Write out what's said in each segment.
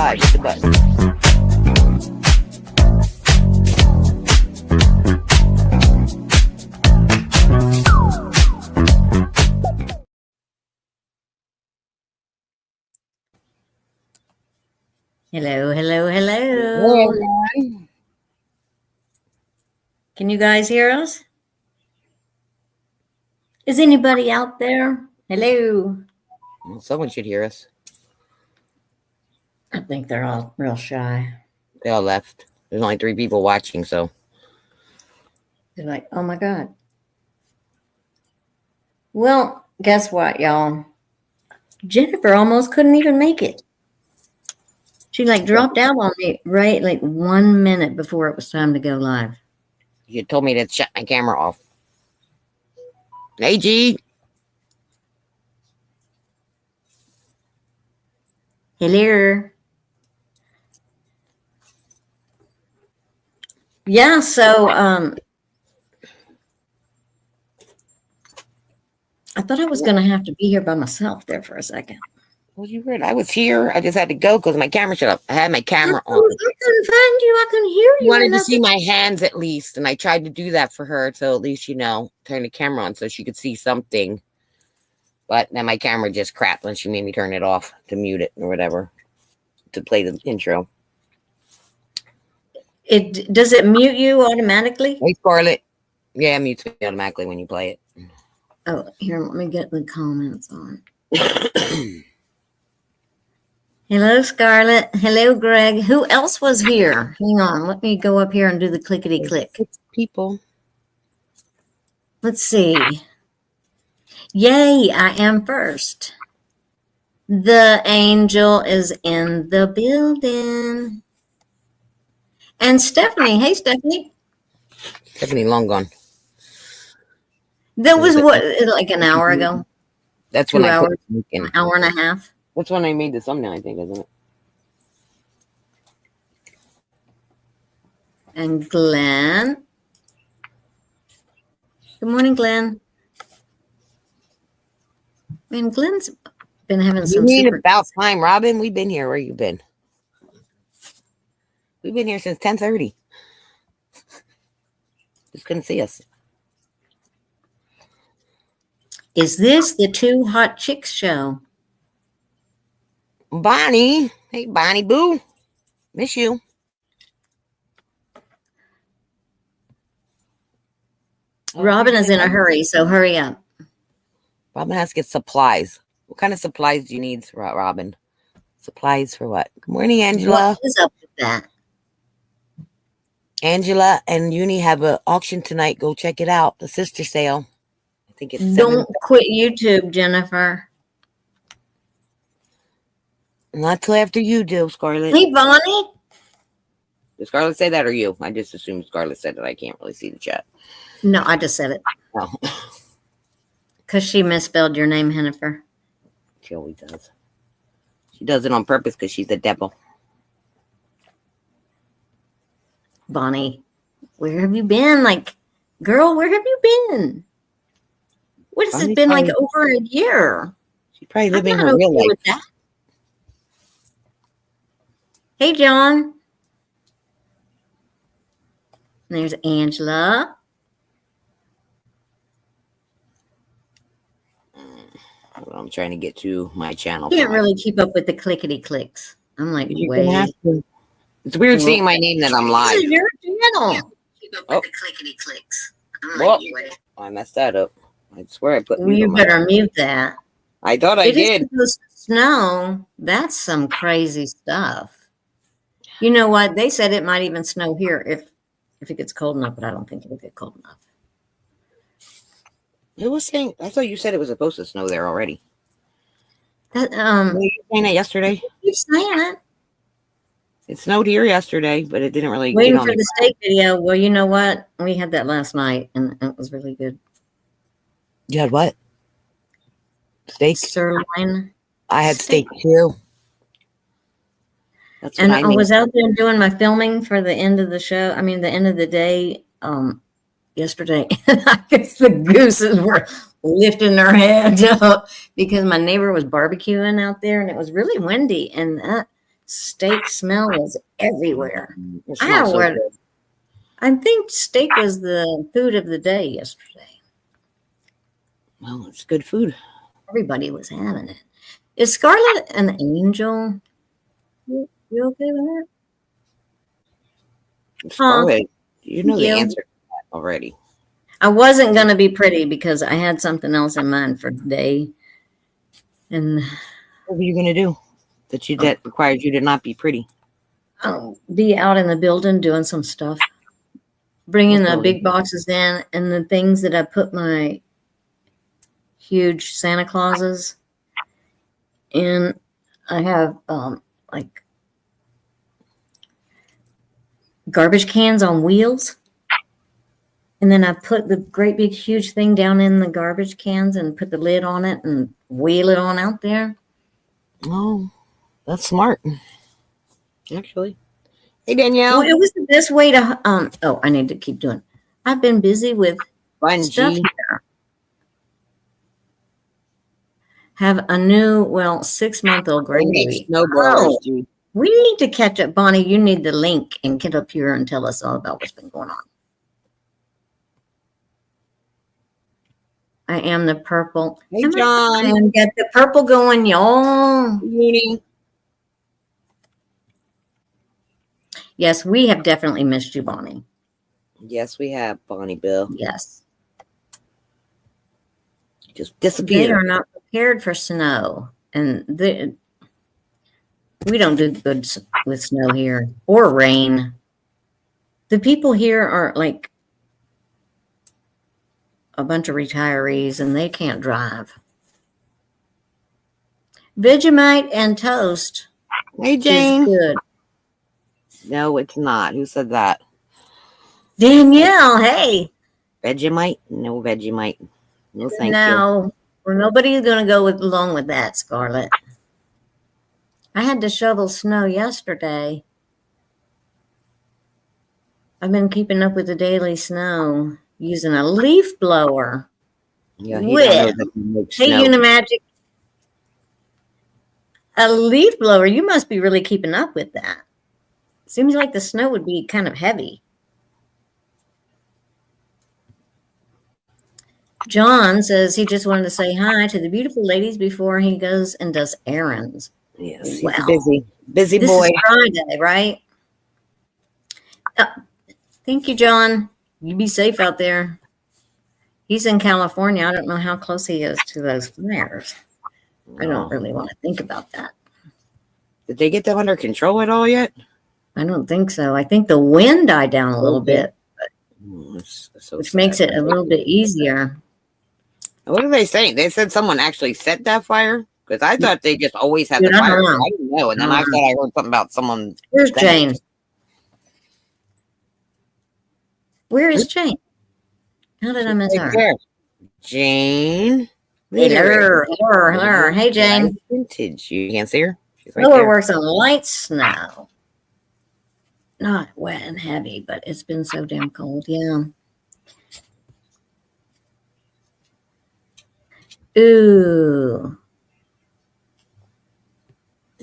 live. Hit the button. Hello, hello, hello. Can you guys hear us? Is anybody out there? Hello. Well, someone should hear us. I think they're all real shy. They all left. There's only 3 people watching, so. They're like, oh my God. Well, guess what, y'all? Jennifer almost couldn't even make it. She dropped out on me right 1 minute before it was time to go live. You told me to shut my camera off. Hey, G. Hello. Yeah, so I thought I was going to have to be here by myself there for a second. Well, you heard I was here. I just had to go because my camera shut up. I had my camera on. I couldn't find you. I couldn't hear you. You wanted to see my hands at least, and I tried to do that for her, so at least, turn the camera on so she could see something. But then my camera just crapped when she made me turn it off to mute it or whatever to play the intro. Does it mute you automatically? Hey, Scarlett. Yeah, it mutes me automatically when you play it. Oh, here, let me get the comments on. Hello, Scarlett. Hello, Greg. Who else was here? Hang on. Let me go up here and do the clickety-click. 6 people. Let's see. Yay, I am first. The angel is in the building. And Stephanie. Hey, Stephanie. Stephanie, long gone. That was what, like an hour ago? That's when 2 I hours, put it in. an hour and a half. That's when I made the thumbnail, I think, isn't it? And Glenn. Good morning, Glenn. Man, Glenn's been having some secret. About time, Robin. We've been here. Where you been? We've been here since 10:30. Just couldn't see us. Is this the Two Hot Chicks show? Bonnie. Hey, Bonnie Boo. Miss you. Robin is in a hurry, so hurry up. Robin has to get supplies. What kind of supplies do you need, Robin? Supplies for what? Good morning, Angela. What is up with that? Angela and Uni have an auction tonight. Go check it out. The sister sale. I think it's Don't quit YouTube, Jennifer. Not till after you do, Scarlett. Hey, Bonnie. Did Scarlett say that or you? I just assumed Scarlett said that. I can't really see the chat. No, I just said it. Oh. Because she misspelled your name, Jennifer. She always does. She does it on purpose because she's a devil. Bonnie, where have you been? Girl, where have you been? What has Bonnie's it been probably, over a year? She's probably living I'm her not real okay life. with that. Hey, John. There's Angela. I'm trying to get to my channel. Can't really keep up with the clickety clicks. I'm like, wait. It's weird seeing my name that I'm live. Your channel. Keep up with the clickety clicks. I messed that up. I swear I put. You better mute that. I thought I did. It is snow. That's some crazy stuff. You know what? They said it might even snow here if it gets cold enough, but I don't think it'll get cold enough. It was saying. I thought you said it was supposed to snow there already. That were you saying that yesterday? You're saying it. It snowed here yesterday, but it didn't really. Waiting for the steak video. Well, you know what? We had that last night, and it was really good. You had what? Steak? Sirloin. I had steak too. That's and I was out there doing my filming for the end of the show. I mean, the end of the day. Yesterday, I guess the gooses were lifting their heads up because my neighbor was barbecuing out there, and it was really windy. And steak smell was everywhere. It I smells so would. good. I think steak was the food of the day yesterday. Well, it's good food. Everybody was having it. Is Scarlett an angel? You okay with that? Scarlett, you know Thank the you. answer to that already. I wasn't going to be pretty because I had something else in mind for today. And What were you gonna do that requires you to not be pretty? I'll be out in the building doing some stuff, bringing the Okay. big boxes in and the things that I put my huge Santa Clauses in. I have like garbage cans on wheels. And then I put the great big huge thing down in the garbage cans and put the lid on it and wheel it on out there. Oh, that's smart. Actually. Hey Well, Danielle. it was the best way to oh, I need to keep doing. I've been busy with stuff Bungie. here. Have a new, 6-month-old They make grandbaby. snow blowers, Oh, dude. we need to catch up. Bonnie, you need the link and get up here and tell us all about what's been going on. I am the purple. Hey I John. am get the purple going, y'all. Uni. Yes, we have definitely missed you, Bonnie. Yes, we have Bonnie Bill. Yes. Just They disappeared. are not prepared for snow. And we don't do good with snow here or rain. The people here are like a bunch of retirees and they can't drive. Vegemite and toast Hey is Jane. good. No, it's not. Who said that? Danielle, hey. Vegemite? No Vegemite. No, thank you. No, nobody's going to go along with that, Scarlett. I had to shovel snow yesterday. I've been keeping up with the daily snow using a leaf blower. Yeah, he don't know With, that he makes hey, snow. Unimagic, a leaf blower. You must be really keeping up with that. Seems like the snow would be kind of heavy. John says he just wanted to say hi to the beautiful ladies before he goes and does errands. Yes, he's Well, busy this boy. is Friday, right? Thank you, John. You be safe out there. He's in California. I don't know how close he is to those fires. I don't really want to think about that. Did they get them under control at all yet? I don't think so. I think the wind died down a little bit, That's so which sad. makes it a little bit easier. What are they saying? They said someone actually set that fire? Because I thought they just always had Dude, the I fire. don't know. I didn't know. And then I thought I heard something about someone. Where's Jane? Where is Jane? How did I miss her? There. Jane. Hello. Hey, Jane. Vintage. You can't see her? She's right Lower there. works on light snow. Not wet and heavy, but it's been so damn cold. Yeah. Ooh.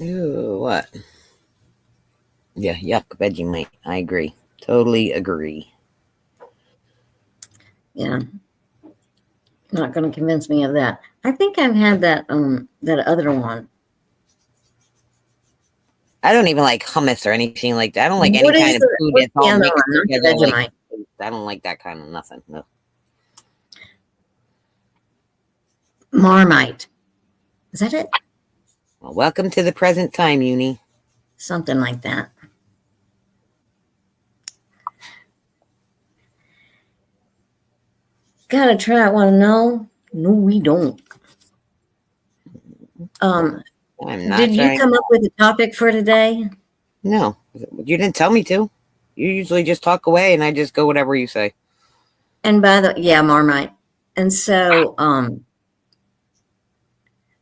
Ooh, what? Yeah, yuck, Vegemite. I agree. Totally agree. Yeah. Not going to convince me of that. I think I've had that other one. I don't even like hummus or anything like that. I don't like What any is kind of the- food what's that's all the other mixed one? Not the together. Vegemite. I don't like that kind of nothing. No. Marmite. Is that it? Well, welcome to the present time, Uni. Something like that. Gotta try it. Want to know? No, we don't. I'm not Did you come up with a topic for today? No, you didn't tell me to. You usually just talk away, and I just go whatever you say. And Marmite. And so,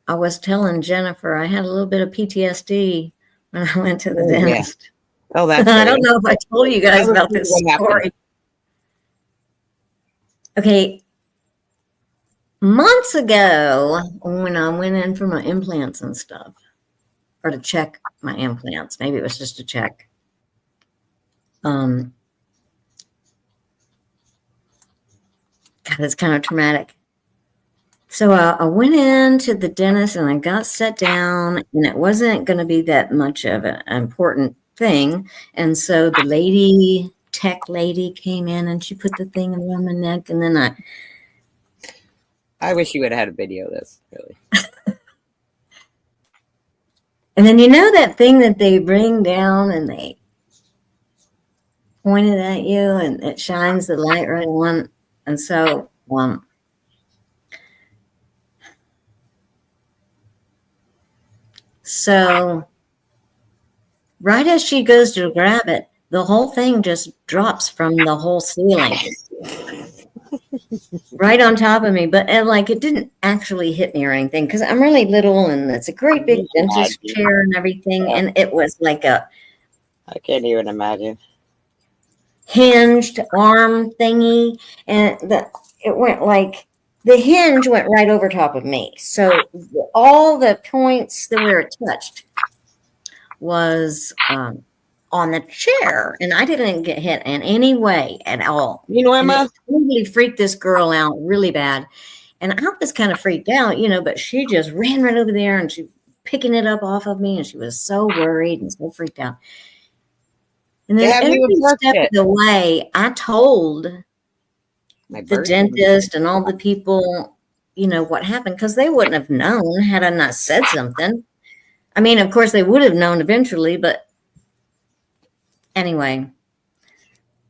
I was telling Jennifer I had a little bit of PTSD when I went to the dentist. Yeah. Oh, that's. I don't know if I told you guys about this story. Okay. Months ago, when I went in for my implants and stuff, or to check my implants. Maybe it was just to check. God, it's kind of traumatic. So I went into the dentist and I got set down, and it wasn't going to be that much of an important thing. And so the tech lady came in and she put the thing around my neck, and then I wish you would have had a video of this, really. And then that thing that they bring down and they point it at you and it shines the light right on. And so right as she goes to grab it, the whole thing just drops from the whole ceiling right on top of me. But it didn't actually hit me or anything because I'm really little and it's a great big dentist chair and everything. Yeah. And it was like I can't even imagine. Hinged arm thingy. And it went the hinge went right over top of me. So all the points where it touched was on the chair, and I didn't get hit in any way at all. Emma? It totally freaked this girl out really bad. And I was kind of freaked out, but she just ran right over there and she picking it up off of me, and she was so worried and so freaked out. And then every step of the way, I told the dentist and all the people, what happened, because they wouldn't have known had I not said something. I mean, of course, they would have known eventually, but anyway,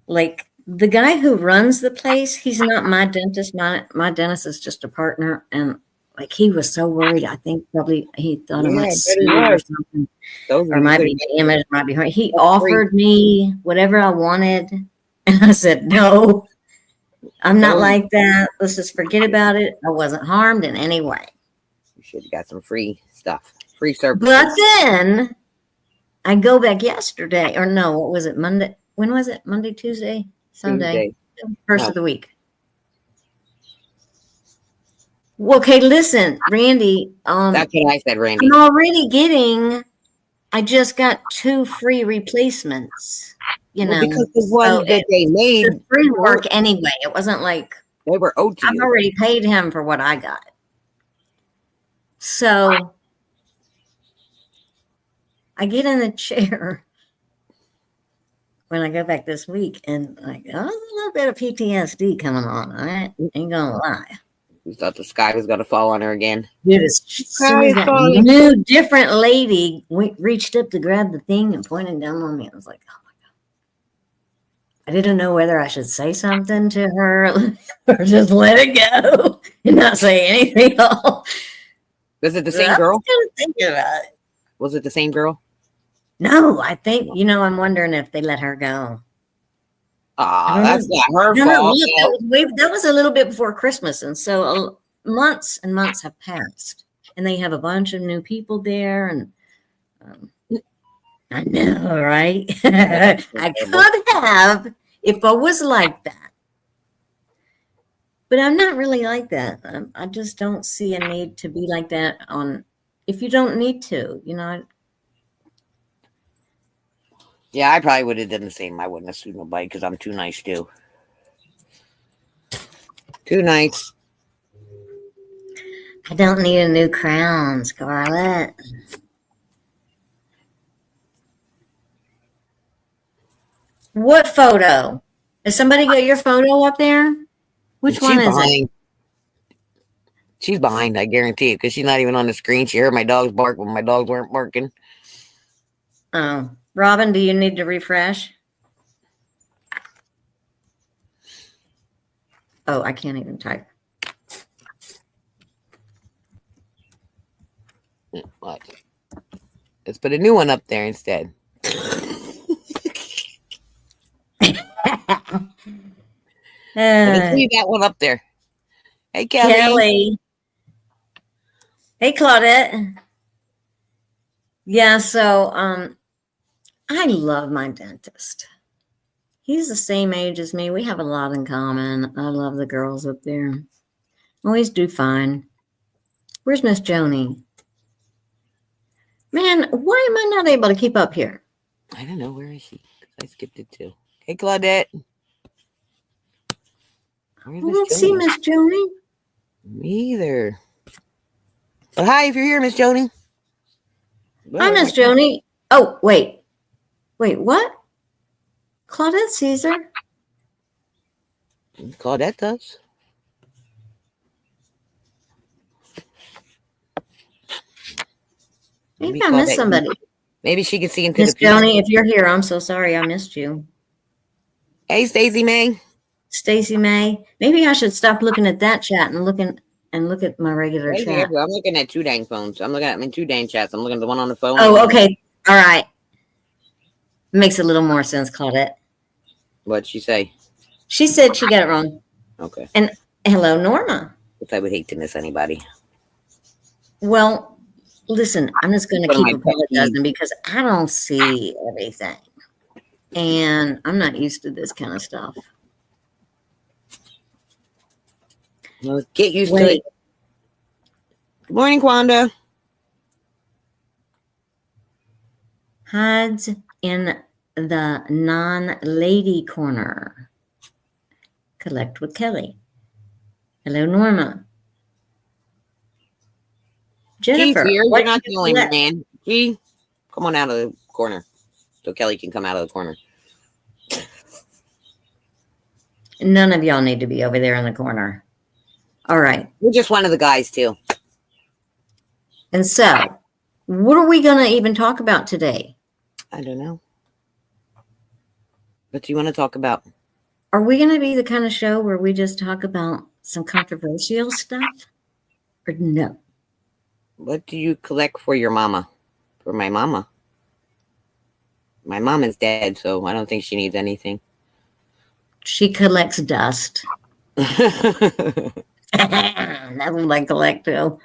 the guy who runs the place, he's not my dentist. My dentist is just a partner, and he was so worried. I think probably he thought I might see or something, or might be damaged, might be hurt. He offered me whatever I wanted, and I said no. I'm not like that. Let's just forget about it. I wasn't harmed in any way. You should have got some free stuff, free service. But then I go back yesterday, or no, what was it? Monday? When was it? Monday, Tuesday, Sunday, first of the week. Well, okay, listen, Randy. That's what I said, Randy. I'm already I just got 2 free replacements. Because the one that they made the free work anyway. It wasn't like they were owed to you. I've already paid him for what I got. So I get in the chair when I go back this week, and a little bit of PTSD coming on. I ain't gonna lie. You thought the sky was gonna fall on her again. Dude, as soon as that new different lady reached up to grab the thing and pointed down on me, I was like, oh my God. I didn't know whether I should say something to her or just let it go and not say anything else. Was it the same girl? I was thinking about it. Was it the same girl? No, I think, I'm wondering if they let her go. That's not her fault. That was a little bit before Christmas. And so months and months have passed. And they have a bunch of new people there. And I know, right? I could have if I was like that. But I'm not really like that. I just don't see a need to be like that if you don't need to, Yeah, I probably would have done the same. I wouldn't have sued nobody because I'm too nice too. Too nice. I don't need a new crown, Scarlett. What photo? Has somebody got your photo up there? Which one is it? She's behind, I guarantee it, because she's not even on the screen. She heard my dogs bark when my dogs weren't barking. Oh. Robin, do you need to refresh? Oh, I can't even type. What? Let's put a new one up there instead. Let's leave that one up there. Hey, Kelly. Hey, Claudette. Yeah, so I love my dentist. He's the same age as me. We have a lot in common. I love the girls up there. Always do fine. Where's Miss Joni? Man, why am I not able to keep up here? I don't know. Where is she? I skipped it too. Hey, Claudette. Where's Miss Let's see, Joni? Miss Joni. Me either. But hi, if you're here, Miss Joni. Hi, Well, Miss Joni. Oh, wait. Wait, what? Claudette sees her. Claudette does. Maybe I missed somebody. Maybe she can see into Miss the future. Joni, if you're here, I'm so sorry I missed you. Hey, Stacey May. Stacy May. Maybe I should stop looking at that chat and look at my regular chat. I'm looking at two dang phones. I'm looking at them in two dang chats. I'm looking at the one on the phone. Oh, okay. All right. Makes a little more sense, Claudette. What'd she say? She said she got it wrong. Okay. And hello, Norma. If I would hate to miss anybody. Well, listen, I'm just going to One of keep my pet apologizing because I don't see everything. And I'm not used to this kind of stuff. Well, get used to it. Good morning, Kwanda. Hides in the non-lady corner. Collect with Kelly. Hello, Norma. Jennifer, Here. what You're not do the you only collect? man. G, come on out of the corner so Kelly can come out of the corner. None of y'all need to be over there in the corner. All right. You're just one of the guys, too. And so, what are we going to even talk about today? I don't know. What do you want to talk about? Are we going to be the kind of show where we just talk about some controversial stuff? Or no? What do you collect for your mama? For my mama? My mom is dead, so I don't think she needs anything. She collects dust. That's what I collect too.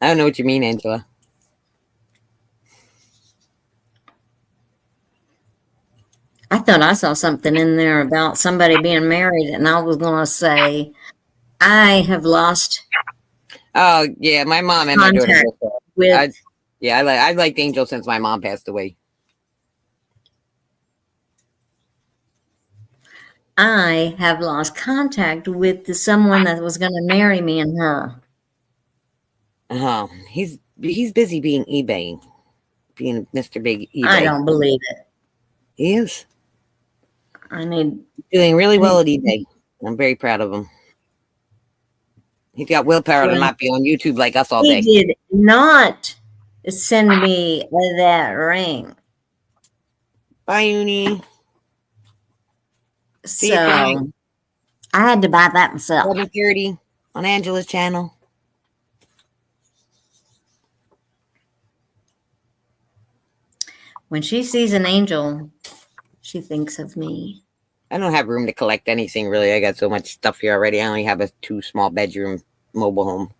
I don't know what you mean, Angela. I thought I saw something in there about somebody being married, and I was going to say, I have lost. Oh yeah, my mom and my daughter. With I liked Angel since my mom passed away. I have lost contact with someone that was going to marry me and her. Oh, he's busy being eBaying, being Mr. Big eBay. I don't believe it. He is. Doing really well at eBay. I'm very proud of him. He's got willpower to not be on YouTube like us all day. He did not send me that ring. Bye, Uni. So I had to buy that myself. 11:30 on Angela's channel. When she sees an angel, she thinks of me. I don't have room to collect anything, really. I got so much stuff here already. I only have a 2-small bedroom mobile home.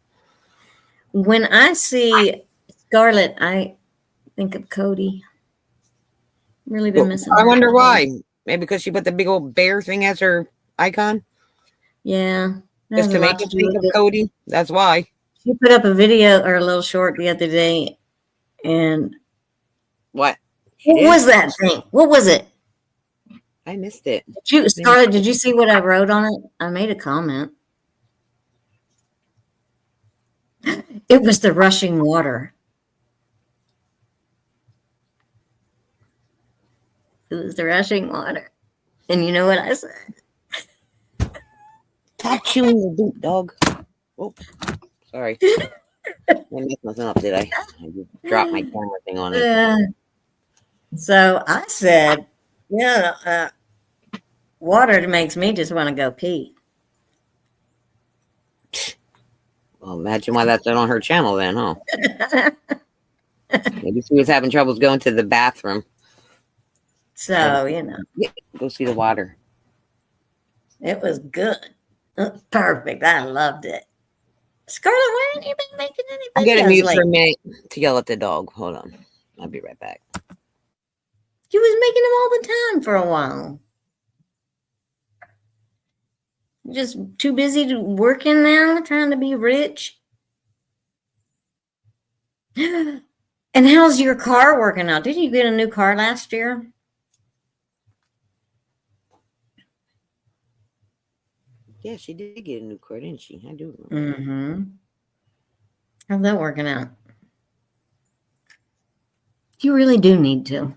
When I see Scarlett, I think of Cody. Really been missing her. I wonder why. Maybe because she put the big old bear thing as her icon? Yeah. Just to make it think of Cody? That's why. She put up a video or a little short the other day, and what was that thing? What was it? I missed it. Scarlett, did you see what I wrote on it? I made a comment. It was the rushing water. It was the rushing water. And you know what I said? Stop chewing the boot, dog. Oh, sorry. I messed nothing up, did I? I just dropped my camera thing on it. So I said, yeah, water makes me just want to go pee. Well, imagine why that's not on her channel then, huh? Maybe she was having troubles going to the bathroom. So, Yeah, go see the water. It was good. Perfect. I loved it. Scarlett, why haven't you been making any videos? I'm going to mute for a minute to yell at the dog. Hold on. I'll be right back. You was making them all the time for a while. Just too busy working now, trying to be rich. And how's your car working out? Didn't you get a new car last year? Yeah, she did get a new car, didn't she? I do remember. Mm-hmm. How's that working out? You really do need to.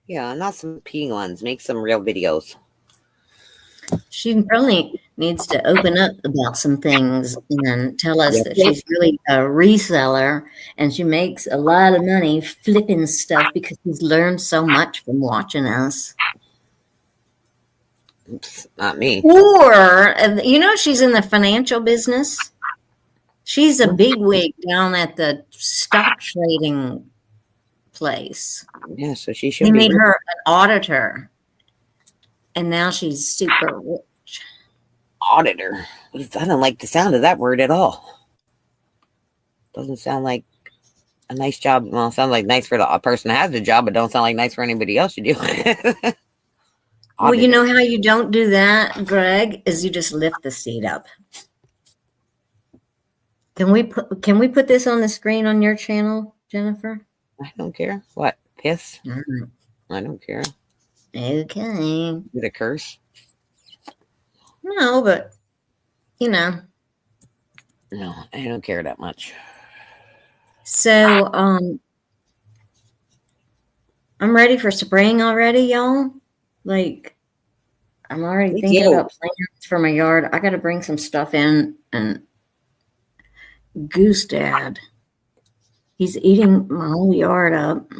Yeah, not some peeing ones. Make some real videos. She probably needs to open up about some things and tell us Yes, that please. she's really a reseller and she makes a lot of money flipping stuff because she's learned so much from watching us. Oops, not me. Or, she's in the financial business. She's a bigwig down at the stock trading place. Yeah, so she They should be made rich. her an auditor, and now she's super rich. Auditor. I don't like the sound of that word at all. Doesn't sound like a nice job. Well, it sounds like nice for the person that has the job, but don't sound like nice for anybody else to do. Well, you Auditor. know how you don't do that, Greg, is you just lift the seat up. Can we put this on the screen on your channel, Jennifer? I don't care. What? Piss? All right. I don't care. Okay. Is it a curse? No, but No, I don't care that much. So I'm ready for spring already, y'all. Like, I'm already Me thinking too. about plants for my yard. I got to bring some stuff in, and Goose Dad, he's eating my whole yard up.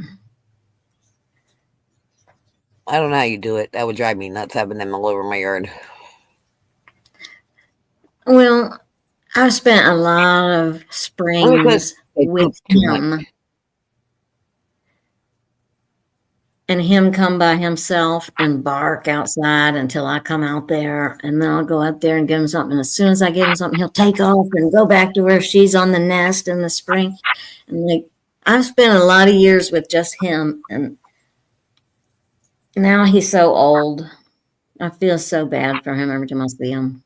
I don't know how you do it. That would drive me nuts having them all over my yard. Well, I've spent a lot of springs They with poop too much. him. And him come by himself and bark outside until I come out there, and then I'll go out there and give him something. And as soon as I give him something, he'll take off and go back to where she's on the nest in the spring. And like, I've spent a lot of years with just him, and now he's so old. I feel so bad for him every time I see him.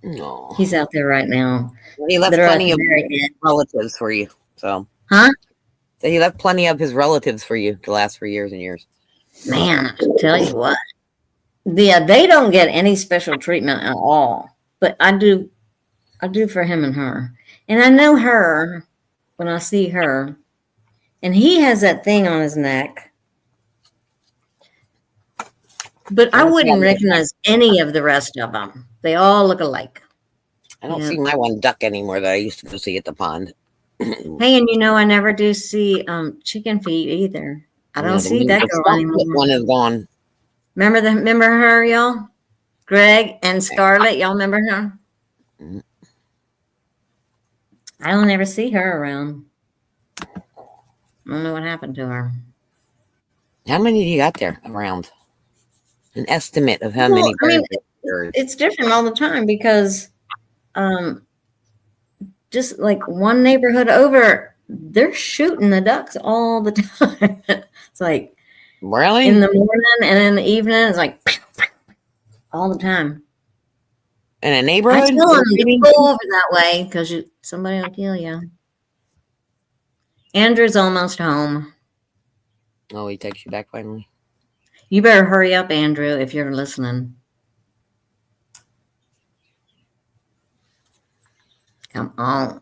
No. He's out there right now. He left They're at plenty the of very end. relatives for you. So Huh? he left plenty of his relatives for you to last for years and years. Man, I tell you what. Yeah, they don't get any special treatment at all. But I do for him and her. And I know her when I see her. And he has that thing on his neck. But I wouldn't recognize any of the rest of them. They all look alike. I don't see my one duck anymore that I used to go see at the pond. Hey, and I never do see chicken feet either. I don't see that girl anymore. One is gone. Remember her, y'all? Greg and Scarlett, y'all remember her? Mm-hmm. I don't ever see her around. I don't know what happened to her. How many do you got there around? An estimate of how many birds it's different all the time because just like one neighborhood over, they're shooting the ducks all the time. It's like really in the morning and in the evening, it's like all the time. In a neighborhood? I tell them to go over that way because somebody will kill you. Andrew's almost home. Oh, he texts you back finally. You better hurry up, Andrew, if you're listening. Come on.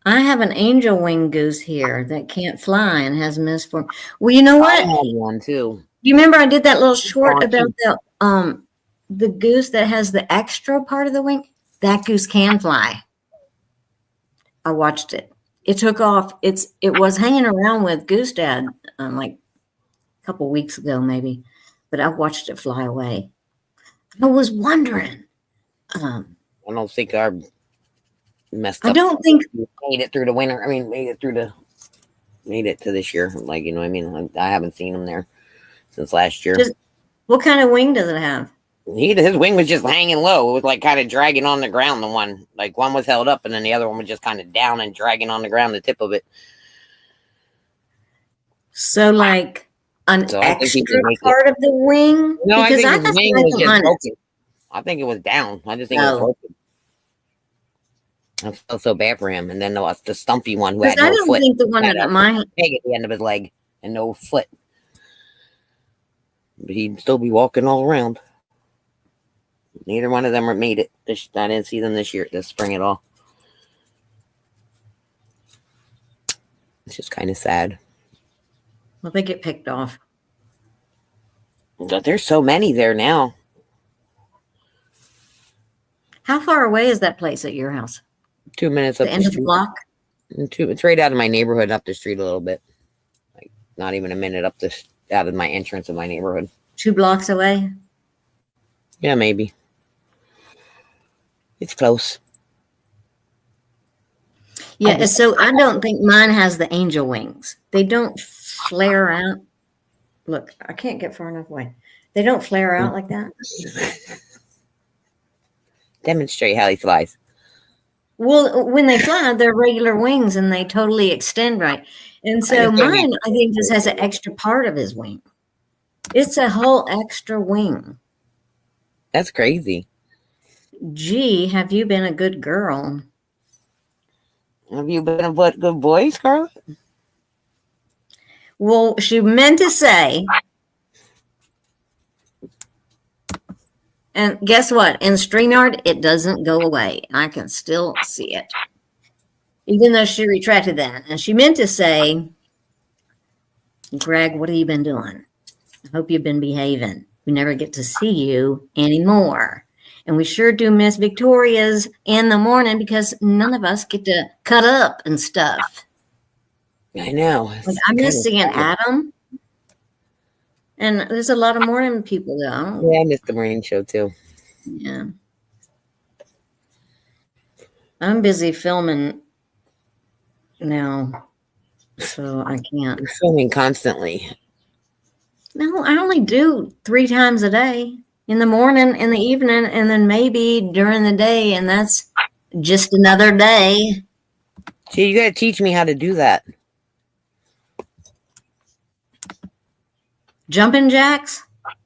I have an angel wing goose here that can't fly and has misformed. Well, you know what? I had one too. You remember I did that little short about the goose that has the extra part of the wing? That goose can fly. I watched it. It took off. It was hanging around with Goose Dad like a couple weeks ago, maybe, but I watched it fly away. I was wondering. I don't think our messed up. I don't think made it through the winter. I mean, made it to this year. Like, you know what I mean? Like, I haven't seen him there since last year. What kind of wing does it have? His wing was just hanging low. It was like kind of dragging on the ground. One was held up, and then the other one was just kind of down and dragging on the ground. The tip of it. So, like an extra part of the wing? No, I think his wing was just broken. I think it was down. I just think it was broken. I felt so bad for him. And then the stumpy one who Because had I no don't foot think the one had that a my peg at the end of his leg and no foot. But he'd still be walking all around. Neither one of them made it. I didn't see them this spring at all. It's just kind of sad. well, they get picked off. But there's so many there now. How far away is that place at your house? 2 minutes up The the end of the street. block? It's right out of my neighborhood, up the street a little bit. Like not even a minute out of my entrance of my neighborhood. 2 blocks away? Yeah, maybe. It's close. Yeah, so I don't think mine has the angel wings. They don't flare out. Look, I can't get far enough away. They don't flare out like that. Demonstrate how he flies. Well, when they fly, they're regular wings and they totally extend right. And so mine, I think, just has an extra part of his wing. It's a whole extra wing. That's crazy. Gee, have you been a good girl? Have you been a good boy, Scarlett? Well, she meant to say, and guess what? In StreamYard, it doesn't go away. I can still see it. Even though she retracted that. And she meant to say, Greg, what have you been doing? I hope you've been behaving. We never get to see you anymore. And we sure do miss Victoria's in the morning because none of us get to cut up and stuff. I know. Like, I miss seeing Adam. And there's a lot of morning people though. Yeah, I missed the morning show too. Yeah. I'm busy filming now, so I can't. I'm filming constantly. No, I only do 3 times a day. In the morning, in the evening, and then maybe during the day, and that's just another day. See, you got to teach me how to do that. Jumping jacks?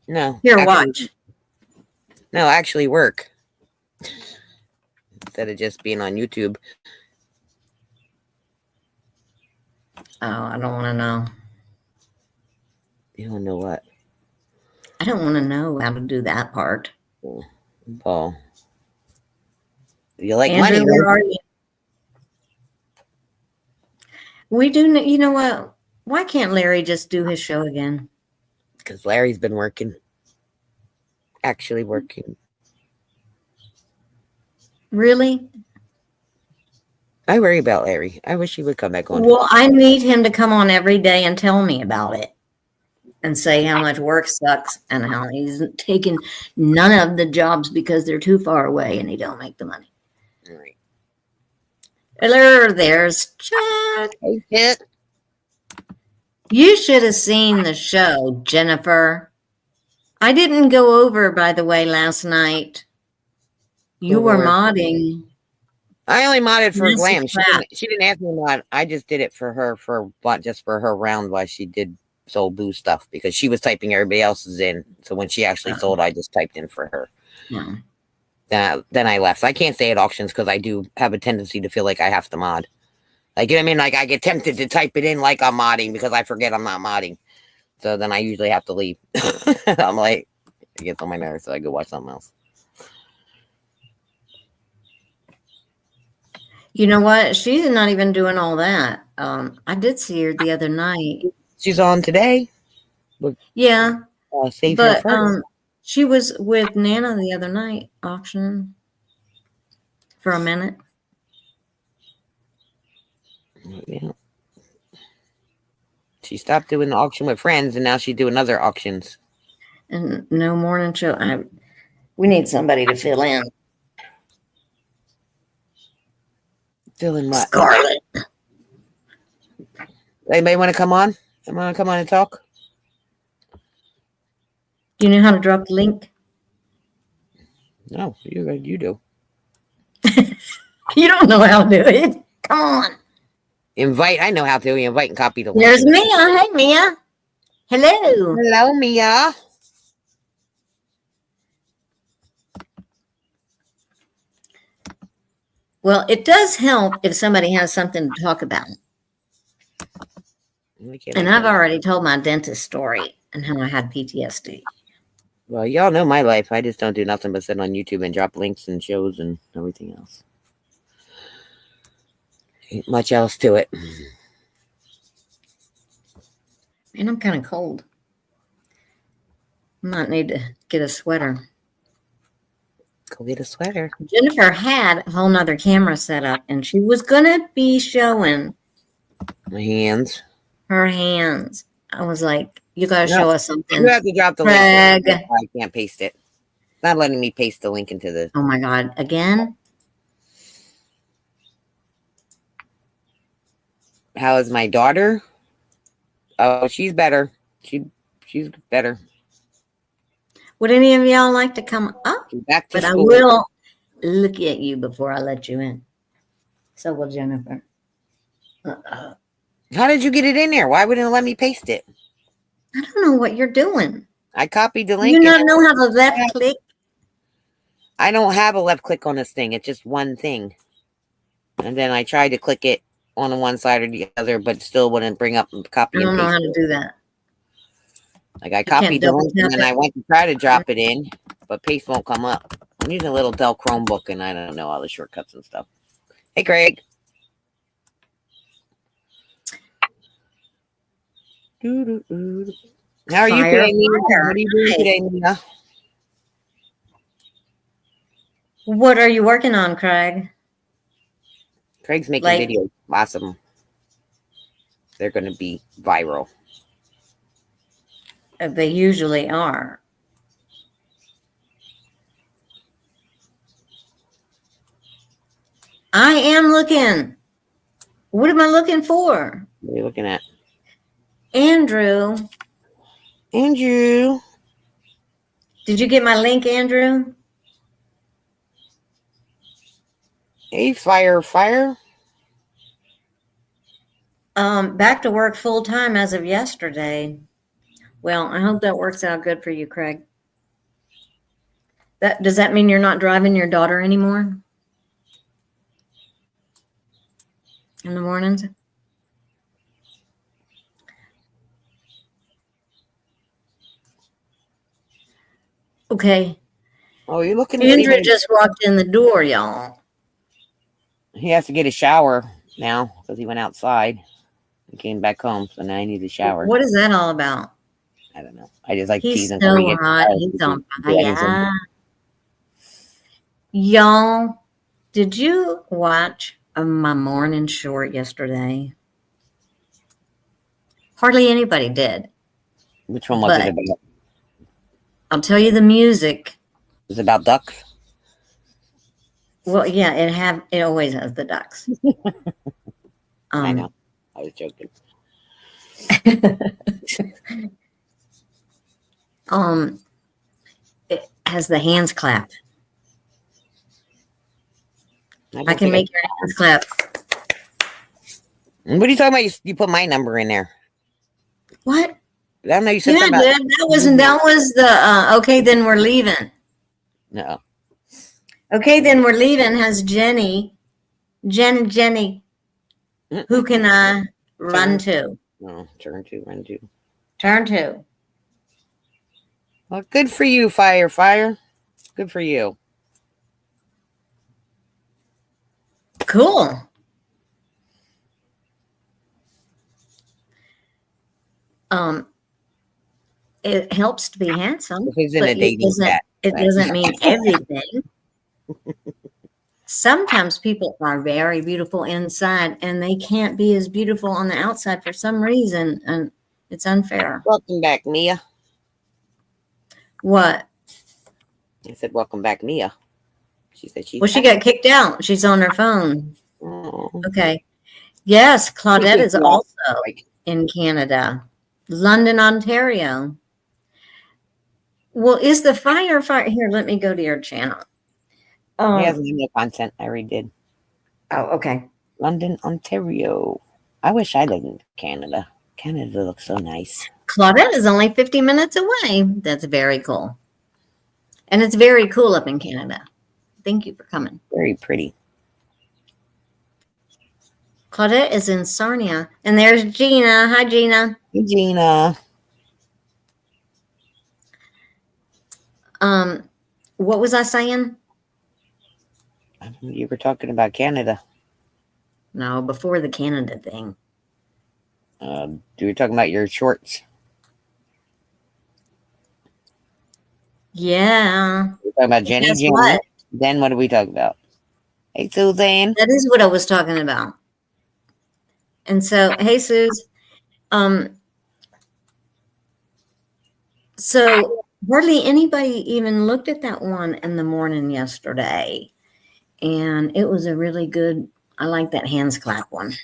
No. Here, watch. No, actually work. Instead of just being on YouTube. Oh, I don't want to know. You don't know what? I don't want to know how to do that part. Paul. You like Andrew, money? where are you? We do. You know what? Why can't Larry just do his show again? Because Larry's been working. Actually working. Really? I worry about Larry. I wish he would come back on. Well, I need him to come on every day and tell me about it. And say how much work sucks and how he's taking none of the jobs because they're too far away and he don't make the money. All right. Hello, there's Chad. Hey, Chit. You should have seen the show, Jennifer. I didn't go over, by the way, last night. You were modding. I only modded for Glam. She didn't ask me to mod. I just did it for her just for her round while she did sold boo stuff because she was typing everybody else's in. So when she actually sold, I just typed in for her. Yeah. Then I left. I can't stay at auctions because I do have a tendency to feel like I have to mod. Like, you know what I mean? Like, I get tempted to type it in like I'm modding because I forget I'm not modding. So then I usually have to leave. I'm like, it gets on my nerves, so I go watch something else. You know what? She's not even doing all that. I did see her the other night. She's on today. Yeah. But she was with Nana the other night auctioning for a minute. Yeah. She stopped doing the auction with friends and now she's doing other auctions. And no morning show. We need somebody to fill in. Fill in what? Scarlett. Anybody want to come on? Want to come on and talk? Do you know how to drop the link? No, you do. You don't know how to do it. Come on. Invite. I know how to. Invite and copy the link. There's Mia. Hey, Mia. Hello. Hello, Mia. Well, it does help if somebody has something to talk about. And I've already told my dentist story and how I had PTSD. Well, y'all know my life. I just don't do nothing but sit on YouTube and drop links and shows and everything else. Ain't much else to it. And I'm kind of cold. Might need to get a sweater. Go get a sweater. Jennifer had a whole nother camera set up, and she was going to be showing My hands. her hands. I was like, you got to show us something. You have to drop the Craig. link. I can't paste it. It's not letting me paste the link into the. Oh, my God. Again? How is my daughter? Oh, she's better. She's better. Would any of y'all like to come up? She's back to But school. I will look at you before I let you in. So will Jennifer. How did you get it in there? Why wouldn't it let me paste it? I don't know what you're doing. I copied the link. You not know how to left click? I don't have a left click on this thing. It's just one thing. And then I tried to click it on the one side or the other, but still wouldn't bring up copy I and don't know paste. how to do that. Like I copied the link and then I went to try to drop it in, but paste won't come up. I'm using a little Dell Chromebook and I don't know all the shortcuts and stuff. Hey, Craig. How are you today, Mia? What are you doing today, Mia? What are you working on, Craig? Craig's making videos. Awesome. They're going to be viral. They usually are. I am looking. What am I looking for? What are you looking at? Andrew. Andrew. Did you get my link, Andrew? Hey, fire. Back to work full time as of yesterday. Well, I hope that works out good for you, Craig. Does that mean you're not driving your daughter anymore? In the mornings? Okay. Oh, you're looking. Andrew just walked in the door, y'all. He has to get a shower now because he went outside and came back home. So now I need a shower. What is that all about? I don't know. I just like He's so hot. He's on fire. Y'all, did you watch my morning short yesterday? Hardly anybody did. Which one was it about? I'll tell you the music. It was about ducks? Well, yeah, it always has the ducks. I know. I was joking. It has the hands clap. I can make your hands clap. What are you talking about? You put my number in there. What? I don't know. You said something about that was the okay, then we're leaving. No. Okay, then we're leaving has Jenny. Who can I run to? No, run to. Turn to. Well, good for you, fire. Good for you. Cool. It helps to be handsome. But it doesn't mean everything. Sometimes people are very beautiful inside and they can't be as beautiful on the outside for some reason, and it's unfair. Welcome back, Mia. What? I said, welcome back, Mia. She said she got kicked out. She's on her phone. Oh. Okay. Yes, Claudette is also in Canada. London, Ontario. Well, is the fire here? Let me go to your channel. He has no content. I already did. Oh, okay. London, Ontario. I wish I lived in Canada. Canada looks so nice. Claudette is only 50 minutes away. That's very cool. And it's very cool up in Canada. Thank you for coming. Very pretty. Claudette is in Sarnia. And there's Gina. Hi, Gina. Hey, Gina. What was I saying? You were talking about Canada. No, before the Canada thing. You were talking about your shorts. Yeah. We're talking about Jenny. Guess what? Then what did we talk about? Hey, Suzanne. That is what I was talking about. And so, hey, Suze. So hardly anybody even looked at that one in the morning yesterday. And it was a really good, I like that hands clap one.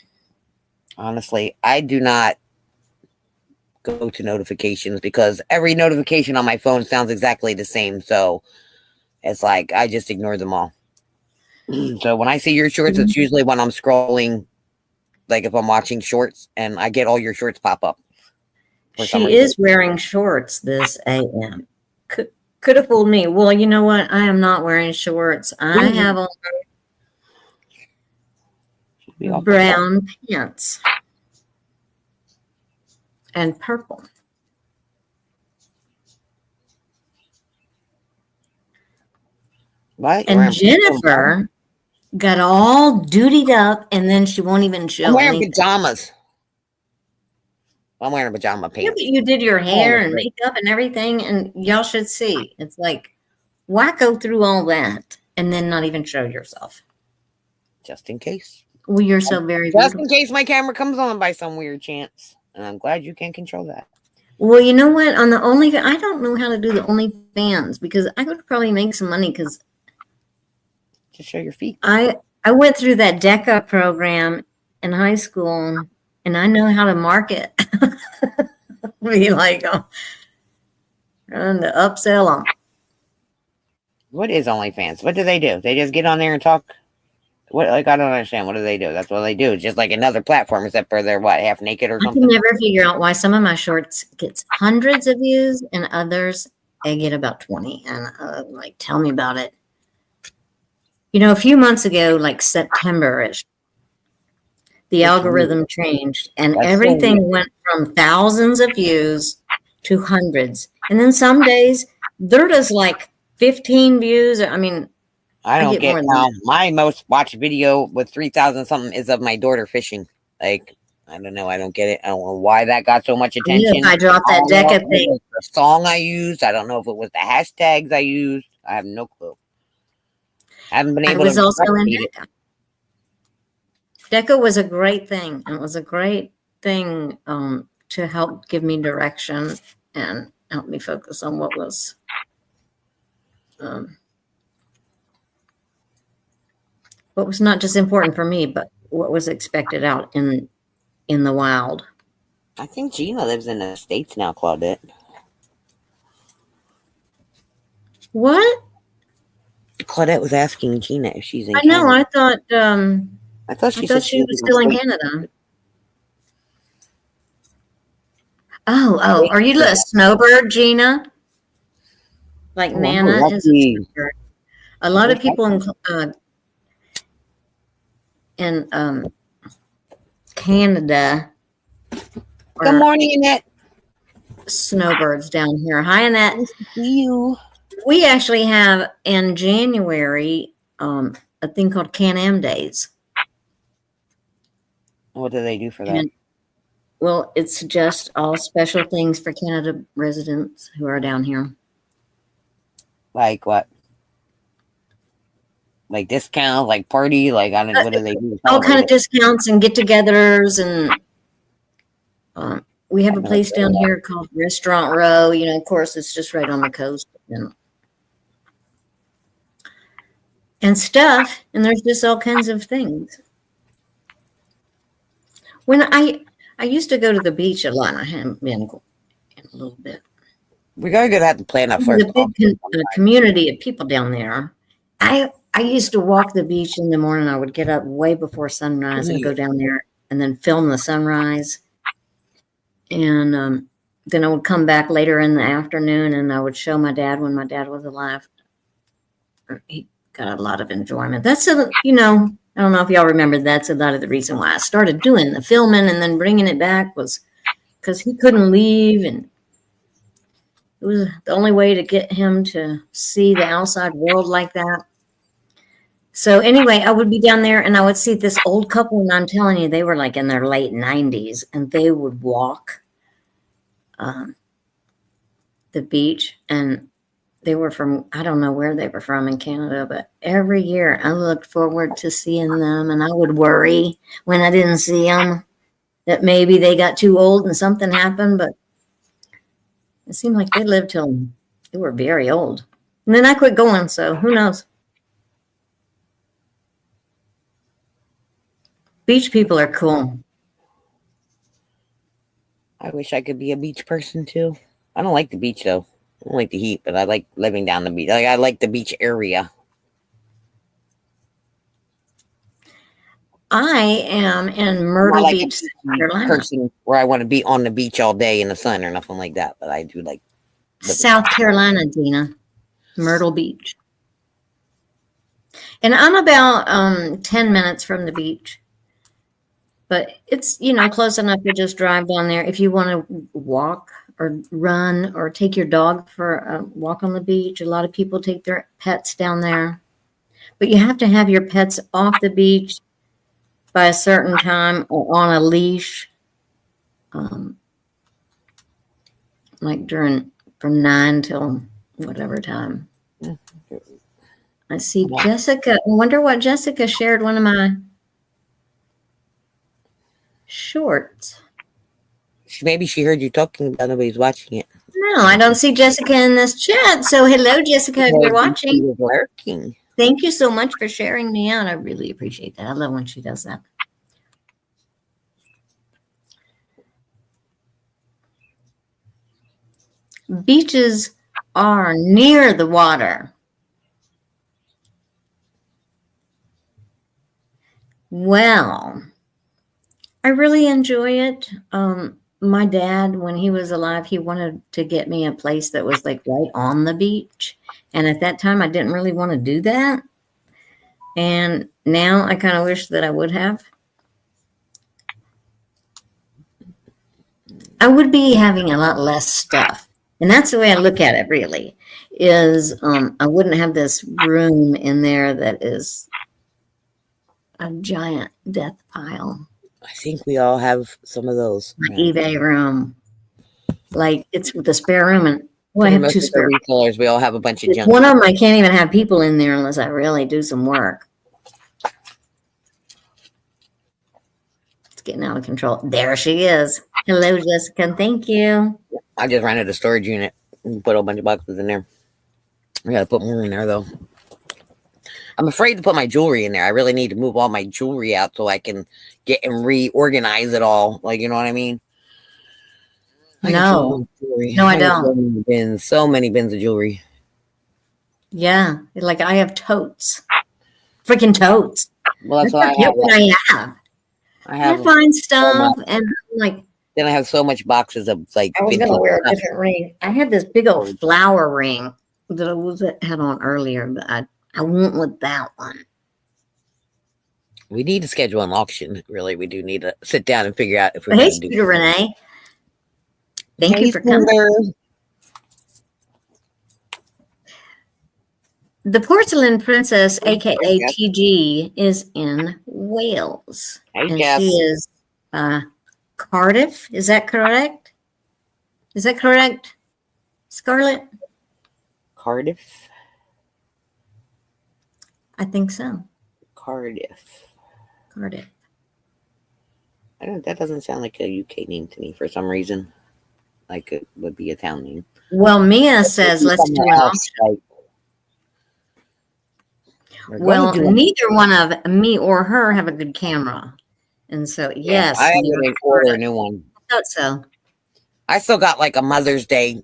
Honestly, I do not go to notifications because every notification on my phone sounds exactly the same. So it's like I just ignore them all. So when I see your shorts, it's usually when I'm scrolling, like if I'm watching shorts, and I get all your shorts pop up. She is wearing shorts this AM. Could have fooled me. Well, you know what? I am not wearing shorts. I have on brown pants and purple. What? And Jennifer got all dutied up, and then she won't even show. I'm wearing pajamas. I'm wearing pajama pants. Yeah, but you did your hair and makeup and everything, and y'all should see. It's like, why go through all that and then not even show yourself? Just in case. Well, you're so very just in case my camera comes on by some weird chance. And I'm glad you can't control that. Well, you know what? On the I don't know how to do the OnlyFans because I could probably make some money because just show your feet. I went through that DECA program in high school, and I know how to market. Be like, and to upsell them. What is OnlyFans? What do? They just get on there and talk? What? Like, I don't understand. What do? That's what they do. It's just like another platform, except for they're what, half naked or something. I can never figure out why some of my shorts gets hundreds of views and others I get about 20. And like, tell me about it. You know, a few months ago, like September-ish, the algorithm changed and everything went from thousands of views to hundreds. And then some days they're just like 15 views. I mean, I don't get now. My most watched video with 3,000 something is of my daughter fishing. Like, I don't know. I don't get it. I don't know why that got so much attention. I dropped that DECA thing. The song I used. I don't know if it was the hashtags I used. I have no clue. I haven't been able to. I was also in DECA. DECA was a great thing. It was a great thing to help give me direction and help me focus on what was not just important for me, but what was expected out in the wild. I think Gina lives in the States now, Claudette. What? Claudette was asking Gina if she's in Canada. I thought she was still in Canada. Oh, are you a snowbird, Gina? Like Nana is a snowbird. A lot of people in Canada. Good morning, Annette. Snowbirds down here. Hi, Annette. Nice to see you. We actually have in January a thing called Can-Am Days. What do they do for that? Well, it's just all special things for Canada residents who are down here. Like what? Like discounts, like party, like I don't know. What do they do? All kind of discounts and get-togethers, and we have a place down here called Restaurant Row. You know, of course, it's just right on the coast and stuff. And there's just all kinds of things. When I used to go to the beach a lot. I haven't been in a little bit. We're going to have to plan up first. There's a big community of people down there. I used to walk the beach in the morning. I would get up way before sunrise and go down there and then film the sunrise. And then I would come back later in the afternoon and I would show my dad when my dad was alive. He got a lot of enjoyment. That's, I don't know if y'all remember, that's a lot of the reason why I started doing the filming and then bringing it back was because he couldn't leave, and it was the only way to get him to see the outside world like that. So anyway, I would be down there and I would see this old couple, and I'm telling you, they were like in their late 90s, and they would walk the beach, and they were from, I don't know where they were from in Canada, but every year I looked forward to seeing them, and I would worry when I didn't see them that maybe they got too old and something happened, but it seemed like they lived till they were very old. And then I quit going, so who knows? Beach people are cool. I wish I could be a beach person too. I don't like the beach though. I don't like the heat, but I like living down the beach. Like I like the beach area. I am in Myrtle Not like Beach, South Carolina. person where I want to be on the beach all day in the sun or nothing like that. But I do like South Carolina, Dina. Myrtle Beach. And I'm about 10 minutes from the beach. But it's, close enough to just drive down there. If you want to walk or run or take your dog for a walk on the beach, a lot of people take their pets down there. But you have to have your pets off the beach by a certain time or on a leash. Like from 9 till whatever time. I see Jessica. I wonder what Jessica shared one of my shorts. Maybe she heard you talking about nobody's watching it. No, I don't see Jessica in this chat. So hello, Jessica, if you're watching. Lurking. Thank you so much for sharing me out. I really appreciate that. I love when she does that. Beaches are near the water. Well, I really enjoy it. My dad, when he was alive, he wanted to get me a place that was like right on the beach. And at that time, I didn't really want to do that. And now I kind of wish that I would have. I would be having a lot less stuff. And that's the way I look at it, really, is I wouldn't have this room in there that is a giant death pile. I think we all have some of those. My eBay room. Like, it's the spare room. And well, I have two spare retailers. We all have a bunch of junk. One of them, I can't even have people in there unless I really do some work. It's getting out of control. There she is. Hello, Jessica. Thank you. I just rented a storage unit and put a bunch of boxes in there. I gotta put more in there though. I'm afraid to put my jewelry in there. I really need to move all my jewelry out so I can get and reorganize it all. Like, you know what I mean? No, I don't. So many bins of jewelry. Yeah, like I have totes, freaking totes. Well, that's what I have. I find stuff, and like. Then I have so much boxes of like. I was gonna wear a different ring. I had this big old flower ring that I had on earlier, but I went with that one. We need to schedule an auction. Really, we do need to sit down and figure out if we're going to do. Hey, Renee. Thank you for coming. The Porcelain Princess, aka TG, is in Wales, and she is Cardiff. Is that correct? Is that correct, Scarlett? Cardiff. I think so. Cardiff. That doesn't sound like a UK name to me for some reason. Like it would be a town name. Well, Mia says let's do an auction. Well, neither one of me or her have a good camera. And so, yes. I have to order a new one. I thought so. I still got like a Mother's Day,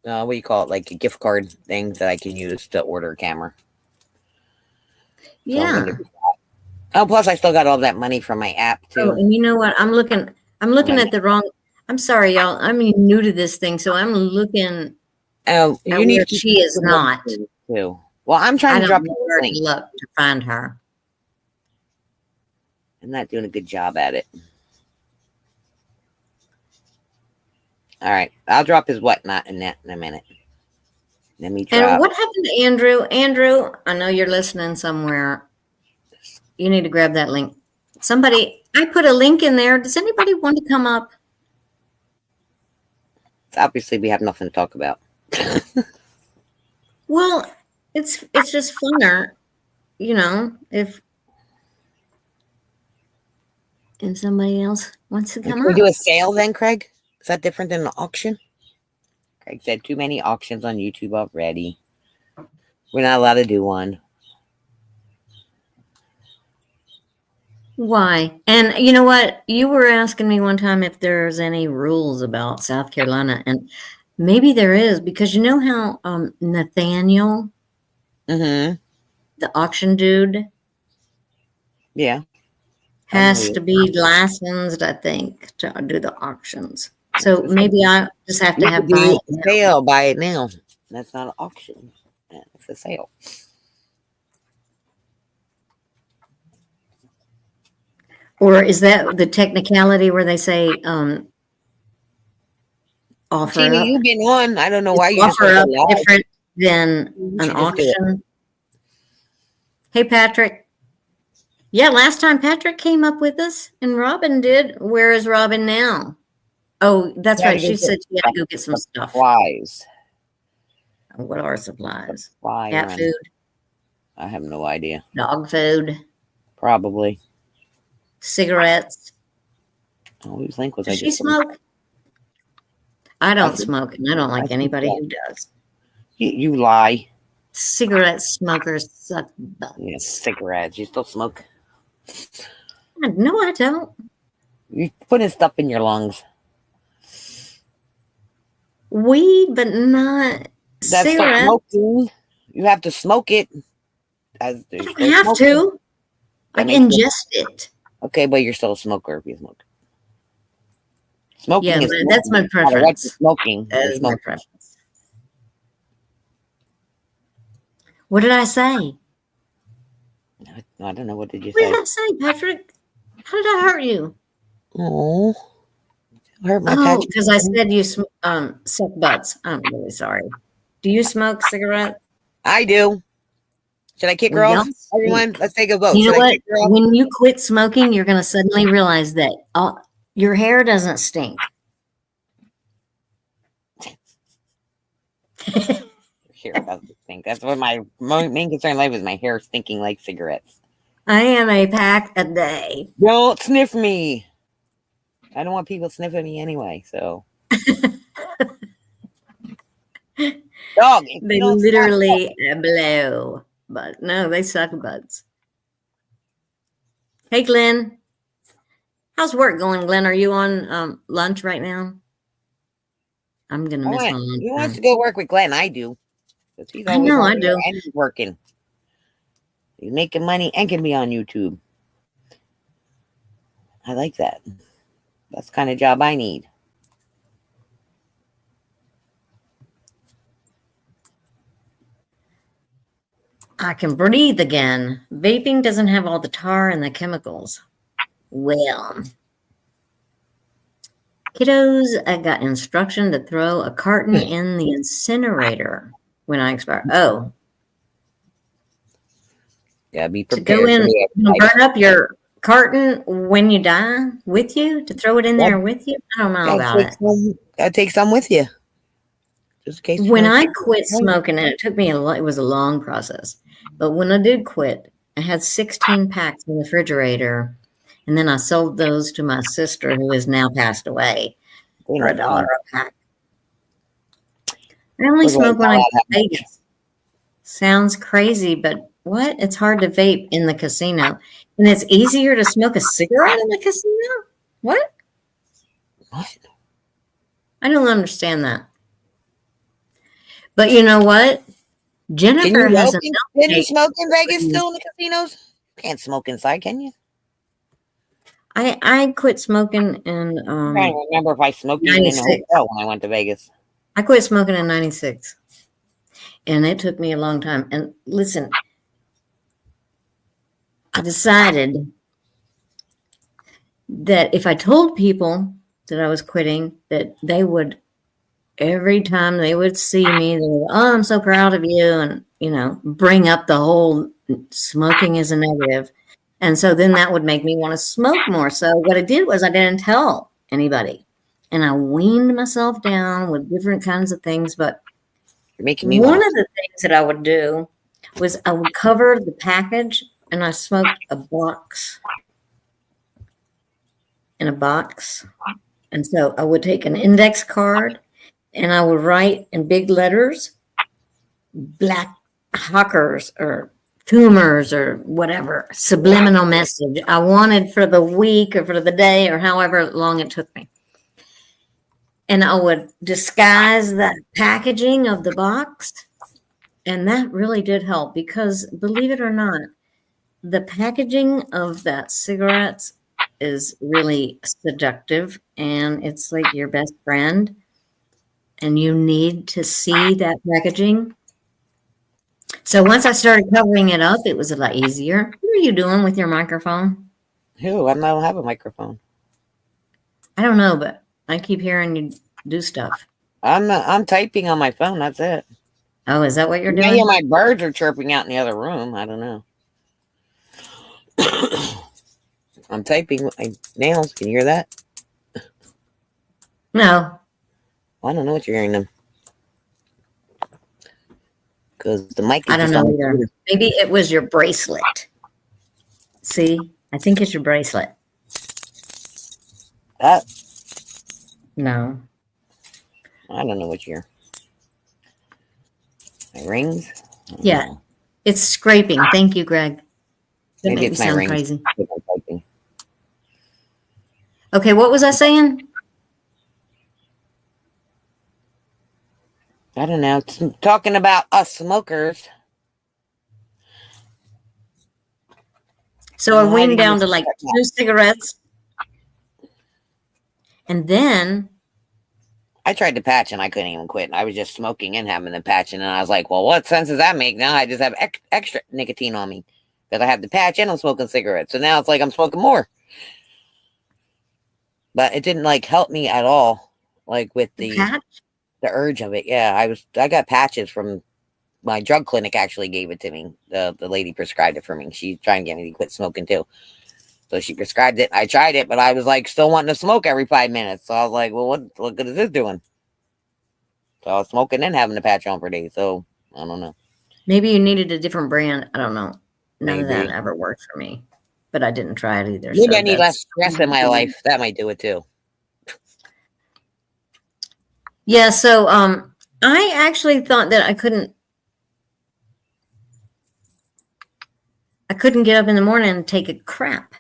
what do you call it? Like a gift card thing that I can use to order a camera. Yeah. So plus I still got all that money from my app too. Oh, and you know what? I'm looking at the wrong. I'm sorry, y'all. I'm new to this thing, so I'm looking. Oh, you need. She is not. Too. Well, I'm trying to drop where to look to find her. I'm not doing a good job at it. All right. I'll drop his whatnot in that in a minute. Let me And drop. what happened to Andrew? Andrew, I know you're listening somewhere. You need to grab that link. Somebody, I put a link in there. Does anybody want to come up? Obviously, we have nothing to talk about. Well, it's just funner, if somebody else wants to Can come we up. do a sale then, Craig? Is that different than an auction? Craig said too many auctions on YouTube already. We're not allowed to do one. Why? And you know what? You were asking me one time if there's any rules about South Carolina, and maybe there is, because you know how Nathaniel, Mm-hmm. the auction dude, Yeah. has to be licensed, I think, to do the auctions. So maybe I just have to You have could buy do it now. sale, buy it now. That's not an auction. It's a sale. Or is that the technicality where they say offer Tina, up? you've been on. I don't know Is why you just offer went up live. different than You an should just do it. auction? Hey, Patrick. Yeah, last time Patrick came up with us and Robin did. Where is Robin now? Oh, that's You right. gotta go She get said she had to go get some stuff. supplies. What are supplies? Supply Cat run. food, I have no idea. dog food, Probably. cigarettes. Oh, whose link was Does I she just? smoke? I don't think- smoke, and I don't I like think anybody so. who does. You lie. Cigarette smokers suck butt. Yeah, cigarettes. You still smoke? No, I don't. You putting stuff in your lungs. Weed, but not That's still cigarettes. smoking. You have to smoke it. As I you're don't still have smoking. to. I That can makes you ingest it. okay, but you're still a smoker if you smoke. Smoking Yeah, is smoking. that's my No matter what you're preference. smoking, That you're is my smoking. preference. What did I say? I don't know. What did you What did say? I say, Patrick? How did I hurt you? Oh, hurt my Oh, Patrick. because I said you suck butts. I'm really sorry. Do you smoke cigarettes? I do. Should I kick her Well, y'all off? Everyone, stink. let's take a vote. You know Should I what? kick her off? When you quit smoking, you're going to suddenly realize that your hair doesn't stink. Hair doesn't stink. That's what my main concern in life is. My hair stinking like cigarettes. I am a pack a day. Don't sniff me. I don't want people sniffing me anyway. So, dog, if They you don't stop, literally blow. But no, they suck butts. Hey, Glenn. How's work going, Glenn? Are you on lunch right now? I'm going to miss my lunch. Who wants to go work with Glenn? I do. Because he's I always know, on I there do. and he's working. He's making money and can be on YouTube. I like that. That's the kind of job I need. I can breathe again. Vaping doesn't have all the tar and the chemicals. Well, kiddos, I got instruction to throw a carton in the incinerator when I expire. Oh, Yeah, be to go prepared. in, burn up your carton when you die with you, to throw it in there with you? I don't know about it. Gotta take some with you. Just in case. When I quit smoking, and it took me it was a long process, but when I did quit, I had 16 packs in the refrigerator, and then I sold those to my sister, who has now passed away, for $1 a pack. I only smoke when I go to Vegas. Sounds crazy, but what? It's hard to vape in the casino, and it's easier to smoke a cigarette in the casino? What? What? I don't understand that. But you know what? Jennifer has a milkshake. Can you smoke in Vegas still in the casinos? You can't smoke inside, can you? I quit smoking in I'm trying to remember if I smoked even in a hotel when I went to Vegas. I quit smoking in 96. And it took me a long time. And listen, I decided that if I told people that I was quitting, that they would, every time they would see me, they would, oh, I'm so proud of you, and bring up the whole smoking is a negative. And so then that would make me want to smoke more. So what I did was I didn't tell anybody, and I weaned myself down with different kinds of things. But You're making me one of the things that I would do was I would cover the package, and I smoked a box in a box. And so I would take an index card and I would write in big letters, black hawkers or tumors or whatever, subliminal message I wanted for the week or for the day or however long it took me. And I would disguise the packaging of the box. And that really did help because, believe it or not, the packaging of that cigarettes is really seductive, and it's like your best friend, and you need to see that packaging. So once I started covering it up, it was a lot easier. What are you doing with your microphone? Who? I don't have a microphone. I don't know, but I keep hearing you do stuff. I'm typing on my phone. That's it. Oh, is that what you're Yeah, doing? my birds are chirping out in the other room. I don't know. I'm typing with my nails. Can you hear that? No. Well, I don't know what you're hearing them. Because the mic is I don't just know on. either. Maybe it was your bracelet. See? I think it's your bracelet. That? No. I don't know what you're. My rings? Yeah. Know. It's scraping. Thank you, Greg. That Maybe made me it's my sound rings. crazy. Okay, what was I saying? I don't know. It's talking about us smokers. So I weaned down to like 2 cigarettes. And then I tried to patch and I couldn't even quit. I was just smoking and having the patch. And I was like, well, what sense does that make? Now I just have extra nicotine on me because I have the patch and I'm smoking cigarettes. So now it's like I'm smoking more. But it didn't like help me at all. Like with the urge of it. Yeah, I got patches from my drug clinic actually gave it to me. The lady prescribed it for me. She's trying to get me to quit smoking too. So she prescribed it. I tried it, but I was like still wanting to smoke every 5 minutes. So I was like, well, what good is this doing? So I was smoking and having the patch on for days. So I don't know. Maybe you needed a different brand. I don't know. None Maybe. of that ever worked for me. But I didn't try it either. Maybe I need less stress in my life. That might do it too. Yeah, so I actually thought that I couldn't get up in the morning and take a crap.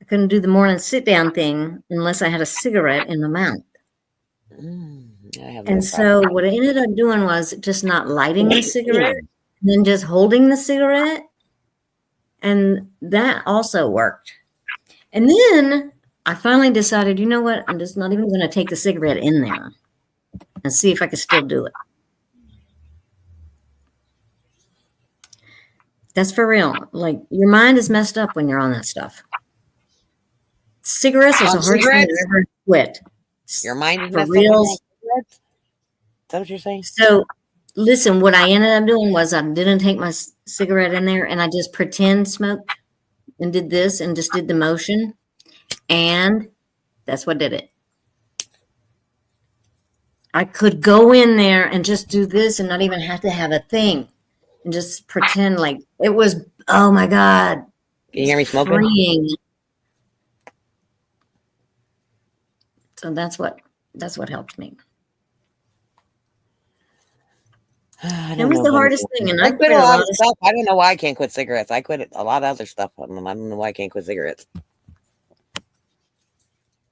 I couldn't do the morning sit down thing unless I had a cigarette in my mouth. And so what I ended up doing was just not lighting the cigarette, and then just holding the cigarette. And that also worked. And then I finally decided, you know what? I'm just not even going to take the cigarette in there and see if I can still do it. That's for real. Like, your mind is messed up when you're on that stuff. Cigarettes is the hardest thing to ever quit. Your mind is for messed real. up. Is that what you're saying? So, listen, what I ended up doing was I didn't take my cigarette in there, and I just pretend smoked and did this and just did the motion. And that's what did it. I could go in there and just do this and not even have to have a thing and just pretend like it was, oh my God. Can you hear me smoking? Freeing. So that's what helped me. It was the hardest thing, and I quit a lot of stuff. I don't know why I can't quit cigarettes. I quit a lot of other stuff. I don't know why I can't quit cigarettes.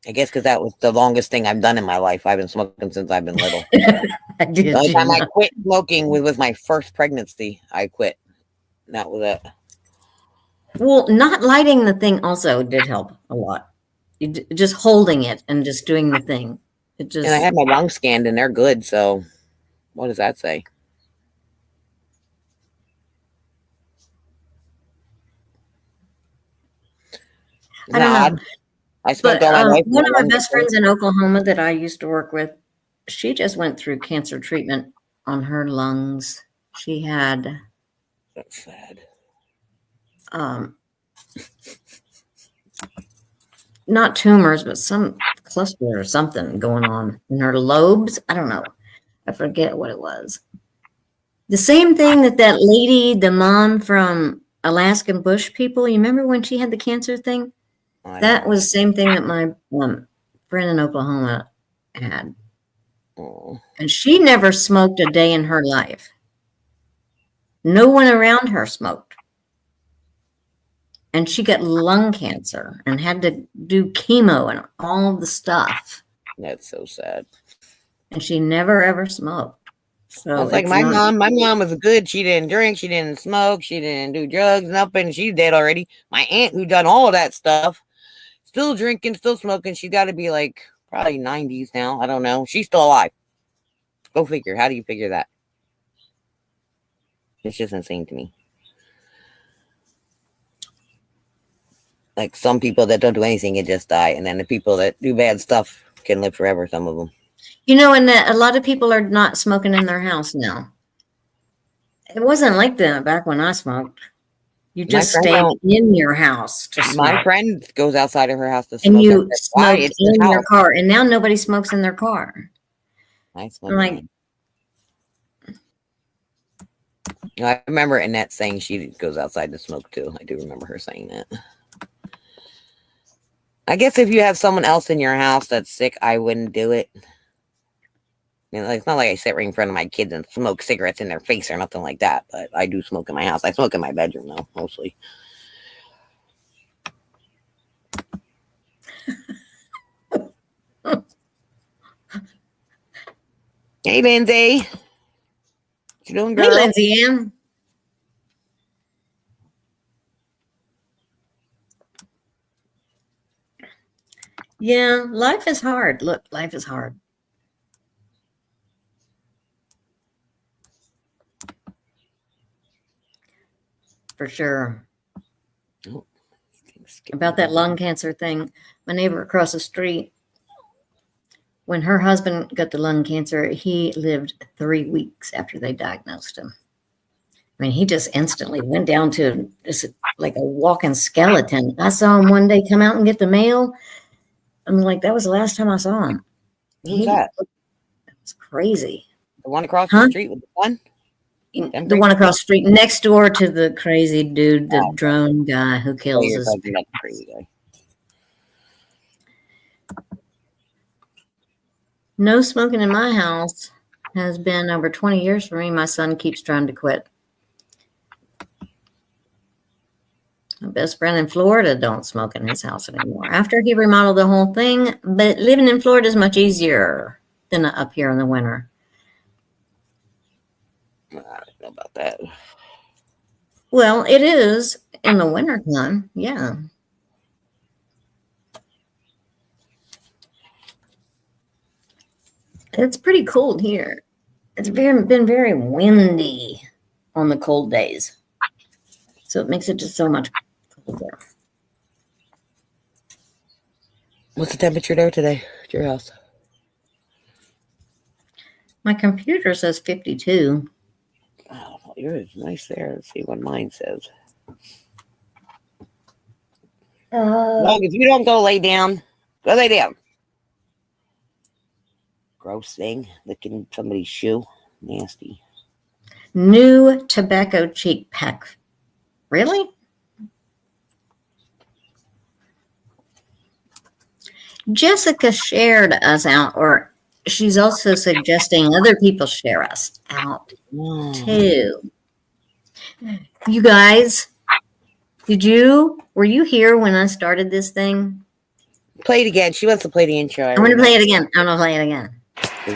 I guess because that was the longest thing I've done in my life. I've been smoking since I've been little. The only time I quit smoking was with my first pregnancy. I quit. That was it. Well, not lighting the thing also did help a lot. Just holding it and just doing the thing. It just. And I had my lungs scanned, and they're good. So, what does that say? I don't know. I smoked But all my life. one of my best friends in Oklahoma that I used to work with, she just went through cancer treatment on her lungs. She had That's sad. um, not tumors, but some cluster or something going on in her lobes. I don't know. I forget what it was. The same thing that lady, the mom from Alaskan Bush people, you remember when she had the cancer thing? That was the same thing that my friend in Oklahoma had. Oh. And she never smoked a day in her life. No one around her smoked. And she got lung cancer and had to do chemo and all the stuff. That's so sad. And she never ever smoked. So It's like my mom. My mom was good. She didn't drink. She didn't smoke. She didn't do drugs. Nothing. She's dead already. My aunt, who done all of that stuff, still drinking, still smoking. She's got to be like probably 90s now. I don't know. She's still alive. Go figure. How do you figure that? It's just insane to me. Like some people that don't do anything can just die, and then the people that do bad stuff can live forever. Some of them. You know, and a lot of people are not smoking in their house now. It wasn't like that back when I smoked. You just stayed in your house to smoke. My friend goes outside of her house to smoke. And you smoked in your car. And now nobody smokes in their car. I smoke. I remember Annette saying she goes outside to smoke too. I do remember her saying that. I guess if you have someone else in your house that's sick, I wouldn't do it. You know, it's not like I sit right in front of my kids and smoke cigarettes in their face or nothing like that, but I do smoke in my house. I smoke in my bedroom though, mostly. Hey, Lindsay. What you doing, girl? Hey, Lindsay Ann. Yeah, life is hard. Look, life is hard. For sure. Oh, about that lung cancer thing, my neighbor across the street, when her husband got the lung cancer, he lived 3 weeks after they diagnosed him. I mean, he just instantly went down to just like a walking skeleton. I saw him one day come out and get the mail. I'm like, that was the last time I saw him. Who's that? It was crazy. The one across the street with the one? The one across the street next door to the crazy dude, the drone guy who kills us. Crazy guy. No smoking in my house has been over 20 years for me. My son keeps trying to quit. My best friend in Florida don't smoke in his house anymore. After he remodeled the whole thing, but living in Florida is much easier than up here in the winter. I don't know about that. Well, it is in the winter time, yeah. It's pretty cold here. It's been very windy on the cold days. So it makes it just so much colder. What's the temperature there today at your house? My computer says 52. Oh, yours is nice there. Let's see what mine says. Well, if you don't go lay down, go lay down. Gross thing, licking somebody's shoe. Nasty. New tobacco cheek pack. Really? Jessica shared us out, or she's also suggesting other people share us out too. You guys, were you here when I started this thing? Play it again. She wants to play the intro. I'm going to play it again. I'm going to play it again. What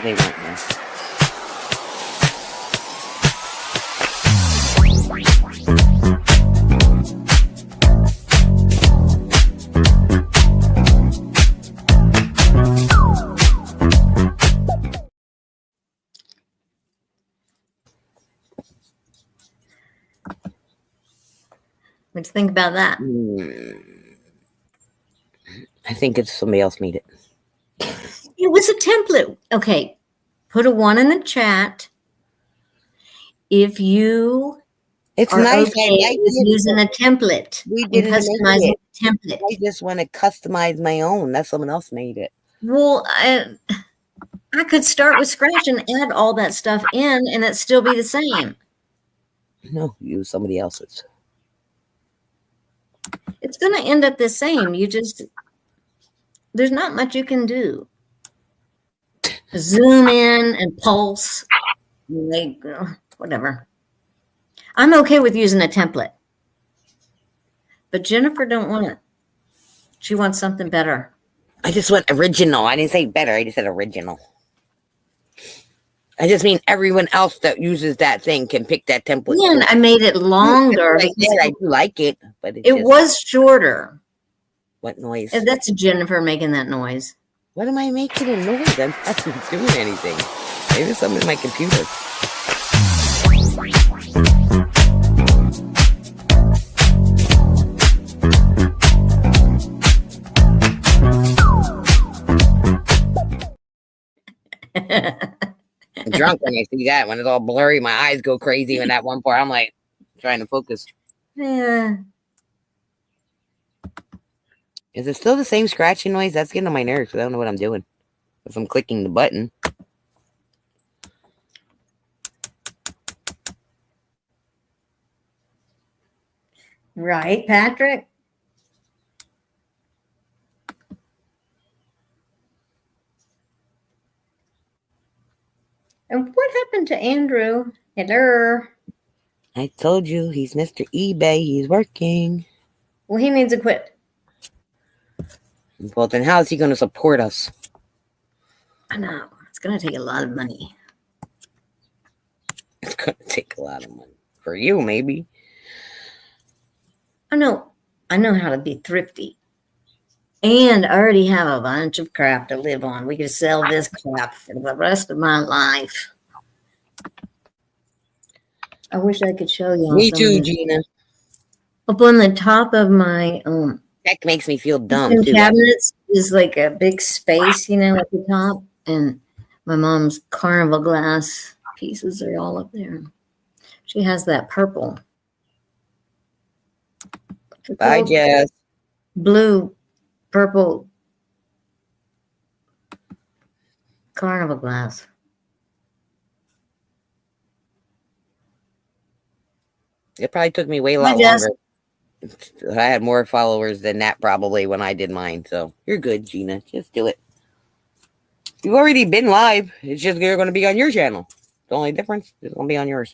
do you think about that? I think it's somebody else made it. It was a template. Okay. Put a 1 in the chat if you It's are nice. okay I like with it. using a template We and didn't make customizing it. the template. I just want to customize my own. That's someone else made it. Well, I could start with scratch and add all that stuff in and it still be the same. No, use somebody else's. It's going to end up the same. There's not much you can do. Zoom in and pulse, like whatever. I'm okay with using a template, but Jennifer don't want it. She wants something better. I just went original. I didn't say better. I just said original. I just mean everyone else that uses that thing can pick that template. Yeah, and I made it longer. I do like it, but it was shorter. What noise? That's Jennifer making that noise. What am I making a noise? I'm not doing anything. Maybe it's something in my computer. I'm drunk when I see that. When it's all blurry, my eyes go crazy. When that one part, I'm like trying to focus. Yeah. Is it still the same scratching noise? That's getting on my nerves. I don't know what I'm doing. If I'm clicking the button. Right, Patrick? And what happened to Andrew? Hello. I told you he's Mr. eBay. He's working. Well, he needs to quit. Well, then how is he going to support us? I know. It's going to take a lot of money. It's going to take a lot of money. For you, maybe. I know how to be thrifty. And I already have a bunch of crap to live on. We could sell this crap for the rest of my life. I wish I could show you. Me too, Gina. Up on the top of my that makes me feel dumb too. Cabinets is like a big space, at the top, and my mom's carnival glass pieces are all up there. She has that purple. Bye, Jess. Blue, purple carnival glass. It probably took me way longer. I had more followers than that probably when I did mine. So you're good, Gina. Just do it. You've already been live. It's just you're going to be on your channel. The only difference is going to be on yours.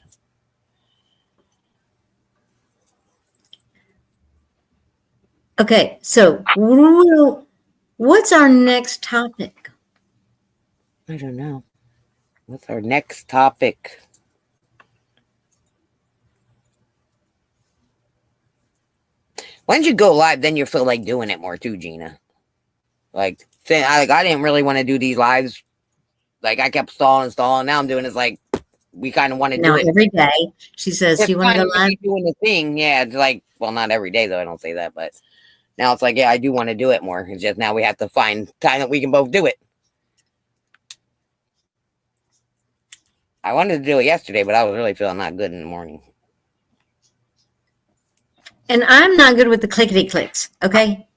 Okay, so what's our next topic? I don't know. What's our next topic? Once you go live, then you feel like doing it more too, Gina. I didn't really want to do these lives. Like I kept stalling. Now I'm doing it like we kind of want to do it every day. She says, "Do you want to go live?" Doing the thing, yeah. It's like, well, not every day though. I don't say that, but now it's like, yeah, I do want to do it more. It's just now we have to find time that we can both do it. I wanted to do it yesterday, but I was really feeling not good in the morning. And I'm not good with the clickety clicks, okay?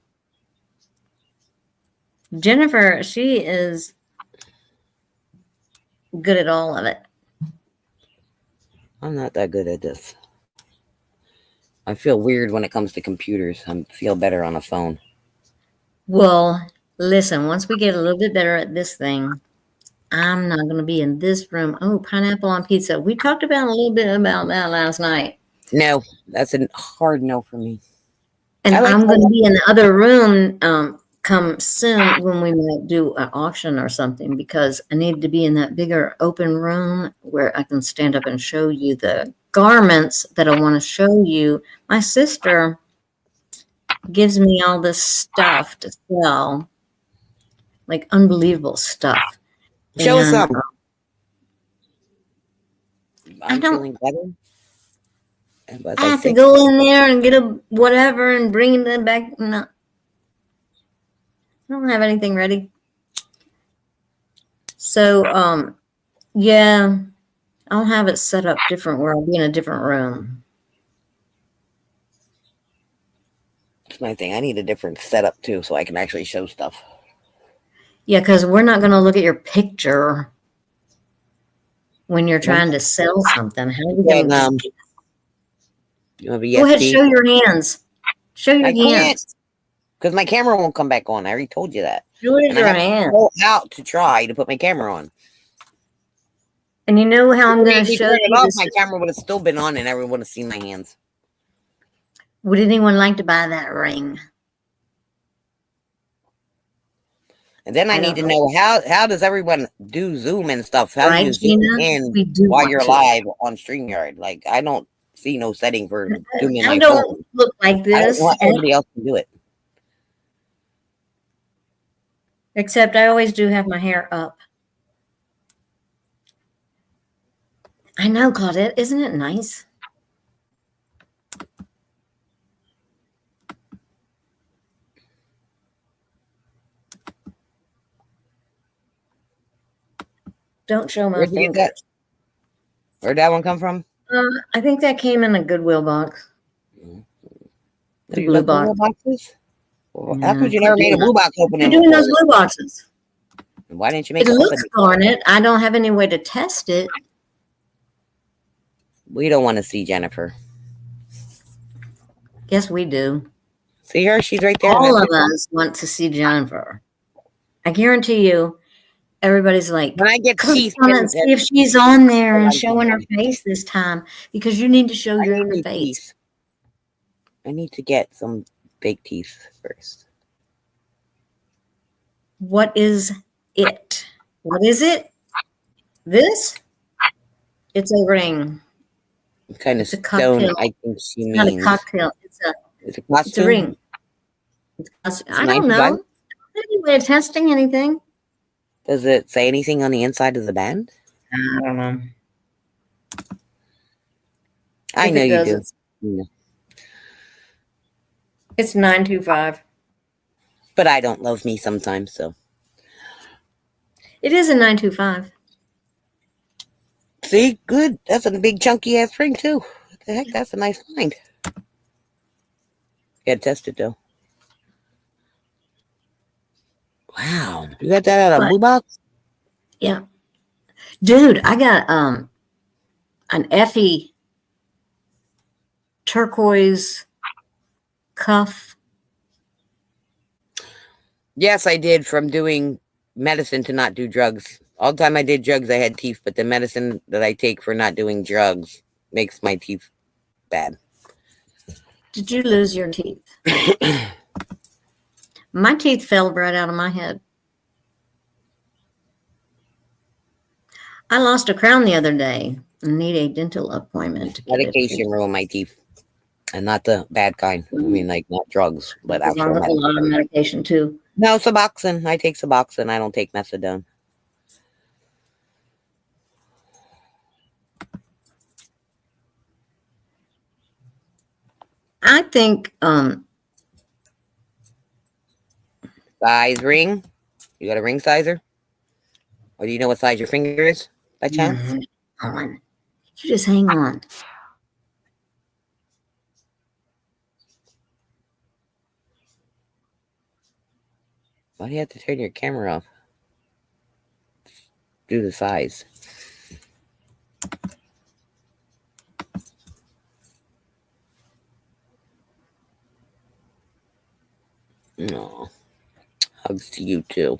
Jennifer, she is good at all of it. I'm not that good at this. I feel weird when it comes to computers. I feel better on a phone. Well, listen, once we get a little bit better at this thing, I'm not going to be in this room. Oh, pineapple on pizza. We talked about a little bit about that last night. No, that's a hard no for me. And I'm going to be in the other room come soon when we might do an auction or something, because I need to be in that bigger open room where I can stand up and show you the garments that I want to show you. My sister gives me all this stuff to sell, like unbelievable stuff. Show us some. I'm feeling better. I have to go in there and get a whatever and bring them back. No. don't have anything ready. So, yeah, I'll have it set up different where I'll be in a different room. That's my thing. I need a different setup too, so I can actually show stuff. Yeah, because we're not going to look at your picture when you're trying to sell something. How are we going to you want to be go ahead, show your hands. Show your I can't hands. because my camera won't come back on. I already told you that. Show it And your I have hands. to go out to try to put my camera on. And you know how I'm going to If show turn it you off, this? my camera would have still been on, and everyone would have seen my hands. Would anyone like to buy that ring? And then I need to know how does everyone do Zoom and stuff? How do you zoom in while you're live on StreamYard? Like, I don't see no setting for zooming my phone. I don't look like this. I don't want everybody else to do it. Except I always do have my hair up. I know, Claudette. Isn't it nice? Don't show my fingers. Where'd that one come from? I think that came in a Goodwill box. The blue box. Boxes? Well, how could you never made a blue box opening? You're doing those blue boxes. Why didn't you make it? It looks garnet. I don't have any way to test it. We don't want to see Jennifer. Yes, we do. See her? She's right there. All of us want to see Jennifer. I guarantee you, everybody's like, when I get teeth, see if she's on there and showing her face this time, because you need to show your inner face. I need to get some big teeth first. What is it? What is it? This? It's a ring. Kind of stone, I think she means. Not a cocktail. It's a costume. It's a ring. I don't know. Any way of testing anything? Does it say anything on the inside of the band? I don't know. I know you do. Yeah. It's 925. But I don't love me sometimes, so. It is a 925. See, good. That's a big chunky ass ring too. What the heck? That's a nice find. Gotta test it though. Wow, you got that out of a blue box? Yeah, dude, I got an Effie turquoise cuff. Yes, I did from doing medicine to not do drugs. All the time I did drugs, I had teeth, but the medicine that I take for not doing drugs makes my teeth bad. Did you lose your teeth? My teeth fell right out of my head. I lost a crown the other day and need a dental appointment. Medication ruined my teeth. And not the bad kind. I mean, like, not drugs, but actual medication. A lot of medication, too. No, Suboxone. I take Suboxone. I don't take methadone. I think size ring. You got a ring sizer? Or do you know what size your finger is by chance? Hang on. You just hang on. Why do you have to turn your camera off? Do the size. No. Hugs to you too.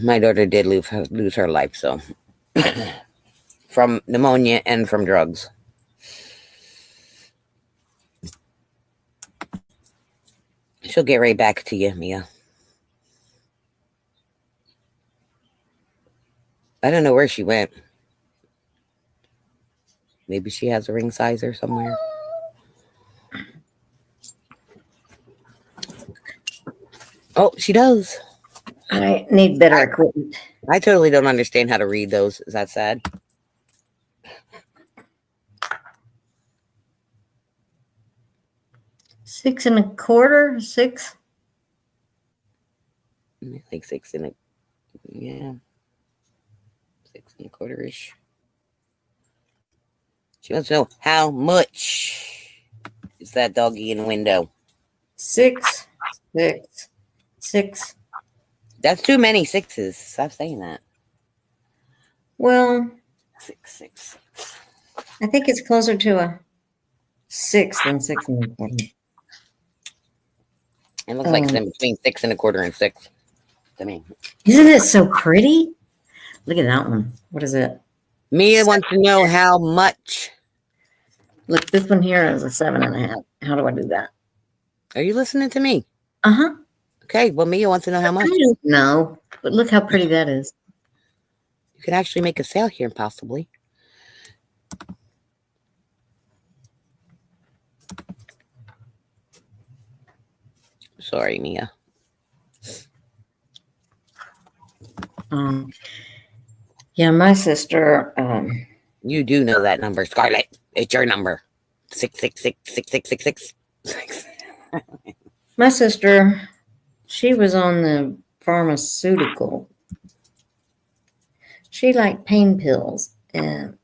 My daughter did lose her life, so from pneumonia and from drugs. She'll get right back to you, Mia. I don't know where she went. Maybe she has a ring sizer somewhere. Oh, she does. I need better equipment. I totally don't understand how to read those. Is that sad? 6 1/4, 6. Like 6 and a, yeah, 6 1/4-ish. She wants to know how much is that doggy in the window. 6, 6, 6. That's too many sixes. Stop saying that. Well, 6, 6, 6. I think it's closer to a 6 than 6 1/4. It looks like it's in between 6 1/4 and 6 to me. Isn't it so pretty? Look at that one. What is it? Mia wants to know how much. Look, this one here is a 7 1/2. How do I do that? Are you listening to me? Uh-huh. Okay, well, Mia wants to know how much. I don't know, but look how pretty that is. You could actually make a sale here, possibly. Sorry, Mia. Yeah, my sister. You do know that number, Scarlett. It's your number. 666666666. My sister, she was on the pharmaceutical. She liked pain pills, and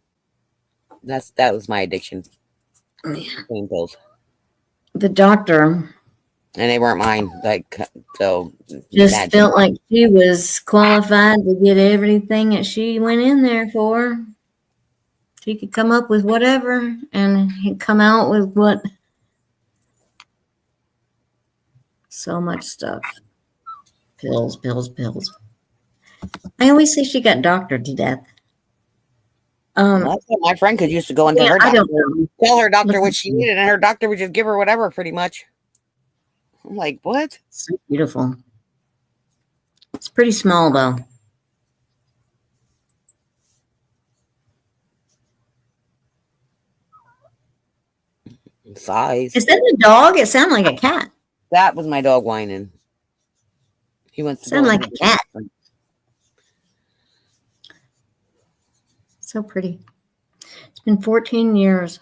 That was my addiction. Pain pills. the doctor And they weren't mine. Like, so just felt like she was qualified to get everything that she went in there for. She could come up with whatever, and he'd come out with what? So much stuff. Pills, pills, pills. I always say she got doctored to death. That's what my friend could used to go into her doctor, tell her doctor what she needed, and her doctor would just give her whatever, pretty much. I'm like, what? So beautiful. It's pretty small, though. Size. Is that a dog? It sounded like a cat. That was my dog whining. He wants to sound like a cat. So pretty. It's been 14 years.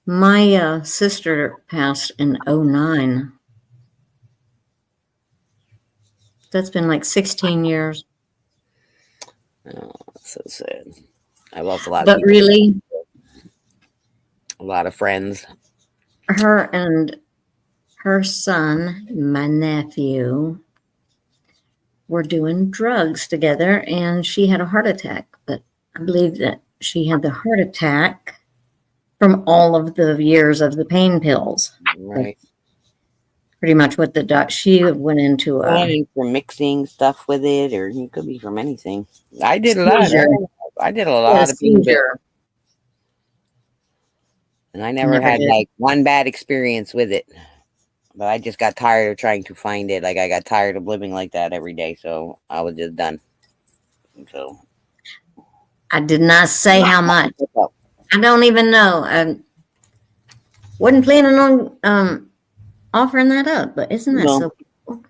My sister passed in 2009. That's been like 16 years. Oh, that's so sad. I lost a lot of people. Really, a lot of friends. Her and her son, my nephew, were doing drugs together, and she had a heart attack. But I believe that she had the heart attack from all of the years of the pain pills. Right. That's pretty much what she went into. For mixing stuff with it, or it could be from anything. I did a lot. I did a lot of pain pills. And I never had like one bad experience with it. But I just got tired of trying to find it. Like, I got tired of living like that every day. So I was just done. So I did not say how much. I don't even know. I wasn't planning on offering that up, but isn't that so cool?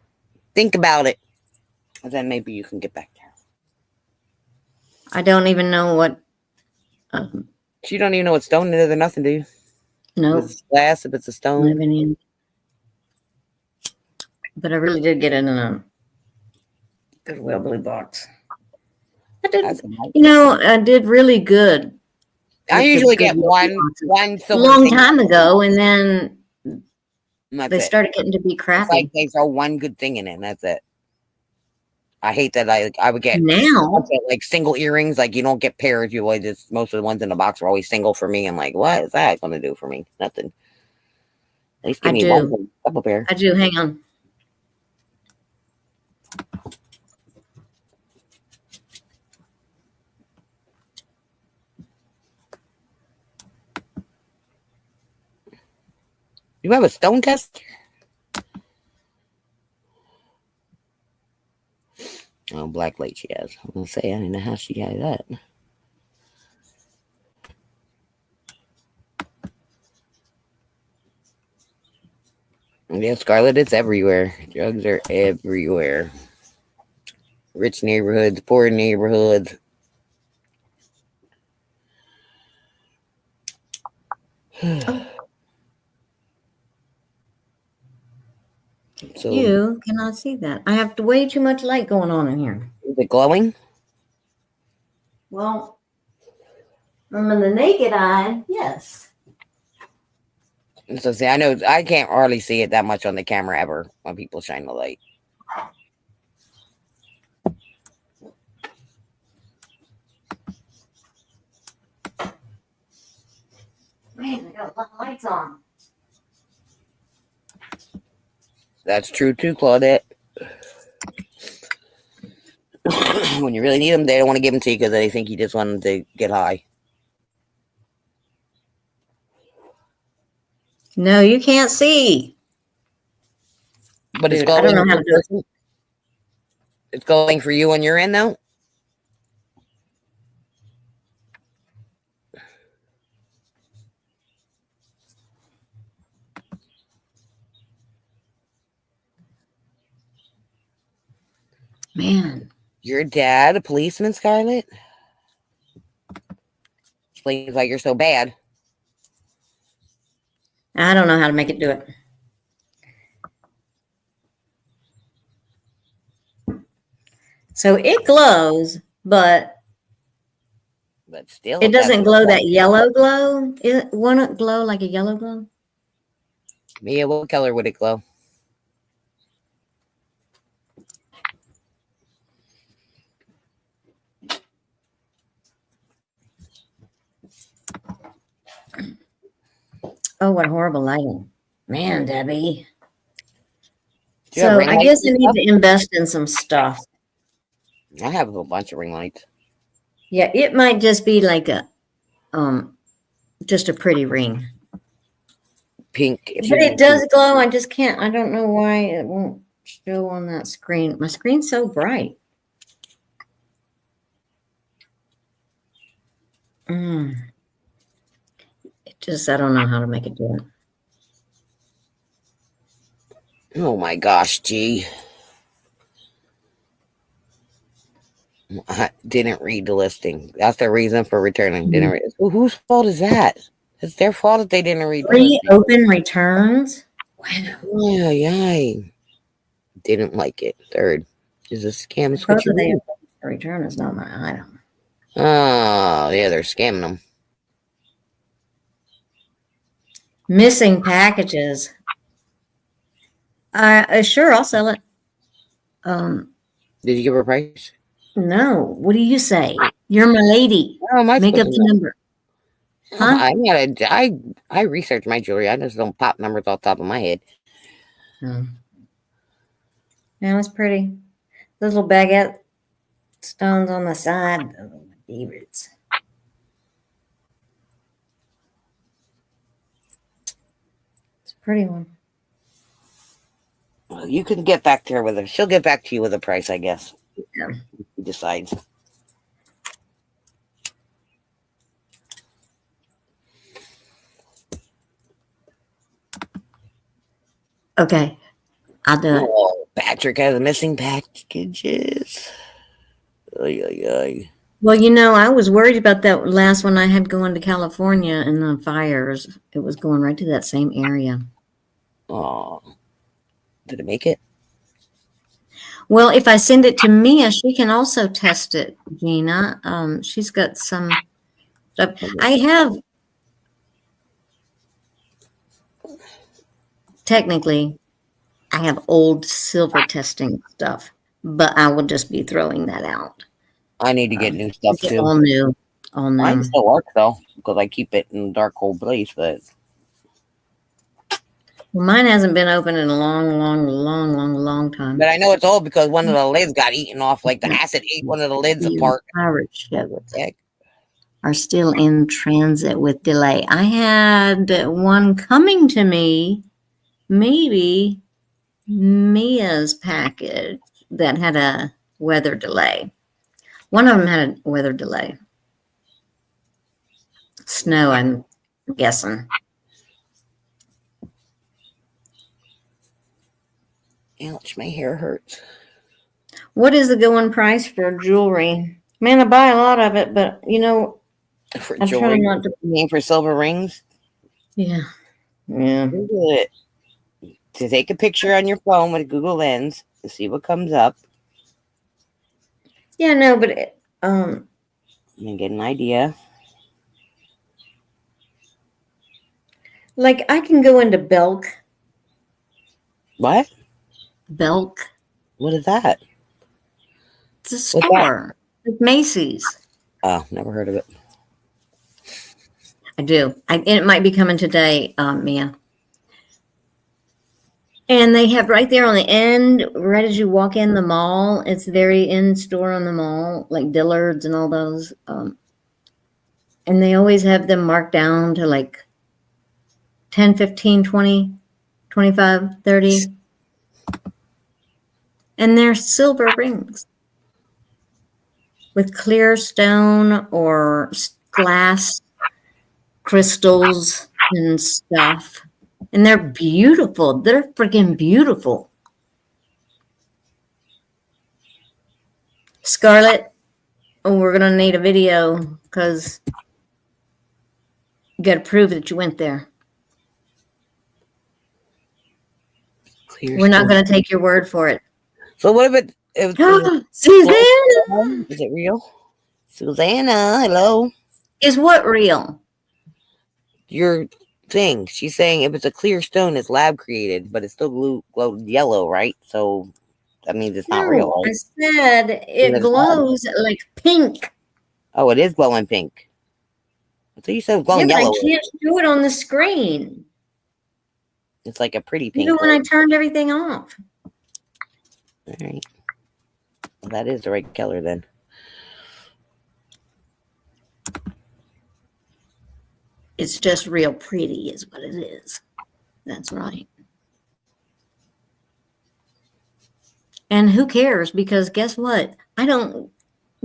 Think about it. And then maybe you can get back there. I don't even know what. You don't even know what stone it is or nothing, do you? No. If it's glass, if it's a stone. But I really did get it in a Goodwill blue box. I did really good. I usually get one a long time ago, and then they started getting to be crappy. It's like they throw one good thing in it, and that's it. I hate that. I would get like single earrings. Like, you don't get pairs. You always just, most of the ones in the box are always single for me. I'm like, what is that going to do for me? Nothing. At least give me one couple pair. I do. Hang on. You have a stone test? Oh, black light she has. I'm going to say, I don't know how she has that. Yeah, Scarlett, it's everywhere. Drugs are everywhere. Rich neighborhoods, poor neighborhoods. So You cannot see that. I have way too much light going on in here. is it glowing? Well, from the naked eye, yes. So see, I know I can't hardly see it that much on the camera ever when people shine the light. Man, I got a lot of lights on. That's true too, Claudette. When you really need them, they don't want to give them to you because they think you just want them to get high. No, you can't see. But it's Dude, I don't know how to do it. It's going for you on your end, though. Man. Your dad, a policeman, Scarlett? Explains why you're so bad. I don't know how to make it do it. So it glows, but still, it doesn't glow that yellow glow. Won't it glow like a yellow glow? Yeah, what color would it glow? Oh, what horrible lighting. Man, Debbie. Do you have So ring I lights guess I and need stuff? to invest in some stuff. I have a bunch of ring lights. Yeah, it might just be like a just a pretty ring. Pink. But it does glow. I just can't. I don't know why it won't show on that screen. My screen's so bright. It just, I don't know how to make it do it. Oh my gosh, gee. I didn't read the listing. That's the reason for returning. Didn't read. Well, whose fault is that? It's their fault that they didn't read the listing. Open returns? Wow. Yeah, yeah. Didn't like it. Third is a scam. The return is not my item. Oh, yeah, they're scamming them. Missing packages. Sure, I'll sell it. Did you give her a price? No. What do you say? You're my lady. Oh, Make up the number. Huh? I research my jewelry. I just don't pop numbers off the top of my head. Yeah, it's pretty. Those little baguette stones on the side. Those are my favorites. It's a pretty one. Well, you can get back to her with she'll get back to you with a price, I guess. Yeah. She decides. Okay. I'll do it. Oh, Patrick has missing packages. Oy, oy, oy. Well, I was worried about that last one I had going to California and the fires. It was going right to that same area. Oh, did it make it? Well, if I send it to Mia, she can also test it, Gina. She's got some stuff. Technically, I have old silver testing stuff, but I will just be throwing that out. I need to get new stuff too. All new. Mine still works though, because I keep it in a dark, cold place. But mine hasn't been open in a long time. But I know it's old because one of the lids got eaten off. Like the acid ate one of the lids apart. Pirate ships are still in transit with delay. I had one coming to me, maybe Mia's package, that had a weather delay. One of them had a weather delay. Snow, I'm guessing. Ouch, my hair hurts. What is the going price for jewelry? Man, I buy a lot of it, but for I'm jewelry, trying not to. You mean for silver rings? Yeah. Yeah. Google it. to take a picture on your phone with a Google Lens and see what comes up. Yeah, no, but And get an idea. like I can go into Belk. What? Belk. What is that? It's a What's that? store. It's Macy's. Oh, never heard of it. I do. It might be coming today, Mia. And they have right there on the end, right as you walk in the mall, it's the very end store on the mall, like Dillard's and all those. And they always have them marked down to like 10, 15, 20, 25, 30. And they're silver rings with clear stone or glass crystals and stuff. And they're beautiful. They're freaking beautiful. Scarlett, oh, we're going to need a video because you got to prove that you went there. Clear We're not stone. going to take your word for it. So what if it Susanna! is it real? Susanna, hello. Is what real? Your thing. She's saying if it's a clear stone, it's lab created, but it's still glowed yellow, right? So that means it's not real, I right? said it glows like pink. Oh, it is glowing pink. I thought you said it was Yeah, glowing but I yellow. can't do it on the screen. It's like a pretty pink. Even when I turned everything off. All right. Well, that is the right color then. It's just real pretty is what it is. That's right. And who cares? Because guess what? I don't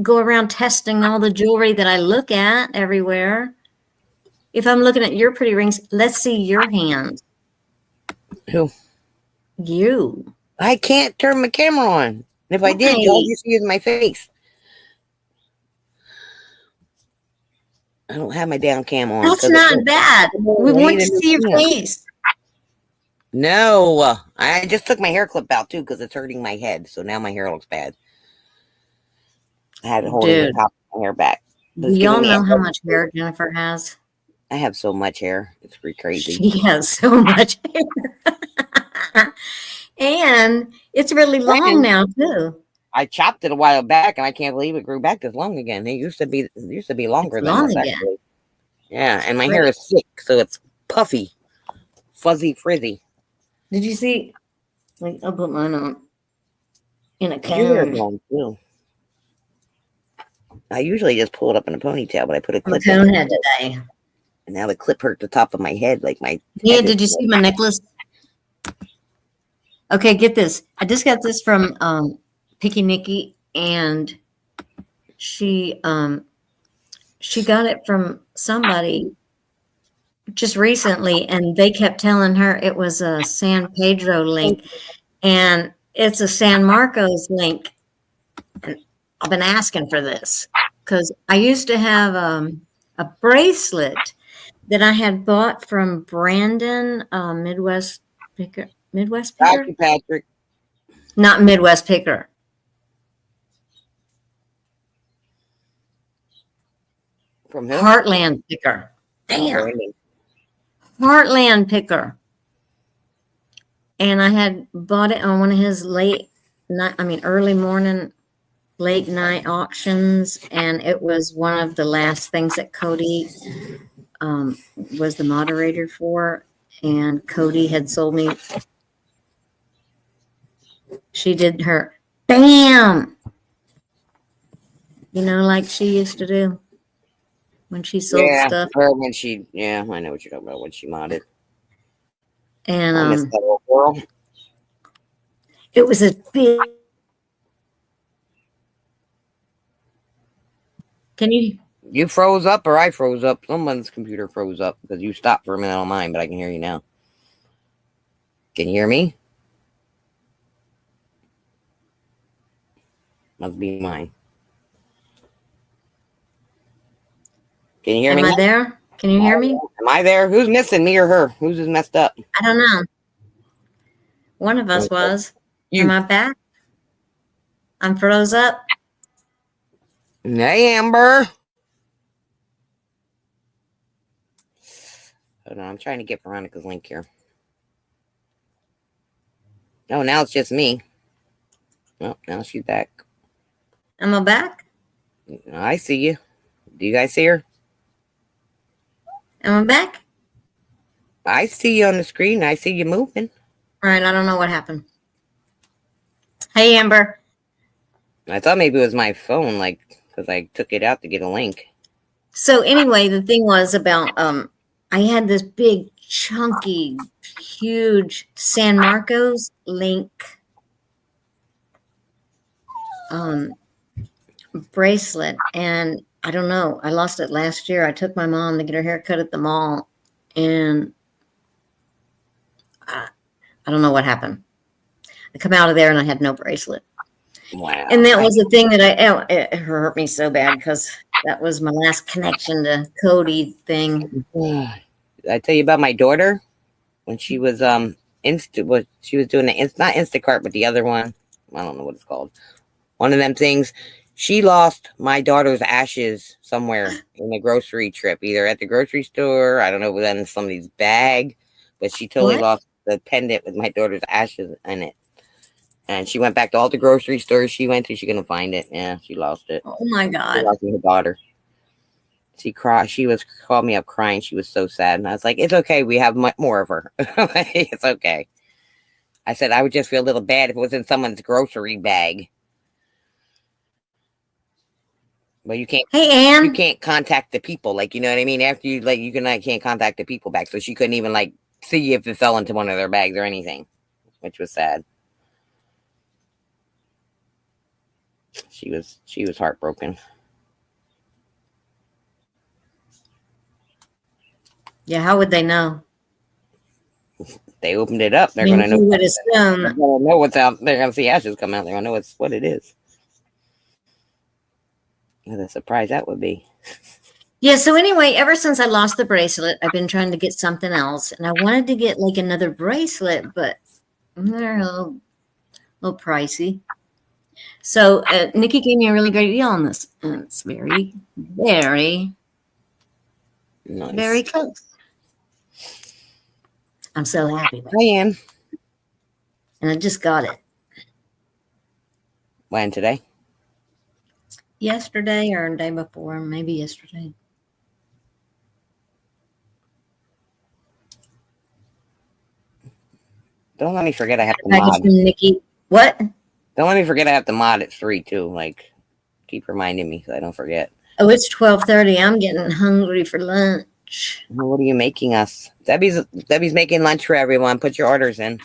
go around testing all the jewelry that I look at everywhere. If I'm looking at your pretty rings, let's see your hands. Who? You. I can't turn my camera on. And if I did, all you see is my face. I don't have my down cam on. That's not bad. We want to see your face. No, I just took my hair clip out too because it's hurting my head. So now my hair looks bad. I had it holding the top of my hair back. Do y'all know how much hair Jennifer has? I have so much hair. It's pretty crazy. She has so much hair. And it's really long now too. I chopped it a while back, and I can't believe it grew back this long again. It used to be longer than this, actually. Yeah, and my hair is thick, so it's puffy, fuzzy, frizzy. Did you see? Like, I'll put mine on in a Your hair comb. long too. I usually just pull it up in a ponytail, but I put a clip. I'm a cone head today. And now the clip hurt the top of my head, like my. Yeah, did you see my necklace? Okay, get this. I just got this from Picky Nikki, and she got it from somebody just recently, and they kept telling her it was a San Pedro link, and it's a San Marcos link. And I've been asking for this because I used to have a bracelet that I had bought from Brandon, Midwest Picker. Thank you, Patrick. Not Midwest Picker. From who? Heartland Picker. Damn. Heartland Picker. And I had bought it on one of his early morning, late night auctions. And it was one of the last things that Cody was the moderator for. And Cody had sold me. She did her bam, like she used to do when she sold stuff. Or when she, I know what you're talking about when she modded. And I miss that little girl. It was a big. Can you? You froze up, or I froze up. Someone's computer froze up because you stopped for a minute on mine, but I can hear you now. Can you hear me? Must be mine. Can you hear me? Am I there? Can you hear me? Am I there? Who's missing, me or her? Who's messed up? I don't know. One of us was. Am You. I back? I'm froze up. Hey, Amber. Hold on, I'm trying to get Veronica's link here. Oh, now it's just me. Oh, now she's back. Am I back? I see you. Do you guys see her? Am I back? I see you on the screen. I see you moving. All right, I don't know what happened. Hey, Amber. I thought maybe it was my phone, like, because I took it out to get a link. So anyway, the thing was about I had this big, chunky, huge San Marcos link bracelet, and I don't know. I lost it last year. I took my mom to get her hair cut at the mall, and I don't know what happened. I come out of there and I had no bracelet. Wow. And that was the thing that it hurt me so bad because that was my last connection to Cody thing. Did I tell you about my daughter when she was she was doing not Instacart, but the other one. I don't know what it's called. One of them things. She lost my daughter's ashes somewhere in a grocery trip, either at the grocery store. I don't know, in somebody's bag, but she totally lost the pendant with my daughter's ashes in it. And she went back to all the grocery stores she went to. She couldn't find it. Yeah, she lost it. Oh my God. She lost her daughter. She cried. Called me up crying. She was so sad. And I was like, it's okay. We have more of her. It's okay. I said, I would just feel a little bad if it was in someone's grocery bag. But you can't. Hey, Ann. You can't contact the people. Like, you know what I mean? After you, like, can't contact the people back. So she couldn't even, like, see if it fell into one of their bags or anything, which was sad. She was heartbroken. Yeah, how would they know? They opened it up. They're gonna know. They're gonna know what's out. They're gonna see ashes come out. They're gonna know what it is. What a surprise that would be. Yeah. So anyway, ever since I lost the bracelet, I've been trying to get something else, and I wanted to get like another bracelet, but they're a little pricey. So Nikki gave me a really great deal on this, and it's very, very, nice. Very close. I'm so happy. I am. And I just got it. When, today? Yesterday or the day before, maybe yesterday. Don't let me forget I have to mod. Nikki. What? Don't let me forget I have to mod at 3 too. Like, keep reminding me so I don't forget. Oh, it's 12:30. I'm getting hungry for lunch. Well, what are you making us? Debbie's making lunch for everyone. Put your orders in.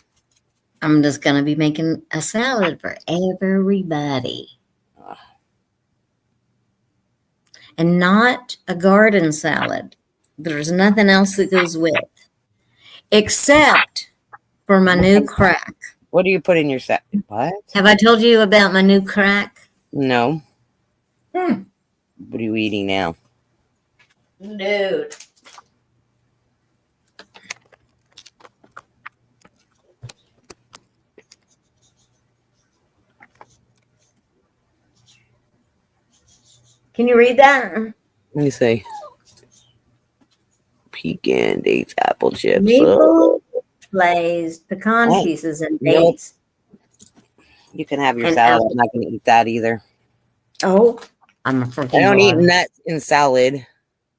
I'm just gonna be making a salad for everybody. And not a garden salad. There's nothing else that goes with. Except for my new crack. What do you put in your salad? What? Have I told you about my new crack? No. What are you eating now? Dude. Can you read that? Let me see. Pecan dates, apple chips. Maple glazed pecan pieces and dates. You can have your salad. I'm not going to eat that either. Oh, I'm a freaking. I don't eat nuts in salad.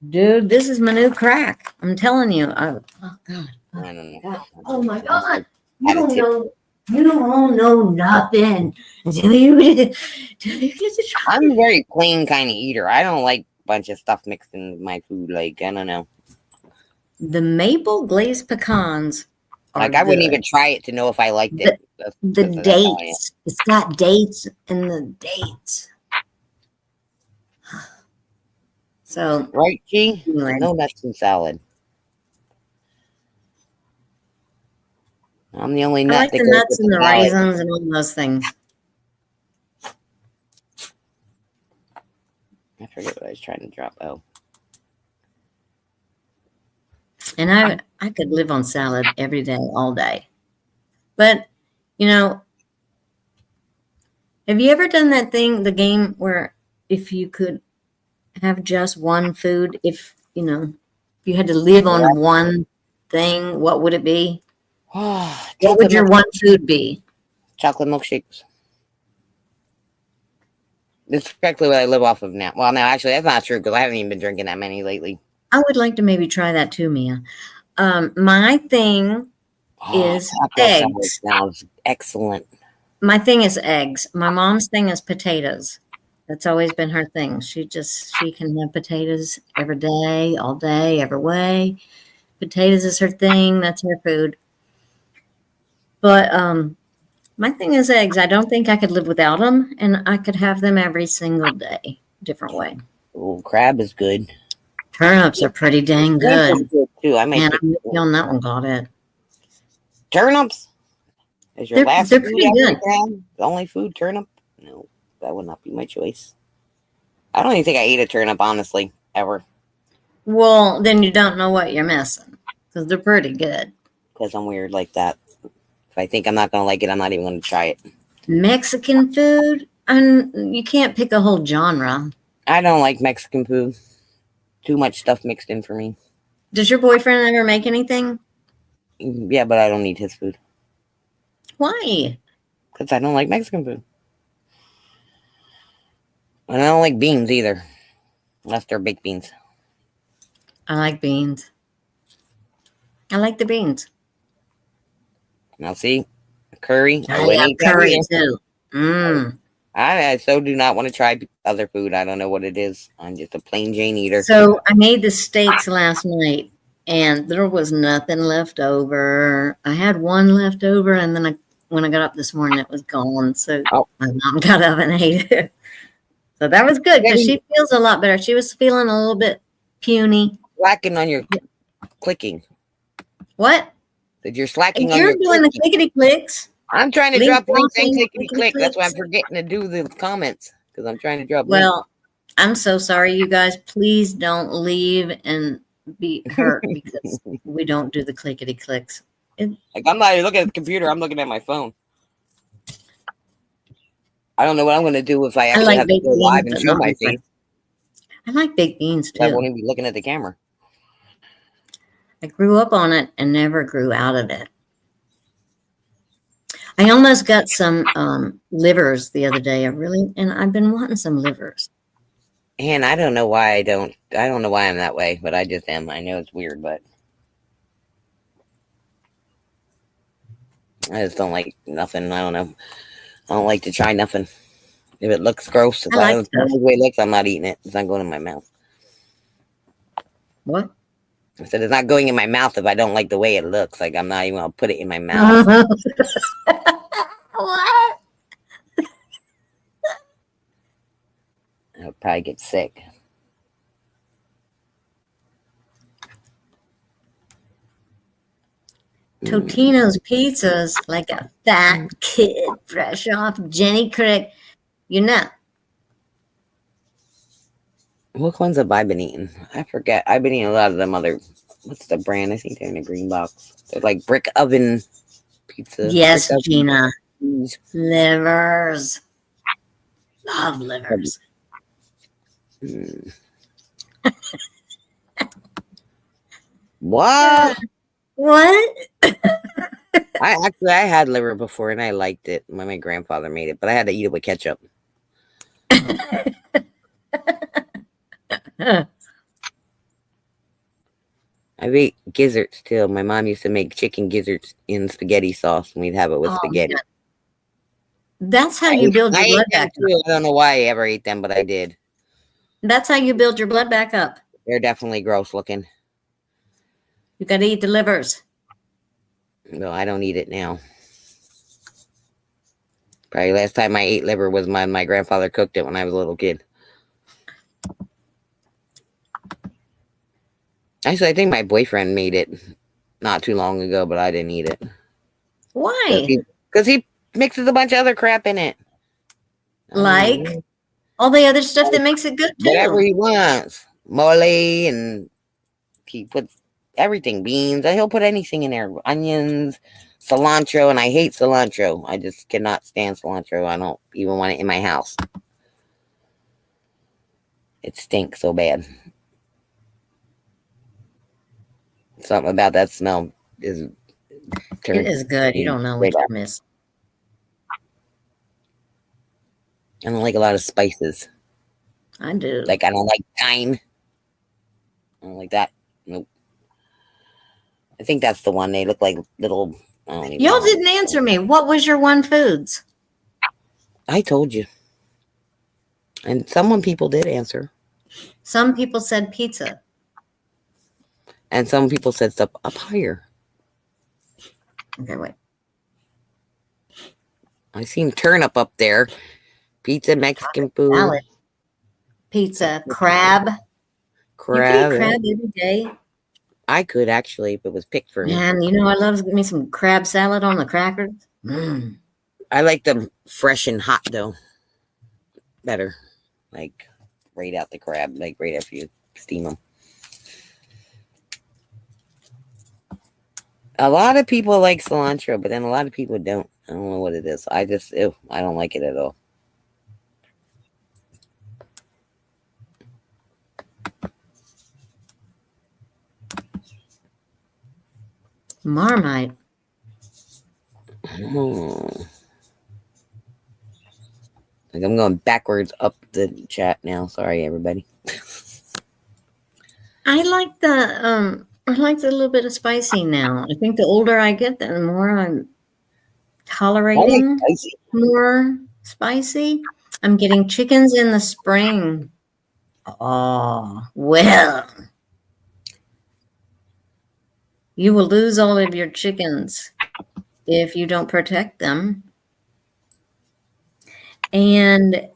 Dude, this is my new crack. I'm telling you. Oh God. I don't know. God. Oh my God. You don't know. You don't know nothing. Do you get to try? I'm a very plain kind of eater. I don't like a bunch of stuff mixed in my food. Like, I don't know. The maple glazed pecans. Like, I wouldn't even try it to know if I liked it. The dates. It's got dates in the dates. So right, G? No nuts in salad. I'm the only nut. I like the nuts and the raisins and all those things. I forget what I was trying to drop. Oh. And I could live on salad every day, all day. But You know, have you ever done that thing, the game where if you could have just one food, if you had to live on one thing, what would it be? What would Chocolate your milk, one food be? chocolate milkshakes. That's practically what I live off of now. Well, no, actually, that's not true because I haven't even been drinking that many lately. I would like to maybe try that too, Mia. My thing is Taco salad eggs. sounds excellent. My thing is eggs. My mom's thing is potatoes. That's always been her thing. She can have potatoes every day, all day, every way. Potatoes is her thing. That's her food. But my thing is eggs. I don't think I could live without them, and I could have them every single day, different way. Ooh, crab is good. Turnips are pretty dang Shrimp is good. good too. I might Man, pick I'm with you on that one, Claudette. turnips. Is your They're last they're food pretty ever good. crab? The only food turnip? No, that would not be my choice. I don't even think I ate a turnip, honestly, ever. Well, then you don't know what you're missing because they're pretty good. Because I'm weird like that. If I think I'm not gonna like it, I'm not even gonna try it. Mexican food, and you can't pick a whole genre. I don't like Mexican food. Too much stuff mixed in for me. Does your boyfriend ever make anything? Yeah, but I don't need his food. Why? Because I don't like Mexican food. And I don't like beans either. Unless they're baked beans. I like beans. I like the beans. Now see, curry. I I wouldn't love eat that curry either. too. Mmm. I so do not want to try other food. I don't know what it is. I'm just a plain Jane eater. So I made the steaks last night, and there was nothing left over. I had one left over, and then when I got up this morning, it was gone. So my mom got up and ate it. So that was good because she feels a lot better. She was feeling a little bit puny. Slacking on your clicking. What? That you're slacking If on you're your doing clicking. the clickety clicks. I'm trying to Leave drop links and walking, clickety click. That's why I'm clicks. forgetting to do the comments because I'm trying to drop links. Well, I'm so sorry, you guys. Please don't leave and be hurt because we don't do the clickety clicks. Like I'm not even looking at the computer. I'm looking at my phone. I don't know what I'm going to do if I actually like have to baked go live beans, and but show not my with my- face. I like baked beans I won't too. even be looking at the camera. I grew up on it and never grew out of it. I almost got some livers the other day. And I've been wanting some livers. And I don't know why I don't know why I'm that way, but I just am. I know it's weird, but I just don't like nothing. I don't know. I don't like to try nothing. If it looks gross, if I like don't like the way it looks, I'm not eating it. It's not going in my mouth. What? I said it's not going in my mouth if I don't like the way it looks. Like I'm not even gonna put it in my mouth. What? I'll probably get sick. Totino's Pizzas, like a fat kid fresh off Jenny Craig. You know. What ones have I been eating? I forget. I've been eating a lot of them other. What's the brand? I think they're in a green box. They're like brick oven pizza. Yes, brick Gina. oven. Livers. Love livers. What? What? I had liver before and I liked it when my grandfather made it, but I had to eat it with ketchup. I ate gizzards too. My mom used to make chicken gizzards in spaghetti sauce, and we'd have it with spaghetti. Man. That's how you build your blood back up. I don't know why I ever ate them, but I did. That's how you build your blood back up. They're definitely gross looking. You got to eat the livers. No, I don't eat it now. Probably last time I ate liver was my grandfather cooked it when I was a little kid. Actually, I think my boyfriend made it not too long ago, but I didn't eat it. Why? Because he mixes a bunch of other crap in it. Like all the other stuff that makes it good too. Whatever he wants. Mole, and he puts everything. Beans. He'll put anything in there. Onions, cilantro, and I hate cilantro. I just cannot stand cilantro. I don't even want it in my house. It stinks so bad. Something about that smell is It is good. You don't know what you miss. I don't like a lot of spices. I do. Like, I don't like thyme. I don't like that. Nope. I think that's the one. They look like little. Y'all didn't answer me. What was your one foods? I told you. And people did answer. Some people said pizza. And some people said stuff up higher. Okay, wait. I seen turnip up there. Pizza, Mexican food. Salad. Pizza, crab. Crab. You could eat crab every day. I could actually if it was picked for me. Man, you know I love me some crab salad on the crackers. I like them fresh and hot though. Better. Like right out the crab, like right after you steam them. A lot of people like cilantro, but then a lot of people don't. I don't know what it is. I don't like it at all. Marmite. Like I'm going backwards up the chat now. Sorry, everybody. I like the little bit of spicy now. I think the older I get, the more I'm tolerating more spicy. I'm getting chickens in the spring. Oh, well. You will lose all of your chickens if you don't protect them. And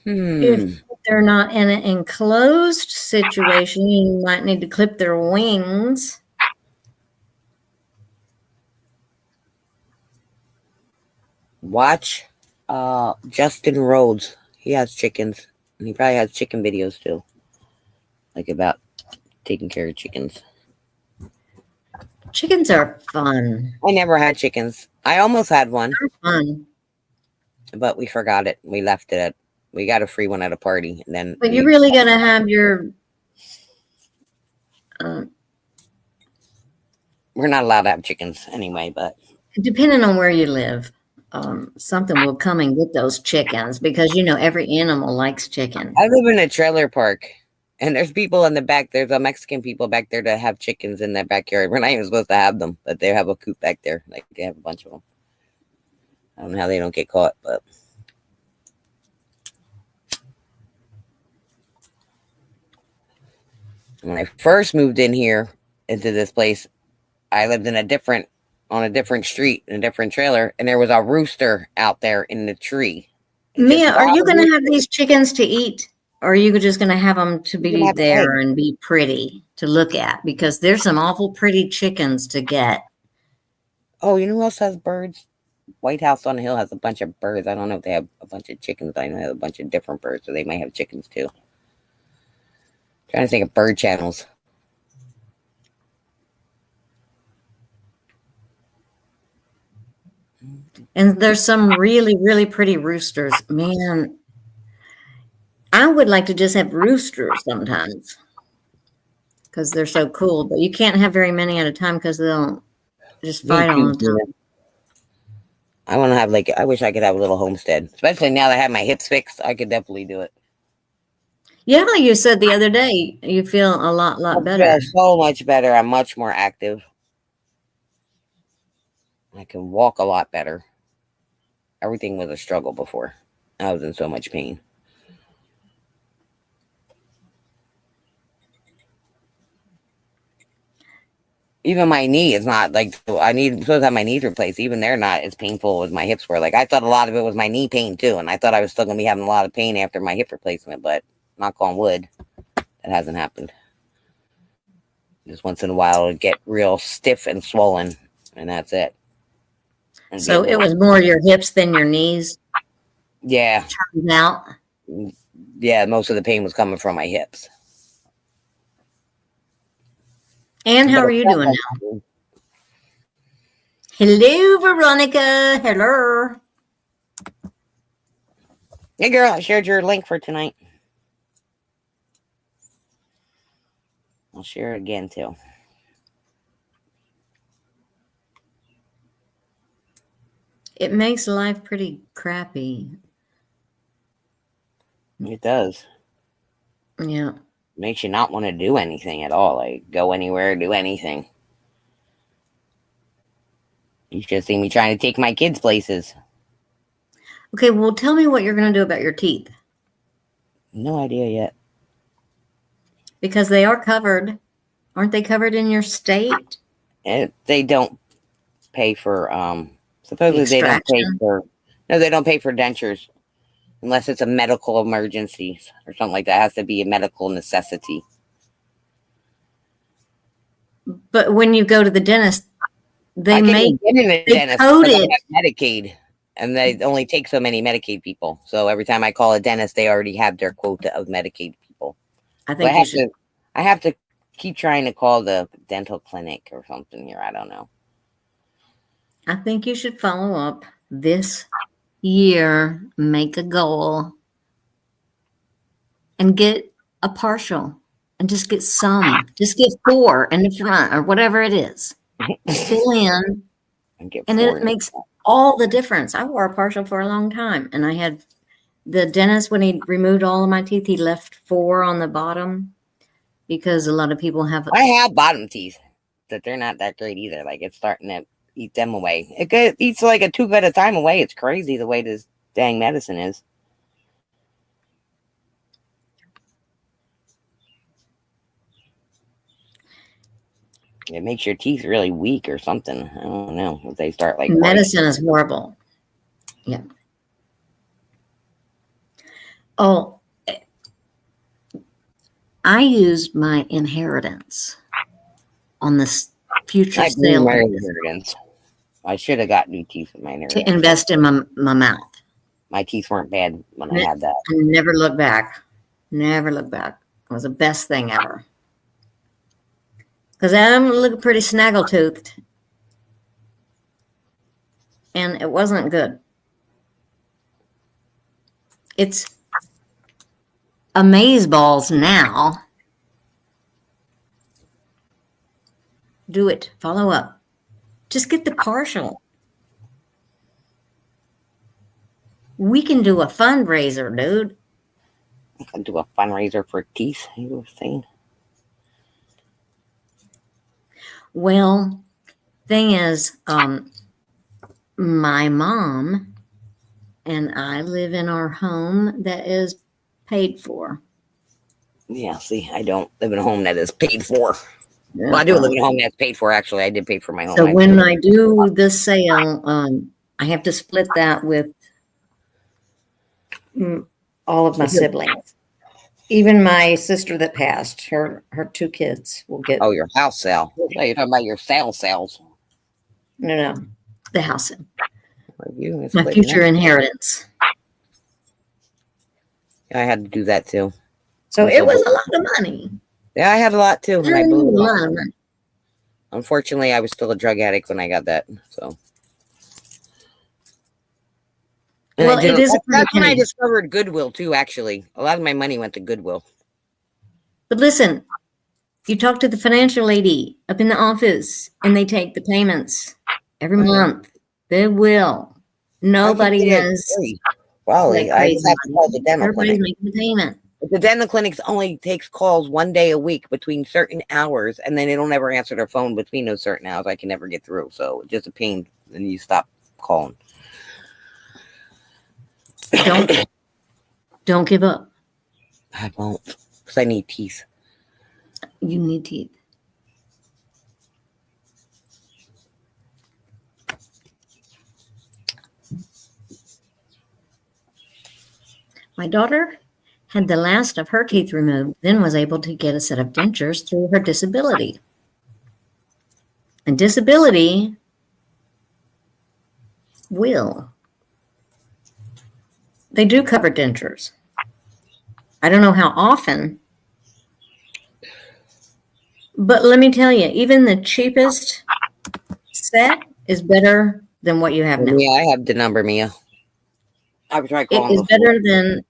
if they're not in an enclosed situation, you might need to clip their wings. Watch Justin Rhodes. He has chickens. And he probably has chicken videos too. Like about taking care of chickens. Chickens are fun. I never had chickens. I almost had one. They're fun. But we forgot it. We left it we got a free one at a party. And then but you're really going to have your we're not allowed to have chickens anyway, but depending on where you live, something will come and get those chickens because every animal likes chicken. I live in a trailer park. And there's people in the back. There's a Mexican people back there that have chickens in their backyard. We're not even supposed to have them, but they have a coop back there. Like they have a bunch of them. I don't know how they don't get caught, but when I first moved in here into this place, I lived on a different street in a different trailer, and there was a rooster out there in the tree. Mia, are you going to have these chickens to eat? Or are you just going to have them to be there and be pretty to look at? Because there's some awful pretty chickens to get. Oh, you know who else has birds? White House on the Hill has a bunch of birds. I don't know if they have a bunch of chickens. I know they have a bunch of different birds, so they might have chickens too. Trying to think of bird channels. And there's some really, really pretty roosters. Man, I would like to just have roosters sometimes because they're so cool, but you can't have very many at a time because they'll just fight all the time. I want to have I wish I could have a little homestead, especially now that I have my hips fixed. I could definitely do it. Yeah, you said the other day you feel a lot better. I feel so much better. I'm much more active. I can walk a lot better. Everything was a struggle before. I was in so much pain. Even my knee is not supposed to have my knees replaced. Even they're not as painful as my hips were. I thought a lot of it was my knee pain too, and I thought I was still gonna be having a lot of pain after my hip replacement, but knock on wood, that hasn't happened. Just once in a while it'll get real stiff and swollen, and that's it. So it was more your hips than your knees? Yeah. Turned out? Yeah, most of the pain was coming from my hips. And how are you doing now? Hello, Veronica. Hello. Hey, girl, I shared your link for tonight. I'll share it again, too. It makes life pretty crappy. It does. Yeah. Makes you not want to do anything at all. Like, go anywhere, do anything. You should see me trying to take my kids places. Okay, well, tell me what you're going to do about your teeth. No idea yet. Because they are covered. Aren't they covered in your state? They don't pay for, supposedly they don't pay Extraction? for, no, they don't pay for dentures unless it's a medical emergency or something like that. It has to be a medical necessity. But when you go to the dentist, they I can't make even get in the they dentist code because I it. have Medicaid, and they only take so many Medicaid people. So every time I call a dentist, they already have their quota of Medicaid people. I So think you should. I have to keep trying to call the dental clinic or something here. I don't know. I think you should follow up this year, make a goal, and get a partial, and just get some. Just get 4 in the front or whatever it is. Fill in, And get and four. it makes all the difference. I wore a partial for a long time, and I had the dentist, when he removed all of my teeth, he left 4 on the bottom because a lot of people have. I have bottom teeth, but they're not that great either. Like, it's starting to eat them away. It eats like a tube at a time away. It's crazy the way this dang medicine is. It makes your teeth really weak or something. I don't know. If they start like Medicine is horrible. Yeah. Oh, I used my inheritance on this future I blew sale my inheritance. I should have got new teeth with my to inheritance. invest in my mouth. My teeth weren't bad when I had that. I never look back. Never look back. It was the best thing ever. Because I'm looking pretty snaggle-toothed. And it wasn't good. It's amazeballs now. Do it. Follow up. Just get the partial. We can do a fundraiser, dude. I can do a fundraiser for teeth. You were saying? Well, thing is, my mom and I live in our home that is paid for. Yeah, see, I don't live in a home that is paid for. Well, I do live in a home that's paid for, actually. I did pay for my home. So when I do the sale, I have to split that with all of my siblings. Even my sister that passed, her 2 kids will get. Oh, your house sale. Oh, you're talking about your sales. No, the house. You, My future inheritance. I had to do that too. So it was a lot of money. Yeah, I had a lot too. And I blew it A lot all. of money. Unfortunately, I was still a drug addict when I got that. So. And Well, it is. That's when I discovered Goodwill too. Actually, a lot of my money went to Goodwill. But listen, you talk to the financial lady up in the office, and they take the payments every month. They will. Nobody has. Well, I just have to call the dental clinic. Everybody's making the payment. The dental clinics only takes calls 1 day a week between certain hours, and then they don't ever answer their phone between those certain hours. I can never get through, so it's just a pain. Then you stop calling. Don't give up. I won't, because I need teeth. You need teeth. My daughter had the last of her teeth removed, then was able to get a set of dentures through her disability. And disability they do cover dentures. I don't know how often, but let me tell you, even the cheapest set is better than what you have now. Mia, I have the number, Mia. I've tried It calling is before. better than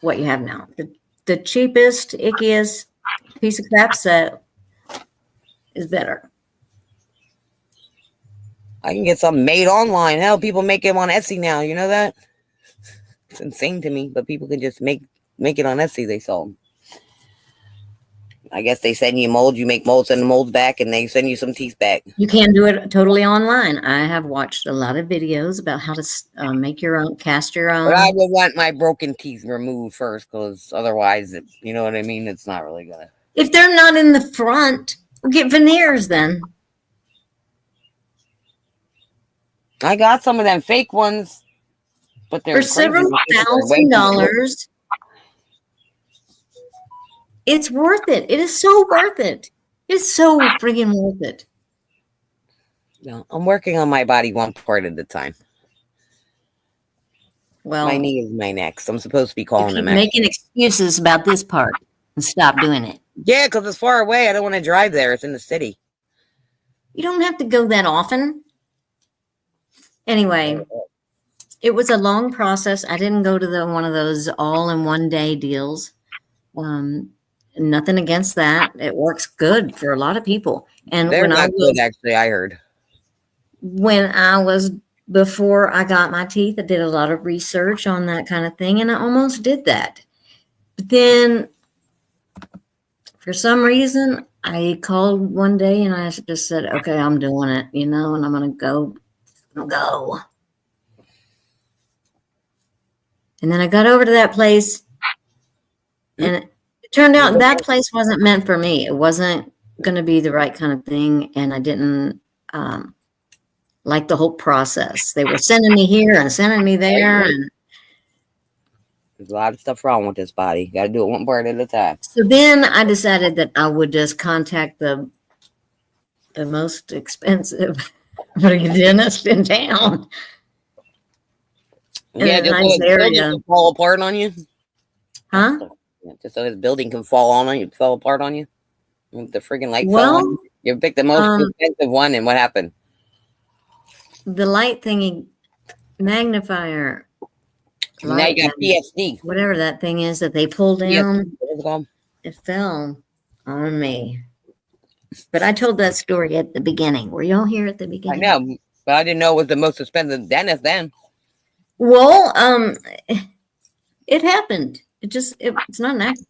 what you have now. The cheapest, ickiest piece of crap set is better. I can get something made online. Hell, people make them on Etsy now. You know that? It's insane to me, but people can just make it on Etsy. They sell them. I guess they send you molds. You make molds, send the molds back, and they send you some teeth back. You can do it totally online. I have watched a lot of videos about how to make your own, cast your own. But I would want my broken teeth removed first, because otherwise, you know what I mean? It's not really gonna. If they're not in the front, we'll get veneers then. I got some of them fake ones, but they're for several crazy. $1,000. It's worth it. It is so worth it. It's so freaking worth it. No, I'm working on my body one part at a time. Well, my knee is my neck, so I'm supposed to be calling them. Making excuses about this part and stop doing it. Yeah, because it's far away. I don't want to drive there. It's in the city. You don't have to go that often. Anyway, it was a long process. I didn't go to one of those all-in-one-day deals. Nothing against that. It works good for a lot of people. And they're not good, actually, I heard. Before I got my teeth, I did a lot of research on that kind of thing, and I almost did that. But then, for some reason, I called one day and I just said, okay, I'm doing it, and I'm going to go. And then I got over to that place, and it turned out that place wasn't meant for me. It wasn't going to be the right kind of thing, and I didn't like the whole process. They were sending me here and sending me there, and there's a lot of stuff wrong with this body. Got to do it one part at a time. So then I decided that I would just contact the most expensive dentist in town. Yeah, just so his building can fall apart on you. Huh? Just so his building can fall apart on you. The freaking light fell on you. You picked the most expensive one, and what happened? The light thingy, magnifier. Now you got PSD. Whatever that thing is that they pull down. It fell on me. But I told that story at the beginning. Were y'all here at the beginning? I know, but I didn't know it was the most expensive dentist then. Well, it happened. It's not an accident.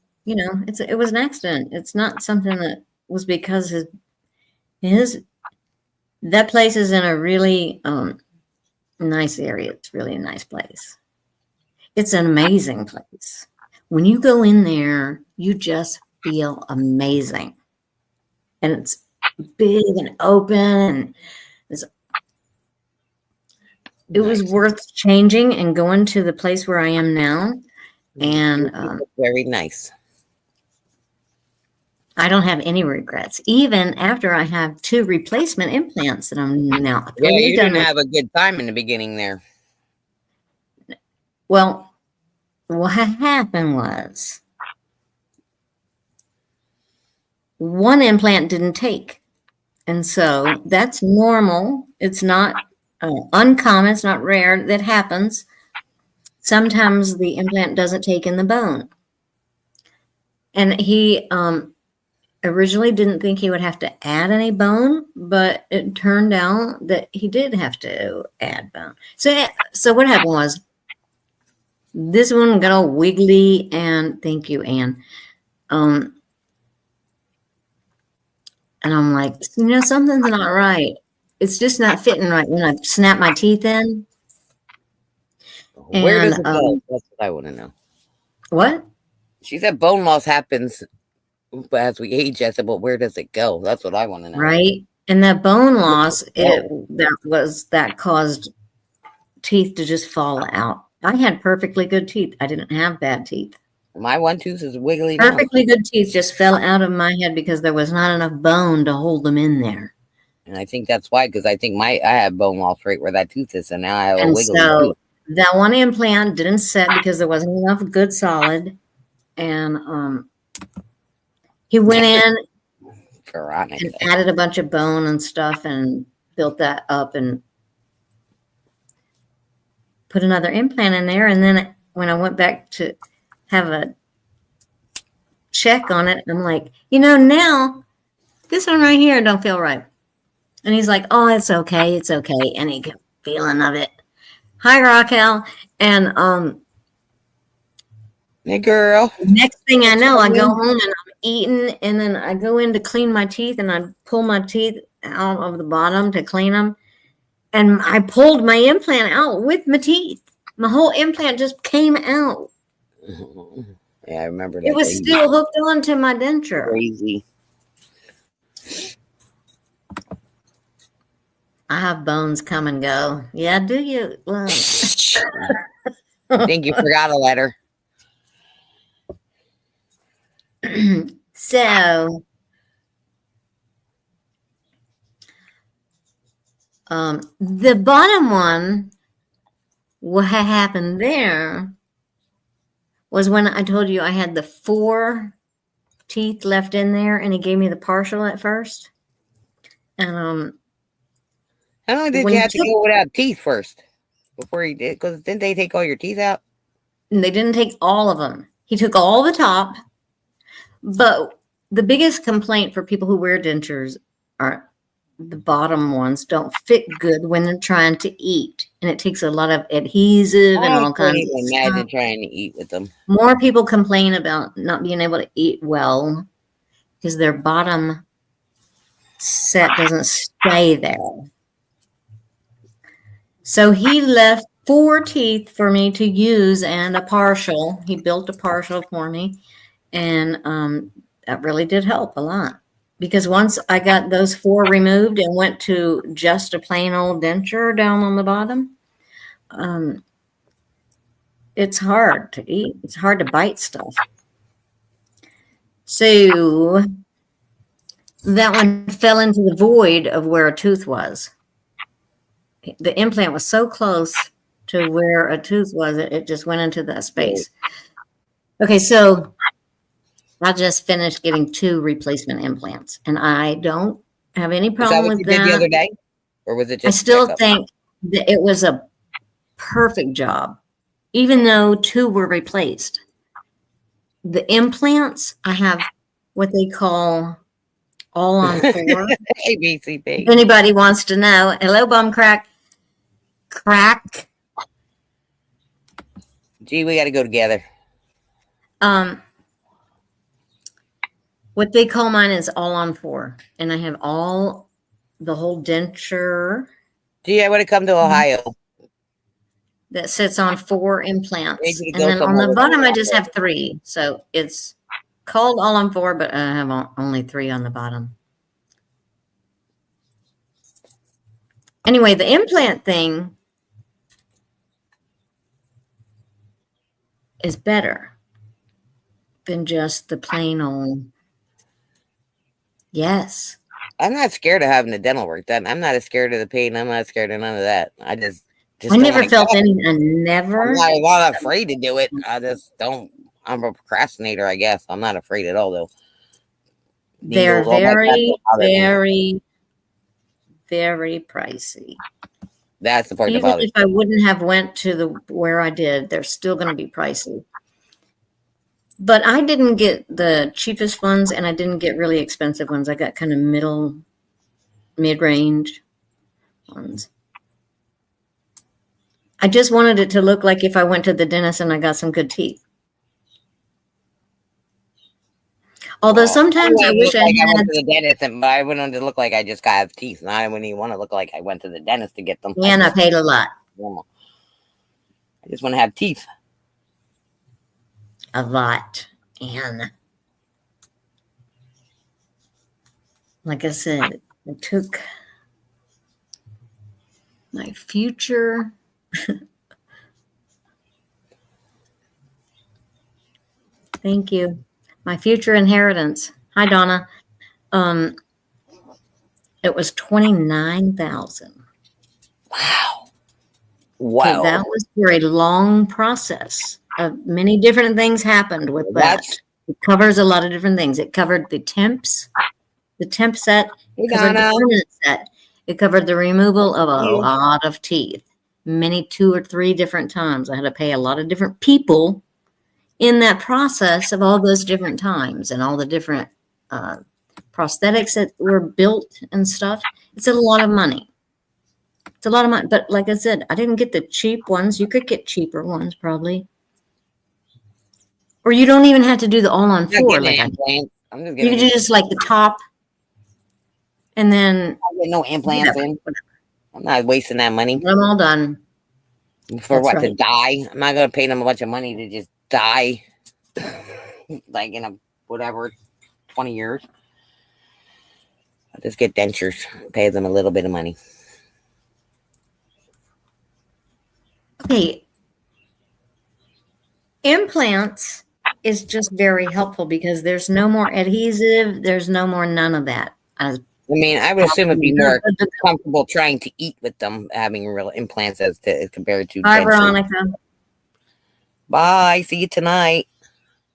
It was an accident. It's not something that was because that place is in a really nice area. It's really a nice place. It's an amazing place. When you go in there, you just feel amazing. And it's big and open, and it was worth changing and going to the place where I am now. And very nice. I don't have any regrets, even after I have 2 replacement implants that I'm now. Yeah, you didn't have a good time in the beginning there. Well, what happened was one implant didn't take. And so that's normal. It's not uncommon. It's not rare. That happens. Sometimes the implant doesn't take in the bone. And he originally didn't think he would have to add any bone, but it turned out that he did have to add bone. So what happened was, this one got all wiggly, and thank you, Anne. And I'm like, something's not right. It's just not fitting right when I snap my teeth in. Where does it go? That's what I want to know. What? She said bone loss happens as we age. I said, but where does it go? That's what I want to know. Right. And that bone loss, that caused teeth to just fall out. I had perfectly good teeth. I didn't have bad teeth. My one tooth is wiggly. Perfectly good teeth just fell out of my head because there was not enough bone to hold them in there. And I think that's why, because I think I have bone loss right where that tooth is, and now I have a wiggly tooth. That one implant didn't set because there wasn't enough good solid, and he went in and added a bunch of bone and stuff, and built that up and put another implant in there. And then when I went back to have a check on it, I'm like, now this one right here don't feel right. And he's like, oh, it's okay. It's okay. Any feeling of it. Hi, Raquel. And hey, girl. next thing I know, I go home and I'm eating, and then I go in to clean my teeth, and I pull my teeth out of the bottom to clean them. And I pulled my implant out with my teeth. My whole implant just came out. Yeah, I remember that. It was still hooked onto my denture. Crazy. I have bones come and go. Yeah, do you? I think you forgot a letter. So, the bottom one, what happened there was when I told you I had the 4 teeth left in there, and he gave me the partial at first. And How long did you have to go without teeth first before he did? Because didn't they take all your teeth out? They didn't take all of them. He took all the top. But the biggest complaint for people who wear dentures are the bottom ones don't fit good when they're trying to eat. And it takes a lot of adhesive and all kinds of stuff. Imagine trying to eat with them. More people complain about not being able to eat well because their bottom set doesn't stay there. So he left 4 teeth for me to use and a partial. He built a partial for me. And that really did help a lot. Because once I got those 4 removed and went to just a plain old denture down on the bottom, it's hard to eat. It's hard to bite stuff. So that one fell into the void of where a tooth was. The implant was so close to where a tooth was, it just went into that space. Okay, so I just finished getting 2 replacement implants, and I don't have any problem with that. Did the other day, or was it just? I still think that it was a perfect job, even though 2 were replaced. The implants, I have what they call all on 4. ABCP. If anybody wants to know, hello, bum crack. Gee, we got to go together. What they call mine is all on 4, and I have the whole denture. Gee, I would have come to Ohio. That sits on 4 implants, and then on the bottom I just have 3. So it's called all on 4, but I have only 3 on the bottom. Anyway, the implant thing is better than just the plain old. Yes. I'm not scared of having the dental work done. I'm not scared of the pain. I'm not scared of none of that. I never felt any. I'm not afraid to do it. I just don't. I'm a procrastinator, I guess. I'm not afraid at all, though. They're very, very, very pricey. That's the part that Even bothers me. if I wouldn't have went to where I did, they're still going to be pricey. But I didn't get the cheapest ones, and I didn't get really expensive ones. I got kind of mid-range ones. I just wanted it to look like if I went to the dentist and I got some good teeth. Although sometimes I wish I went had. to the dentist, but I wouldn't to look like I just got teeth. And I wouldn't even want to look like I went to the dentist to get them. And I paid a lot. I just want to have teeth. A lot. And like I said, it took my future. Thank you. My future inheritance. Hi, Donna. It was $29,000. Wow. Okay, that was a very long process. Many different things happened with that. It covers a lot of different things. It covered the temp set, it covered the permanent set, It covered the removal of a lot of teeth, many 2 or 3 different times. I had to pay a lot of different people in that process of all those different times and all the different prosthetics that were built and stuff. It's a lot of money. It's a lot of money. But like I said, I didn't get the cheap ones. You could get cheaper ones probably. Or you don't even have to do the all-on-4 like I did. I'm just You could do just like the top and then I get no implants in. I'm not wasting that money. I'm all done. For what, to die? I'm not going to pay them a bunch of money to just die. Like in a, whatever, 20 years. I'll just get dentures. Pay them a little bit of money. Okay. Implants is just very helpful because there's no more adhesive. There's no more none of that. I mean, I would assume it'd be more comfortable trying to eat with them, having real implants as compared to. Hi, Veronica. Bye. See you tonight.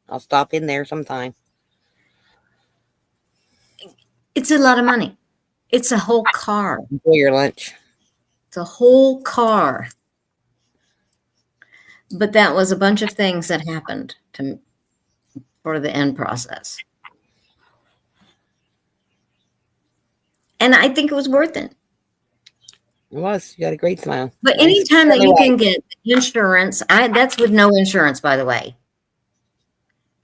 I'll stop in there sometime. It's a lot of money. It's a whole car. Enjoy your lunch. It's a whole car. But that was a bunch of things that happened for the end process. And I think it was worth it. It was. You got a great smile. But anytime that you can get insurance, that's with no insurance, by the way.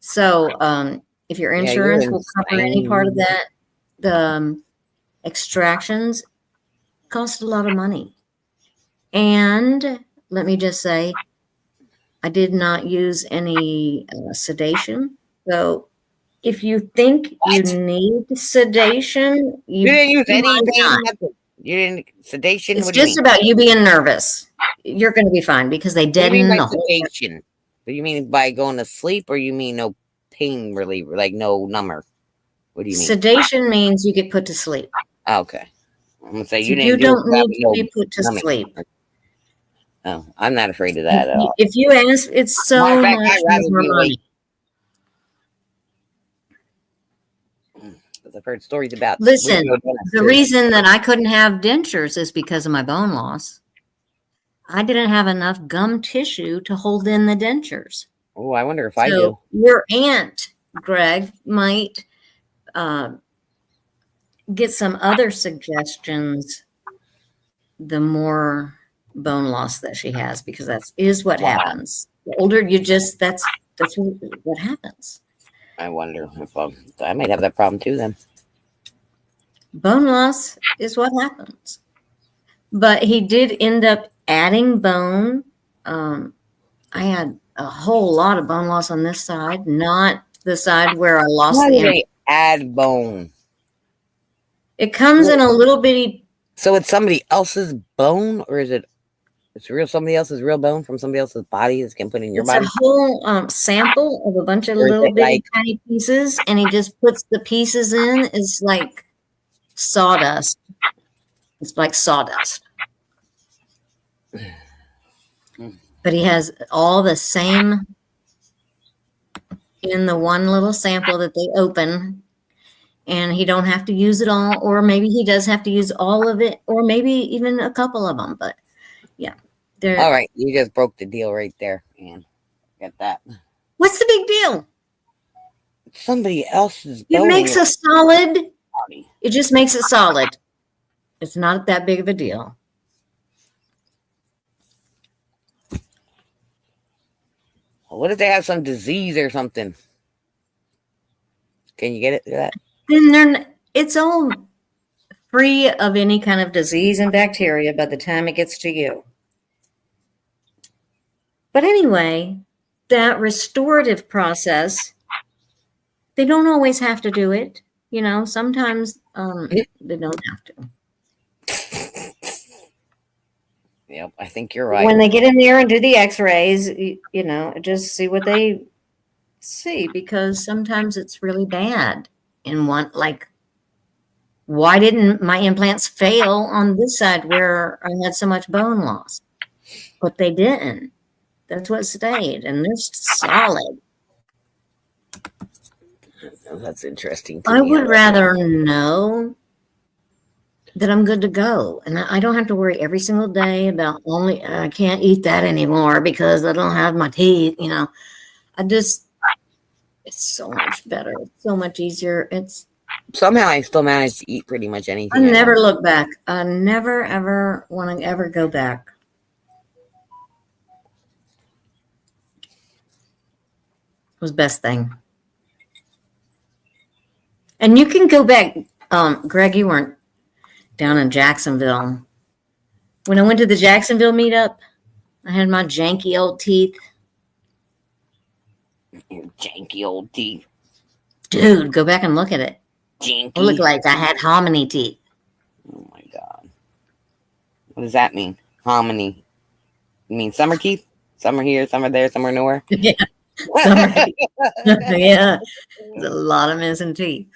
So if your insurance will cover any part of that, the extractions cost a lot of money. And let me just say, I did not use any sedation. So if you think you need sedation, you didn't use anything. You didn't sedation. It's just about you being nervous. You're going to be fine because they deaden the whole sedation. Do you mean by going to sleep, or you mean no pain reliever, like no number? What do you mean? Sedation means you get put to sleep. Okay. I'm gonna say you don't need to be put to sleep. Oh, I'm not afraid of that at all. If you ask, it's so much more money. I've heard stories about. Listen, the reason that I couldn't have dentures is because of my bone loss. I didn't have enough gum tissue to hold in the dentures. Oh, I wonder if I do. Your aunt, Greg, might get some other suggestions the more bone loss that she has, because that is what happens. The older you just, that's what happens. I wonder if I might have that problem too then. Bone loss is what happens. But he did end up adding bone. I had a whole lot of bone loss on this side, not the side where I lost the implant. Add bone. It comes in a little bitty. So it's somebody else's bone, or is it's real somebody else's real bone from somebody else's body that's getting put in your body? It's a whole sample of a bunch of little bitty tiny pieces, and he just puts the pieces in. It's like sawdust. It's like sawdust. But he has all the same in the one little sample that they open, and he don't have to use it all, or maybe he does have to use all of it, or maybe even a couple of them. But yeah. All right, you just broke the deal right there, Ann. Get that. What's the big deal? Somebody else's bone. It makes a solid. It just makes it solid. It's not that big of a deal. What if they have some disease or something? Can you get it to that? Then it's all free of any kind of disease and bacteria by the time it gets to you. But anyway, that restorative process, they don't always have to do it. You know, sometimes they don't have to. Yep, I think you're right. When they get in there and do the x-rays, you know, just see what they see, because sometimes it's really bad. And like, why didn't my implants fail on this side where I had so much bone loss? But they didn't. That's what stayed, and they're solid. That's interesting. I would rather know that I'm good to go. And I don't have to worry every single day about I can't eat that anymore because I don't have my teeth. I just, it's so much better. It's so much easier. Somehow I still manage to eat pretty much I anything I never want. look back. I never, ever want to ever go back. It was the best thing. And you can go back. Greg, you weren't down in Jacksonville. When I went to the Jacksonville meetup, I had my janky old teeth. Your janky old teeth. Dude, go back and look at it. Janky. It looked like I had hominy teeth. Oh my God. What does that mean? Hominy. You mean summer teeth? Some are here, some are there, some are nowhere. Yeah. Summer teeth. Yeah. There's a lot of missing teeth.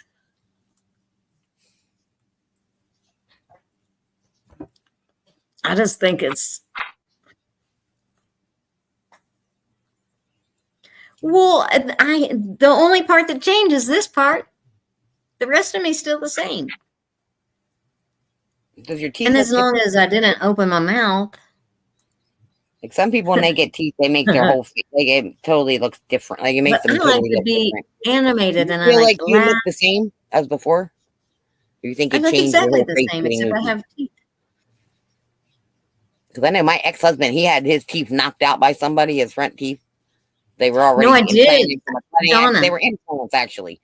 I just think it's the only part that changes this part. The rest of me is still the same. Does your teeth And look as long as I didn't open my mouth. like some people when they get teeth, they make their whole face like it totally looks different. Like it makes them I totally like to look be different. animated Do you and feel I like like to you laugh. look the same as before? Or you think I it look changed your exactly whole the face same, getting except new I teeth? have teeth. Because I know my ex-husband, he had his teeth knocked out by somebody, his front teeth. They were already No, I did. implanted. Donna, They were implants actually,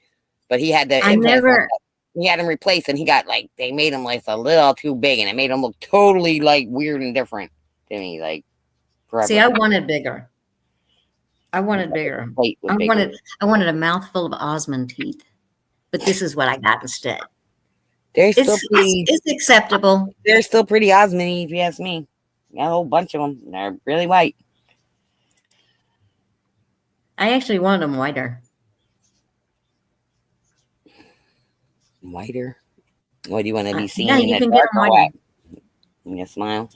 but he had the I implants. never, He had them replaced, and he got like they made him like a little too big, and it made him look totally like weird and different to me. Like forever. see, I wanted bigger. I wanted bigger. Plate was bigger. I wanted a mouthful of Osmond teeth, but this is what I got instead. They're still pretty. It's acceptable. They're still pretty Osmond-y, if you ask me. Got a whole bunch of them. They're really white. I actually wanted them whiter. Whiter. What do you want to be seen Yeah, in you the can get dark them or whiter. what? In your smile.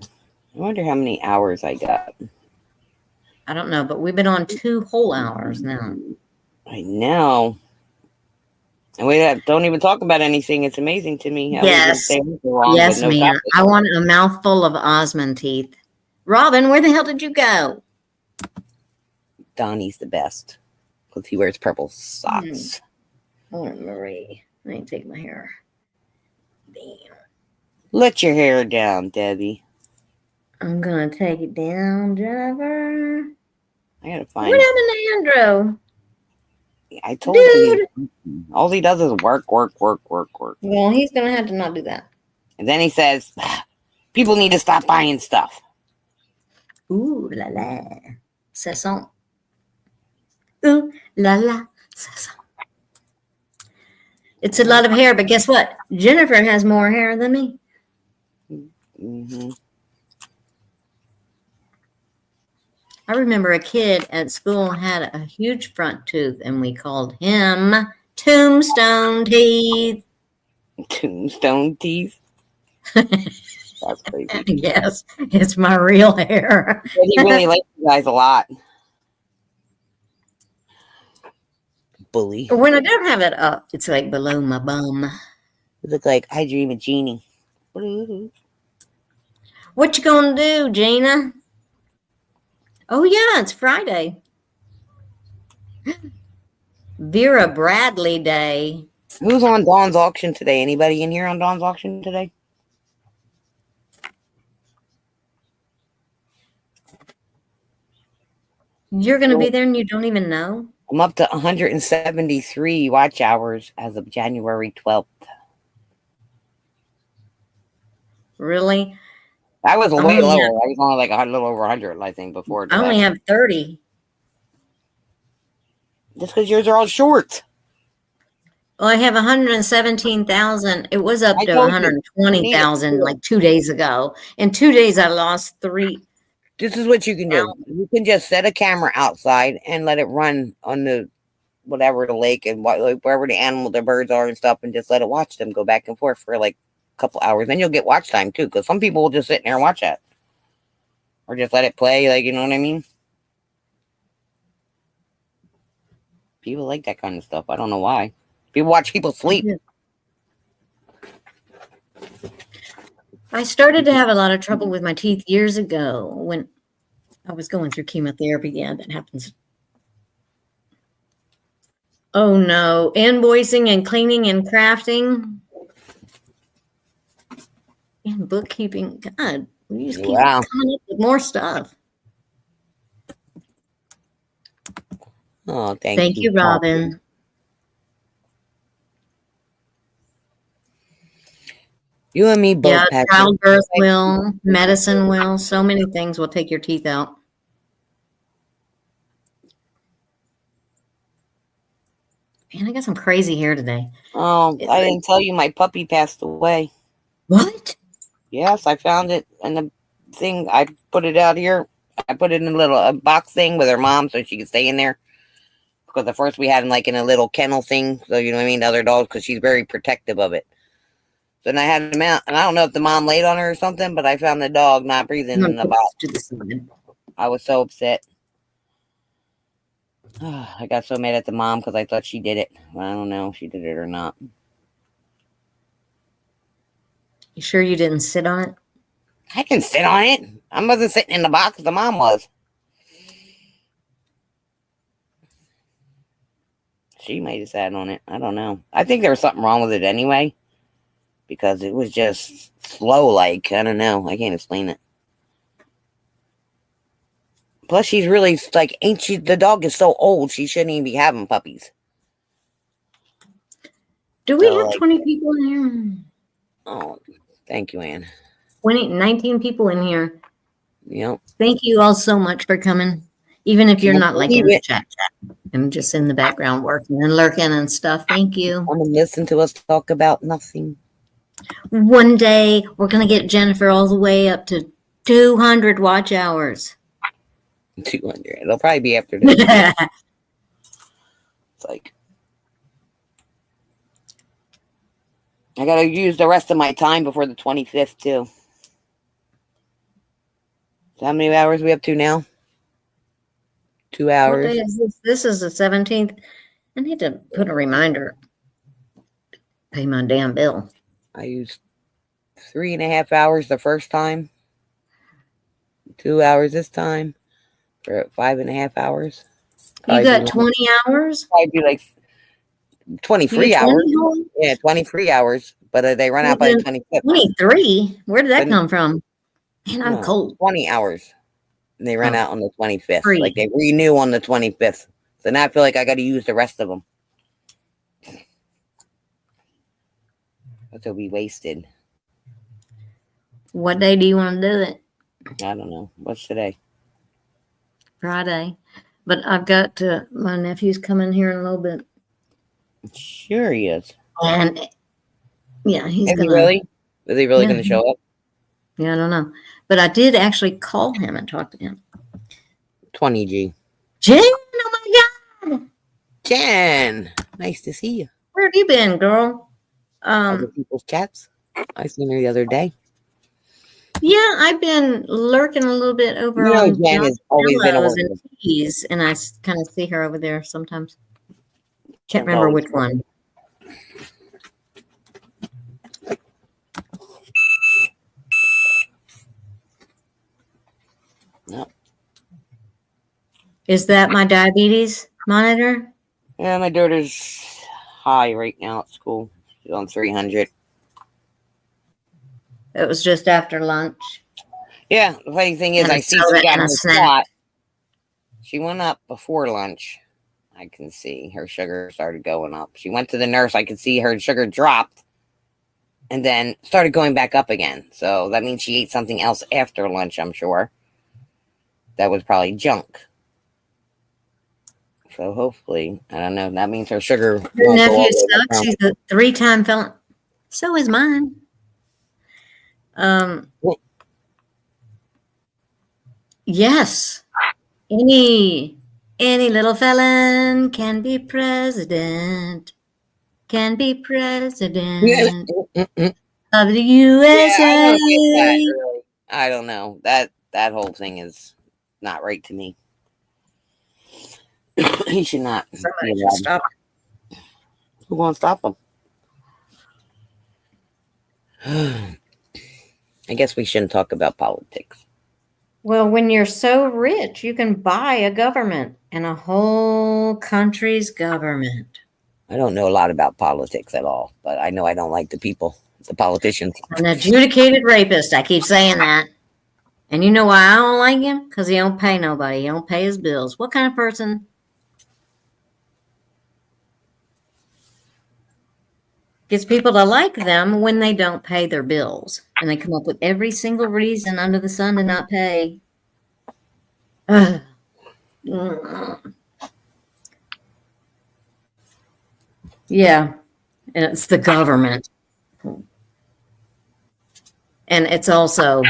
I wonder how many hours I got. I don't know, but we've been on 2 whole hours now. I know. And we don't even talk about anything. It's amazing to me how we can Yes. stay on so long Yes, with no man. topic. I wanted a mouthful of Osmond teeth. Robin, where the hell did you go? Donnie's the best because he wears purple socks. Oh, Marie. Let me take my hair. Damn. Let your hair down, Debbie. I'm gonna take it down, Jennifer. I gotta find. What happened to Andrew? I told you. All he does is work, work, work, work, work. Well, he's gonna have to not do that. And then he says, people need to stop buying stuff. Ooh la la. C'est son. Ooh la la. C'est son. It's a lot of hair, but guess what? Jennifer has more hair than me. Mm-hmm. I remember a kid at school had a huge front tooth, and we called him Tombstone Teeth. Tombstone teeth. That's crazy. Yes, it's my real hair. But he really likes you guys a lot. Bully. When I don't have it up, it's like below my bum. You look like I Dream of Jeannie. What you gonna do, Gina? Oh yeah, it's Friday. Vera Bradley Day. Who's on Dawn's auction today? Anybody in here on Dawn's auction today? You're gonna be there and you don't even know? I'm up to 173 watch hours as of January 12th. Really? I was way lower. I was only like a little over 100, I think, before. I only have 30. Just because yours are all short. Well, I have 117,000. It was up to 120,000 like 2 days ago. In 2 days, I lost 3. This is what you can do. You can just set a camera outside and let it run on the whatever the lake and wherever the animal, the birds are and stuff, and just let it watch them go back and forth for like a couple hours. Then you'll get watch time too, because some people will just sit there and watch that, or just let it play. Like, you know what I mean? People like that kind of stuff. I don't know why. You watch people sleep. I started to have a lot of trouble with my teeth years ago when I was going through chemotherapy. Yeah, that happens. Oh no, invoicing and cleaning and crafting and bookkeeping. God, we just keep Wow. coming up with more stuff. Oh, Thank you, Robin. You and me both. Yeah, Patrick. childbirth will, medicine will, so many things will take your teeth out. Man, I got some crazy hair today. Oh, I didn't tell you my puppy passed away. What? Yes, I found it in the thing. I put it out here. I put it in a box thing with her mom so she could stay in there. Because at first we had him like in a little kennel thing. So, you know what I mean? The other dogs, because she's very protective of it. So then I had him out. And I don't know if the mom laid on her or something, but I found the dog not breathing in the box. To the side. I was so upset. I got so mad at the mom because I thought she did it. I don't know if she did it or not. You sure you didn't sit on it? I can sit on it. I wasn't sitting in the box. The mom was. She might have sat on it. I don't know. I think there was something wrong with it anyway. Because it was just slow like. I don't know. I can't explain it. Plus, she's really like, ain't she? The dog is so old, she shouldn't even be having puppies. Do we have 20 people in here? Oh, thank you, Ann. 19 people in here. Yep. Thank you all so much for coming. Even if you're not like in the chat. I'm just in the background working and lurking and stuff. Thank you. Come and listen to us talk about nothing. One day, we're going to get Jennifer all the way up to 200 watch hours. 200. It'll probably be after this. It's like, I got to use the rest of my time before the 25th, too. So how many hours are we up to now? 2 hours. What day is this? This is the 17th. I need to put a reminder. Pay my damn bill. I used 3.5 hours the first time. 2 hours this time. For 5.5 hours. You got 20 hours? Probably be like 23 hours. Yeah, 23 hours. But they run out by the 25th. 23? Where did that come from? Man, I'm cold. 20 hours. And they run out on the 25th. Free. Like they renew on the 25th. So now I feel like I got to use the rest of them. But they'll be wasted. What day do you want to do it? I don't know. What's today? Friday. But I've got my nephew's coming here in a little bit. Sure he is. And yeah, he's going to. Really? Is he really going to show up? Yeah, I don't know. But I did actually call him and talk to him. 20G. Jen, oh my God. Jen, nice to see you. Where have you been, girl? Other people's chats. I seen her the other day. Yeah, I've been lurking a little bit over on Jen has always been over and teas, and I kind of see her over there sometimes. Can't remember which one. No. Is that my diabetes monitor? Yeah, my daughter's high right now at school. She's on 300. It was just after lunch. Yeah, the funny thing is, I see she got her shot. She went up before lunch. I can see her sugar started going up. She went to the nurse. I could see her sugar dropped and then started going back up again. So that means she ate something else after lunch, I'm sure. That was probably junk. So hopefully, I don't know. That means her sugar. Your nephew sucks. He's a 3-time felon. So is mine. Yes. Any little felon can be president. Can be president of the USA. Yeah, I don't know. That whole thing is not right to me. He should not. Somebody should stop. Who won't stop them? I guess we shouldn't talk about politics. Well, when you're so rich, you can buy a government and a whole country's government. I don't know a lot about politics at all, but I know I don't like the people, the politicians. An adjudicated rapist. I keep saying that. And you know why I don't like him? Because he don't pay nobody. He don't pay his bills. What kind of person gets people to like them when they don't pay their bills? And they come up with every single reason under the sun to not pay. Ugh. Yeah, and it's the government. And it's also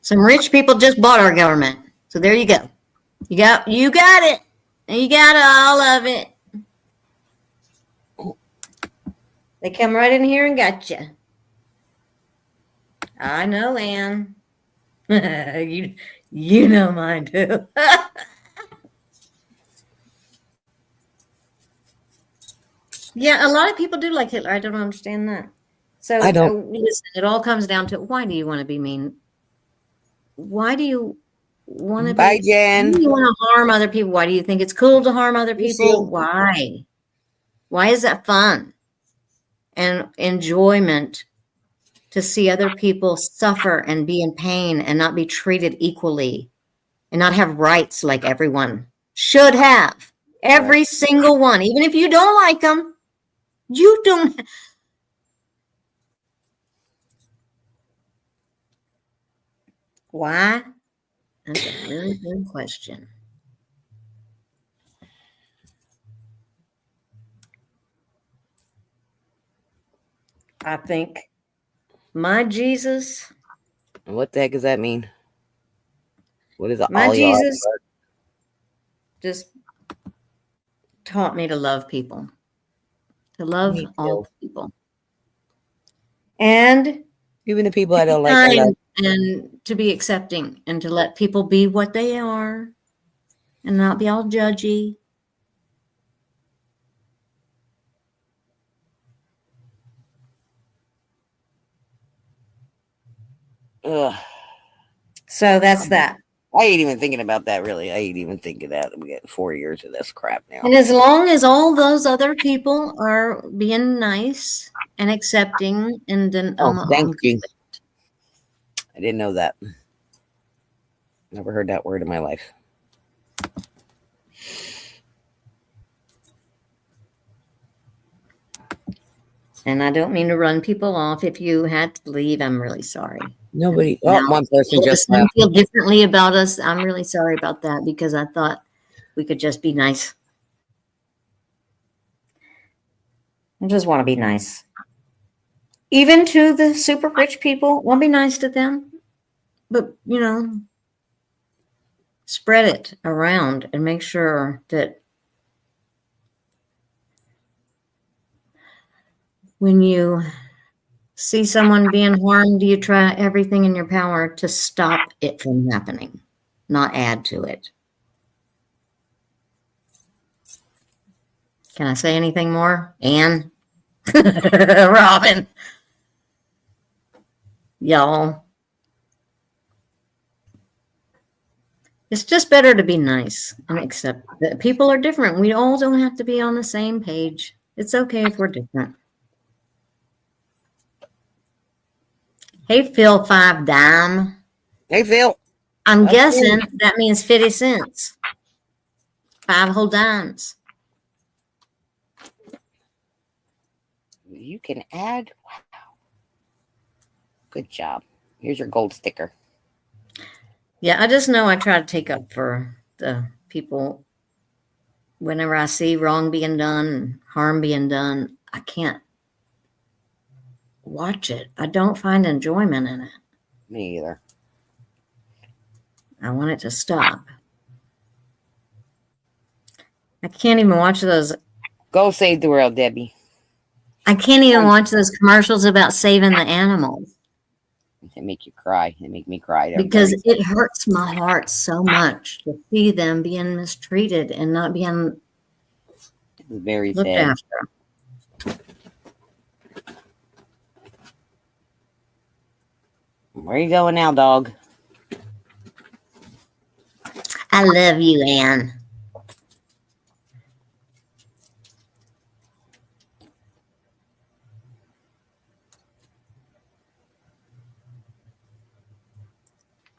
some rich people just bought our government. So there you go. You got it. And you got all of it. They come right in here and got you. I know, Ann. you know mine too. Yeah, a lot of people do like Hitler. I don't understand that. So I don't. listen, it all comes down to why do you want to be mean? Why do you want to Bye, be? Jen. Why do you want to harm other people? Why do you think it's cool to harm other You people? too. Why? Why is that fun and enjoyment to see other people suffer and be in pain and not be treated equally and not have rights like everyone should have? Every single one, even if you don't like them, you don't. Why? That's a really good question. I think my Jesus, What the heck does that mean? What is it? my All y'all? Jesus just taught me to love people, to love Me all too. people, and Even the people to I be don't like, I love. kind and to be accepting and to let people be what they are and not be all judgy. Ugh. So that's that. I ain't even thinking about that, really. I ain't even thinking that. We got 4 years of this crap now. And as long as all those other people are being nice and accepting, and then Thank you. I didn't know that. Never heard that word in my life. And I don't mean to run people off. If you had to leave, I'm really sorry. Nobody. Now, One person just some left. feel differently about us. I'm really sorry about that because I thought we could just be nice. I just want to be nice. Even to the super rich people, want to be nice to them. But, spread it around and make sure that when you see someone being harmed, you try everything in your power to stop it from happening, not add to it. Can I say anything more? Ann? Robin? Y'all? It's just better to be nice and accept that people are different. We all don't have to be on the same page. It's okay if we're different. Hey, Phil, 5 dime. Hey, Phil. I'm guessing that means 50 cents. 5 whole dimes. You can add. Wow. Good job. Here's your gold sticker. Yeah, I just know I try to take up for the people. Whenever I see wrong being done, harm being done, I can't watch it. I don't find enjoyment in it. Me either. I want it to stop. I can't even watch those. Go save the world, Debbie. I can't even watch those commercials about saving the animals. They make you cry. They make me cry. Because it hurts my heart so much to see them being mistreated and not being Very Looked sad. after. Where you going now, dog? I love you, Ann.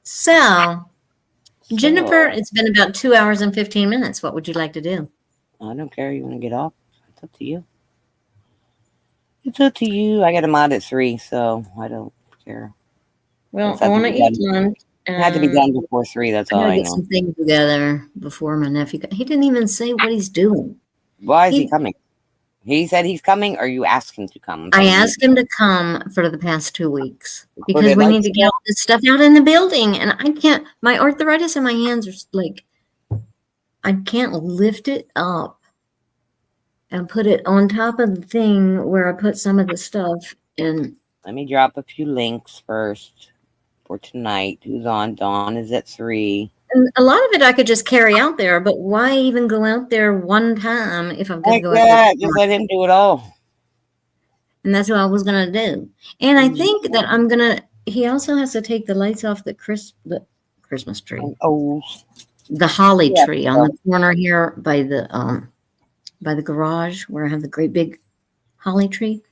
So, Jennifer, it's been about 2 hours and 15 minutes. What would you like to do? I don't care. You want to get off? It's up to you. It's up to you. I got a mod at 3, so I don't care. Well, I want to eat lunch. It had to be done before 3. That's all I get know. some things together before my nephew. He didn't even say what he's doing. Why is he coming? He said he's coming, or you asked him to come? I asked him to come for the past 2 weeks because we need to get all this stuff out in the building, and I can't. My arthritis in my hands are like, I can't lift it up and put it on top of the thing where I put some of the stuff in. Let me drop a few links first for tonight. Who's on? Dawn is at 3. And a lot of it I could just carry out there, but why even go out there one time if I'm going to go out there? Just let him do it all. And that's what I was going to do. And I think that I'm going to, he also has to take the lights off the Christmas tree. Oh. The holly tree on the corner here by the garage where I have the great big holly tree.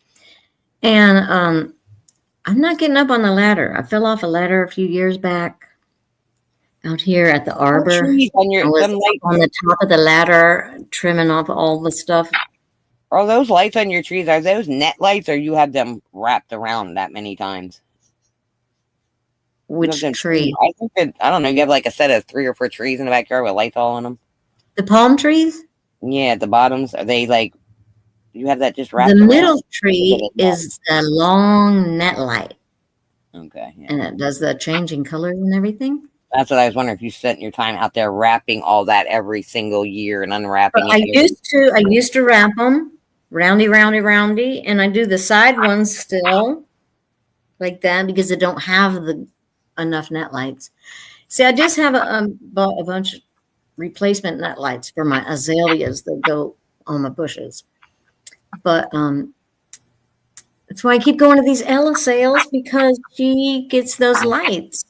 And I'm not getting up on the ladder. I fell off a ladder a few years back out here at the arbor. I was on the top of the ladder trimming off all the stuff. Are those lights on your trees? Are those net lights, or you have them wrapped around that many times? Which tree? I think that, I don't know. You have like a set of 3 or 4 trees in the backyard with lights all on them. The palm trees? Yeah, at the bottoms. Are they like, you have that just wrapped around? The middle tree is the long net light. Okay. Yeah. And it does the changing colors and everything. That's what I was wondering, if you spent your time out there wrapping all that every single year and unwrapping it. I used to wrap them roundy, and I do the side ones still like that because I don't have enough net lights. See, I just have bought a bunch of replacement net lights for my azaleas that go on my bushes. But that's why I keep going to these Ella sales, because she gets those lights.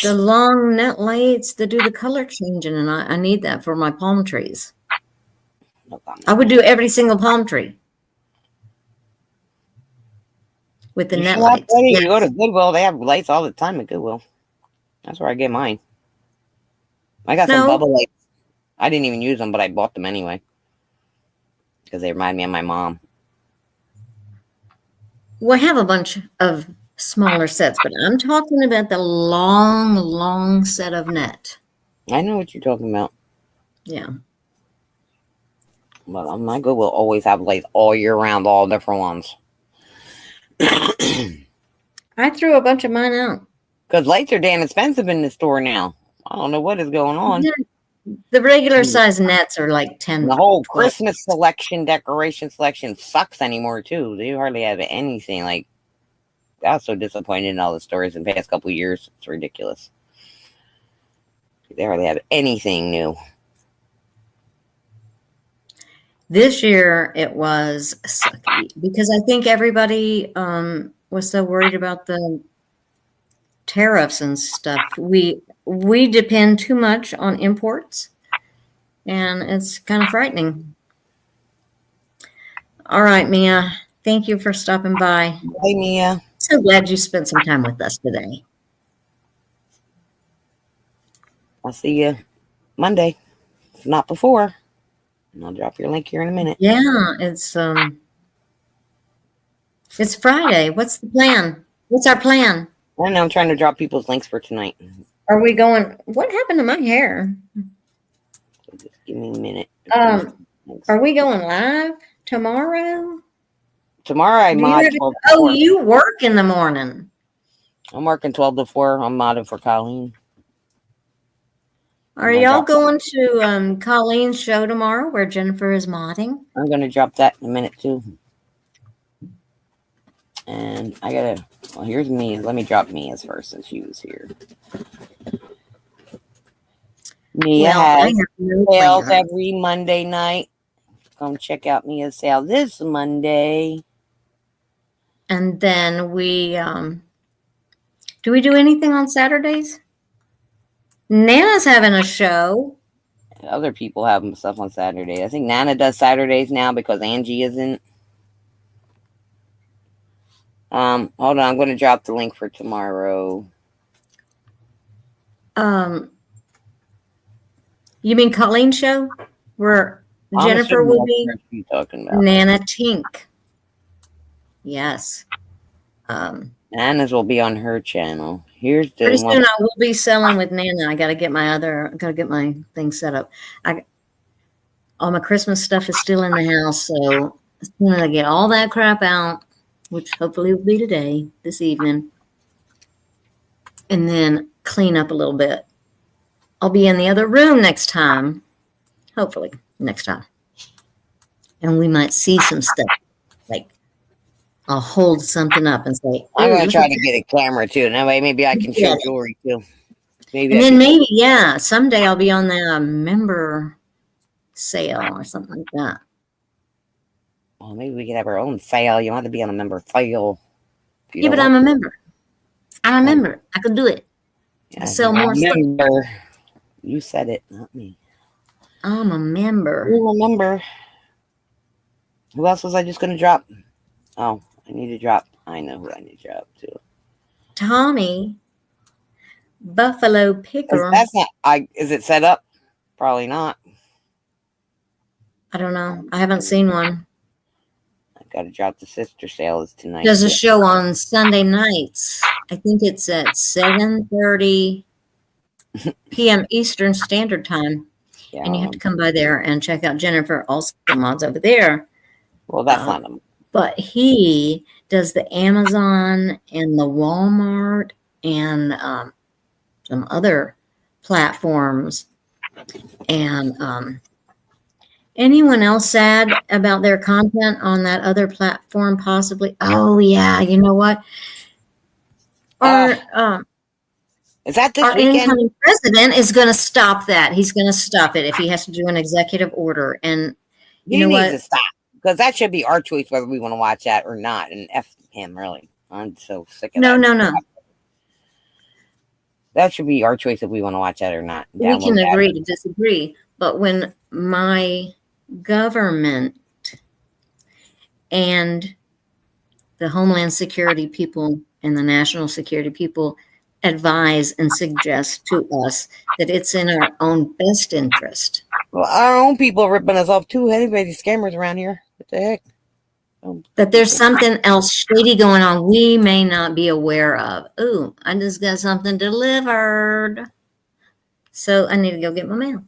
The long net lights that do the color changing, and I need that for my palm trees. I would do every single palm tree with the net lights. You go to Goodwill, they have lights all the time at Goodwill. That's where I get mine. I got some bubble lights. I didn't even use them, but I bought them anyway because they remind me of my mom. Well, I have a bunch of smaller sets, but I'm talking about the long set of net. I know what you're talking about. Yeah. But my Goodwill always have lights all year round, all different ones. I threw a bunch of mine out. Because lights are damn expensive in the store now. I don't know what is going on. The regular size nets are like $10. The whole Christmas decoration selection sucks anymore too. They hardly have anything. Like, I was so disappointed in all the stores in the past couple of years. It's ridiculous. They hardly have anything new. This year it was sucky because I think everybody was so worried about the tariffs and stuff. We depend too much on imports, and it's kind of frightening. All right, Mia. Thank you for stopping by. Hey, Mia. So glad you spent some time with us today. I'll see you Monday, if not before. And I'll drop your link here in a minute. Yeah, it's Friday. What's the plan? What's our plan? I don't know. I'm trying to drop people's links for tonight. Are we going? What happened to my hair? Just give me a minute. Are we going live tomorrow? Tomorrow I mod 12 to 4. Oh, you work in the morning. I'm working 12 to 4. I'm modding for Colleen. Are y'all going to Colleen's show tomorrow where Jennifer is modding? I'm going to drop that in a minute too. And I got to, well, here's Mia. Let me drop Mia's first since she was here. Mia has sales every Monday night. come check out Mia's sale this Monday. And then do we do anything on Saturdays? Nana's having a show. Other people have stuff on Saturday. I think Nana does Saturdays now because Angie isn't. Hold on, I'm going to drop the link for tomorrow. You mean Colleen's show? Where Jennifer will be? You talking about Nana Tink. Yes. Nana's will be on her channel. Here's the Pretty one. soon I will be selling with Nana. I gotta get my thing set up. All my Christmas stuff is still in the house, so as soon as I get all that crap out, which hopefully will be today, this evening, and then clean up a little bit, I'll be in the other room next time. Hopefully next time. And we might see some stuff. Like I'll hold something up and say, I'm going to try to get a camera too. And that way maybe I can show jewelry too. Maybe. And then maybe, someday I'll be on the member sale or something like that. Well, maybe we could have our own sale. You want to be on a member sale. Yeah, but I'm a member. I'm a member. I could do it. Yeah, sell more stuff. You said it, not me. I'm a member. You're a member. Who else was I just going to drop? Oh, I need to drop. I know who I need to drop to. Tommy. Buffalo Picker. That's not. Is it set up? Probably not. I don't know. I haven't seen one. I got to drop the sister sale is tonight. There's a show on Sunday nights. I think it's at 7:30 p.m. Eastern Standard Time. Yeah. And you have to come by there and check out Jennifer, also mods over there. Well, that's not them. But he does the Amazon and the Walmart and some other platforms. And anyone else sad about their content on that other platform possibly? Oh, yeah. You know what? Is that this our weekend? Incoming president is going to stop that. He's going to stop it if he has to do an executive order. And you know what? To stop. Because that should be our choice whether we want to watch that or not. And F him, really. I'm so sick of that. No. That should be our choice if we want to watch that or not. We can agree to disagree. But when my government and the Homeland Security people and the National Security people advise and suggest to us that it's in our own best interest. Well, our own people are ripping us off too. Anybody scammers around here? What the heck? That there's something else shady going on we may not be aware of. Ooh, I just got something delivered. So I need to go get my mail.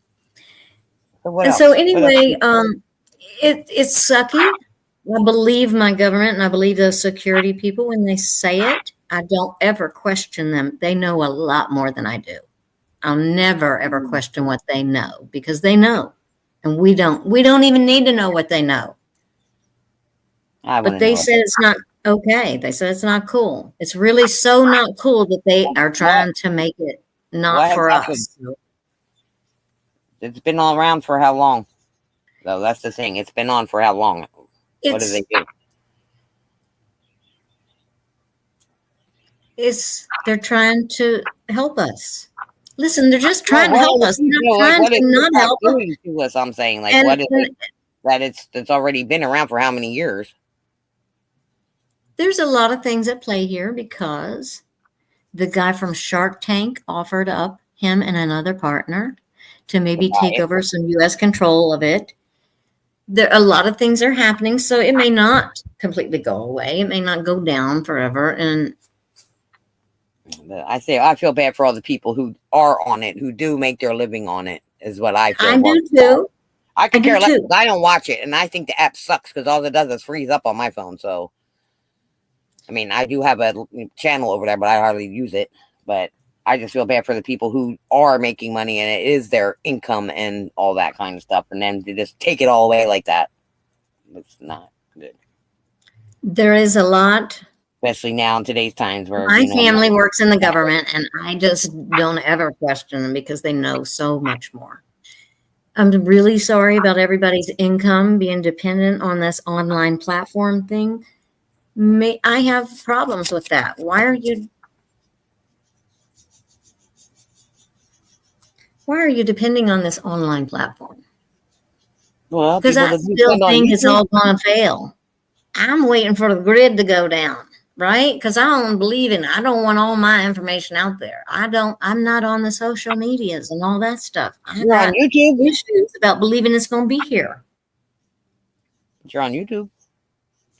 So anyway, it's sucky. I believe my government and I believe those security people when they say it. I don't ever question them. They know a lot more than I do. I'll never, ever question what they know because they know. And we don't even need to know what they know. But they said it's not okay. They said it's not cool. It's really so not cool that they are trying to make it not for us. It's been all around for how long? Though that's the thing. It's been on for how long? What do they do? They're trying to help us. Listen, they're just trying to help us. They're not trying to not help us. I'm saying, like, what is it that it's already been around for how many years? There's a lot of things at play here because the guy from Shark Tank offered up him and another partner to maybe take over some U.S. control of it. A lot of things are happening, so it may not completely go away. It may not go down forever. And I feel bad for all the people who are on it, who do make their living on it, is what I feel. I do too. I could care less. I don't watch it, and I think the app sucks because all it does is freeze up on my phone. So, I mean, I do have a channel over there, but I hardly use it. But I just feel bad for the people who are making money, and it is their income and all that kind of stuff, and then to just take it all away like that, it's not good. There is a lot. Especially now in today's times where my family works in the government and I just don't ever question them because they know so much more. I'm really sorry about everybody's income being dependent on this online platform thing. I have problems with that. Why are you depending on this online platform? Well, Because people I that do still spend on think it's YouTube. all going to fail. I'm waiting for the grid to go down, right? Because I don't believe in, I don't want all my information out there. I'm not on the social medias and all that stuff. I You're on got YouTube. issues about believing it's going to be here. You're on YouTube.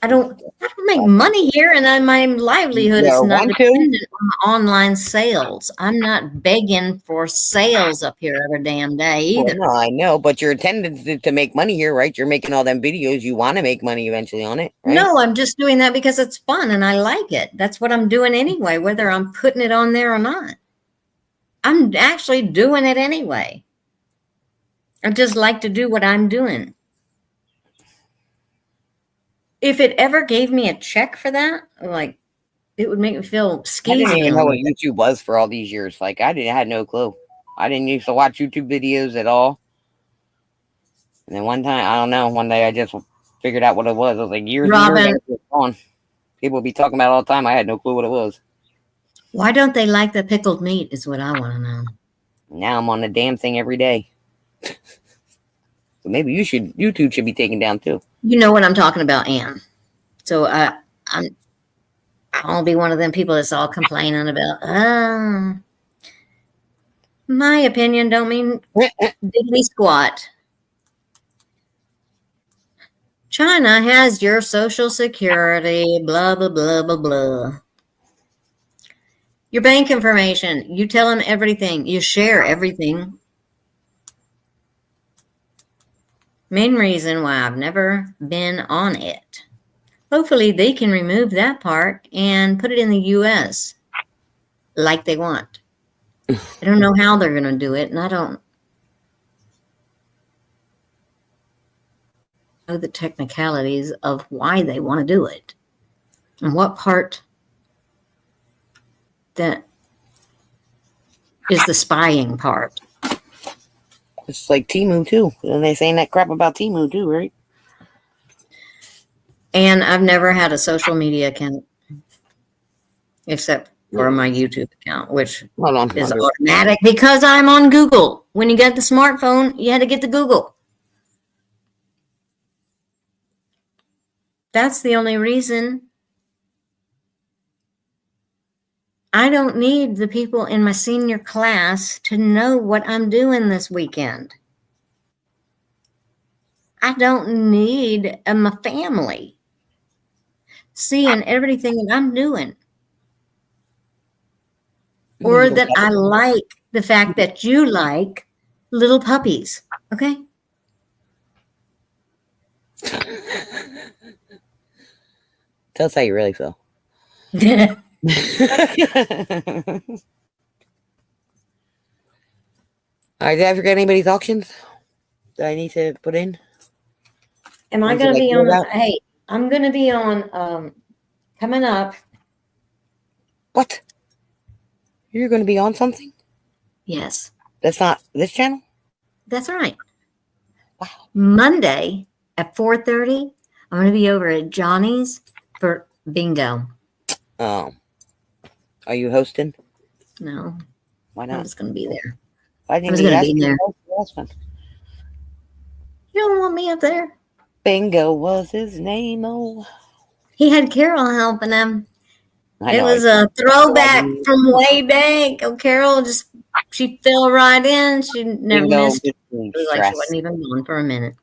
I don't make money here, and my livelihood is You not want to? dependent on online sales. I'm not begging for sales up here every damn day Well, either. no, I know, but you're intended to make money here, right? You're making all them videos. You want to make money eventually on it, right? No, I'm just doing that because it's fun and I like it. That's what I'm doing anyway, whether I'm putting it on there or not. I'm actually doing it anyway. I just like to do what I'm doing. If it ever gave me a check for that, like, it would make me feel I didn't skeezy even a know little what bit. YouTube was for all these years. Like, I had no clue. I didn't used to watch YouTube videos at all. And then one time, I don't know, one day I just figured out what it was. It was like years and years Robin, after it's gone. People would be talking about it all the time. I had no clue what it was. why don't they like the pickled meat is what I want to know. Now I'm on the damn thing every day. So maybe YouTube should be taken down too. You know what I'm talking about, Ann. So I'll be one of them people that's all complaining about, my opinion don't mean diddly squat. China has your social security, blah, blah, blah, blah, blah. Your bank information, you tell them everything, you share everything. Main reason why I've never been on it. Hopefully they can remove that part and put it in the US like they want. I don't know how they're going to do it, and I don't know the technicalities of why they want to do it and what part that is the spying part. It's like Timu too. And they saying that crap about Timu too, right? And I've never had a social media account except for my YouTube account, which Hold on. is automatic because I'm on Google. When you got the smartphone, you had to get the Google. That's the only reason. I don't need the people in my senior class to know what I'm doing this weekend. I don't need my family seeing everything that I'm doing. Or that I like the fact that you like little puppies. Okay? Tell us how you really feel. All right, did I forget anybody's auctions that I need to put in? Am I going to be on? Hey, I'm going to be on coming up. What? You're going to be on something? Yes. That's not this channel? That's right. Wow. Monday at 4:30, I'm going to be over at Johnny's for bingo. Oh. Are you hosting? No. Why not? I'm just going to be there. Why didn't you ask me to host the last one? You don't want me up there? Bingo was his name. Oh. He had Carol helping him. It was a throwback from way back. Oh, Carol she fell right in. She never missed. It was like she wasn't even gone for a minute.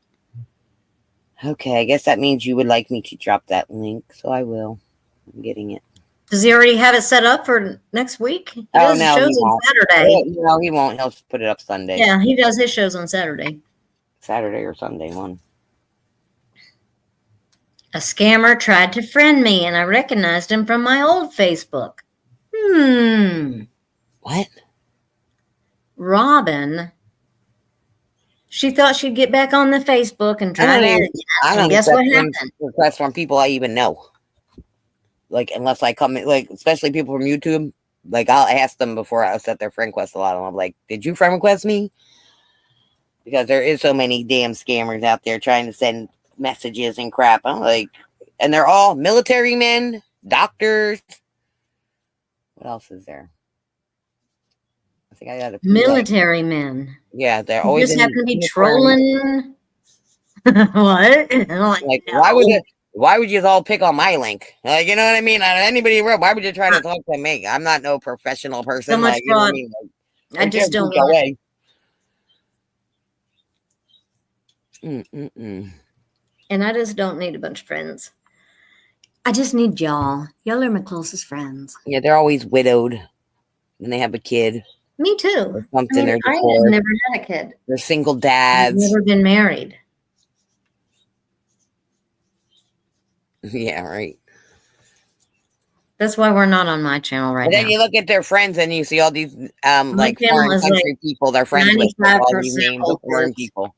Okay, I guess that means you would like me to drop that link, so I will. I'm getting it. Does he already have it set up for next week? He does his shows on Saturday. No, he won't. He'll put it up Sunday. Yeah, he does his shows on Saturday. Saturday or Sunday one. A scammer tried to friend me, and I recognized him from my old Facebook. What? Robin. She thought she'd get back on the Facebook and try that again. And guess what happened? Requests from people I even know. Like, unless I come in, like, especially people from YouTube, like, I'll ask them before I set their friend request a lot. And I'm like, did you friend request me? because there is so many damn scammers out there trying to send messages and crap. I'm like, and they're all military men, doctors. What else is there? I think I got a few. Military men. Yeah, they're You always just in happen to be uniform. trolling. What? Like, No. why would you all pick on my link? Like, you know what I mean? Anybody, why would you try to talk to me? I'm not no professional person. So much like, you know what I fraud. mean? Like, I just don't go want away. And I just don't need a bunch of friends. I just need y'all. Y'all are my closest friends. Yeah, they're always widowed. And they have a kid. Me too. Or something. I have never had a kid. They're single I've dads. never been married. Yeah, right. That's why we're not on my channel right And now. then you look at their friends and you see all these like channel foreign is country like people they're friends with. All these 95% names of foreign hopeless. people.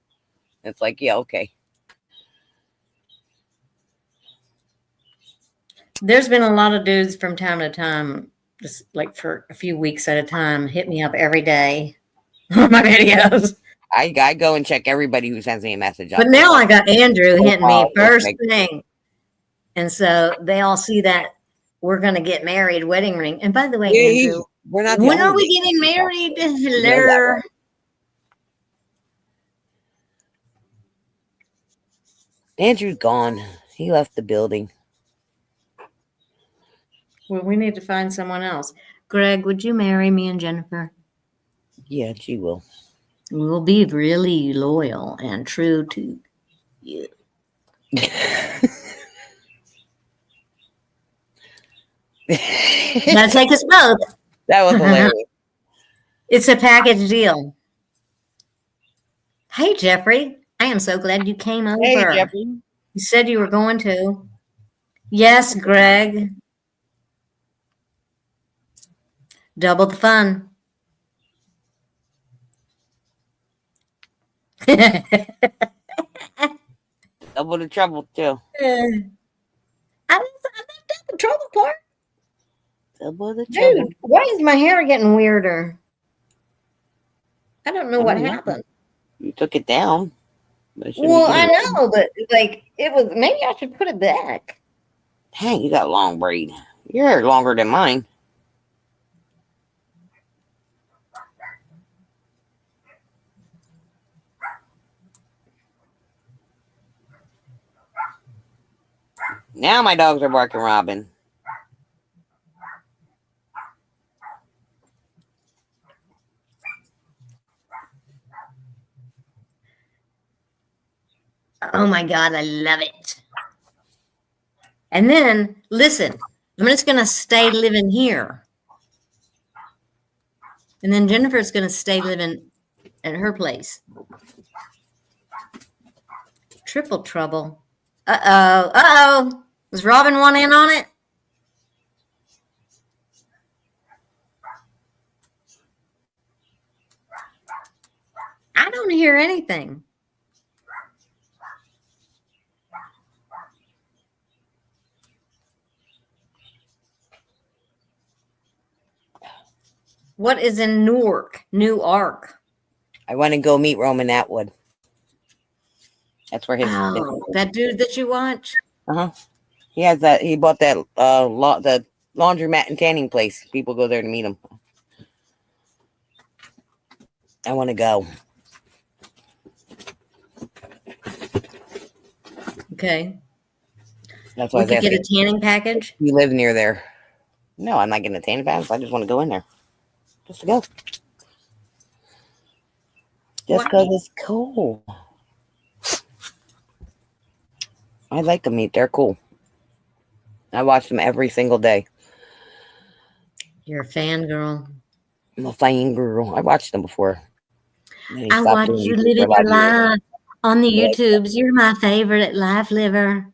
It's like, yeah, okay. There's been a lot of dudes from time to time, just like for a few weeks at a time, hit me up every day on my videos. I go and check everybody who sends me a message. But now I got Andrew hitting me first thing. And so they all see that we're going to get married, wedding ring. And by the way, Andrew, we're not. When are we getting married? Hello. Andrew's gone. He left the building. Well, we need to find someone else. Greg, would you marry me and Jennifer? Yeah, she will. We'll be really loyal and true to you. That'll take us both. That was hilarious. It's a package deal. Hey, Jeffrey. I am so glad you came over. Hey, Jeffrey. You said you were going to. Yes, Greg. Double the fun. Double the trouble, too. I left out the trouble part. Double the trouble. Dude, why is my hair getting weirder? I don't know what happened. You took it down. Well, I know, but like it was. Maybe I should put it back. Dang, you got a long braid. Your hair longer than mine. Now my dogs are barking Robin. Oh my God, I love it. And then, listen, I'm just going to stay living here. And then Jennifer's going to stay living at her place. Triple trouble. Uh-oh. Uh-oh. Was Robin one in on it? I don't hear anything. What is in Newark? Newark. I want to go meet Roman Atwood. That's where his. Oh, that dude that you watch? He has that. He bought that. The laundromat and tanning place. People go there to meet him. I want to go. Okay. That's why we could get a tanning package. You live near there? No, I'm not getting a tanning package. I just want to go in there. Just to go. Just because it's cool. I like them. They're cool. I watch them every single day. You're a fan girl. I'm a fan girl. I watched them before. I watched you living your life on the YouTubes. You're my favorite life liver.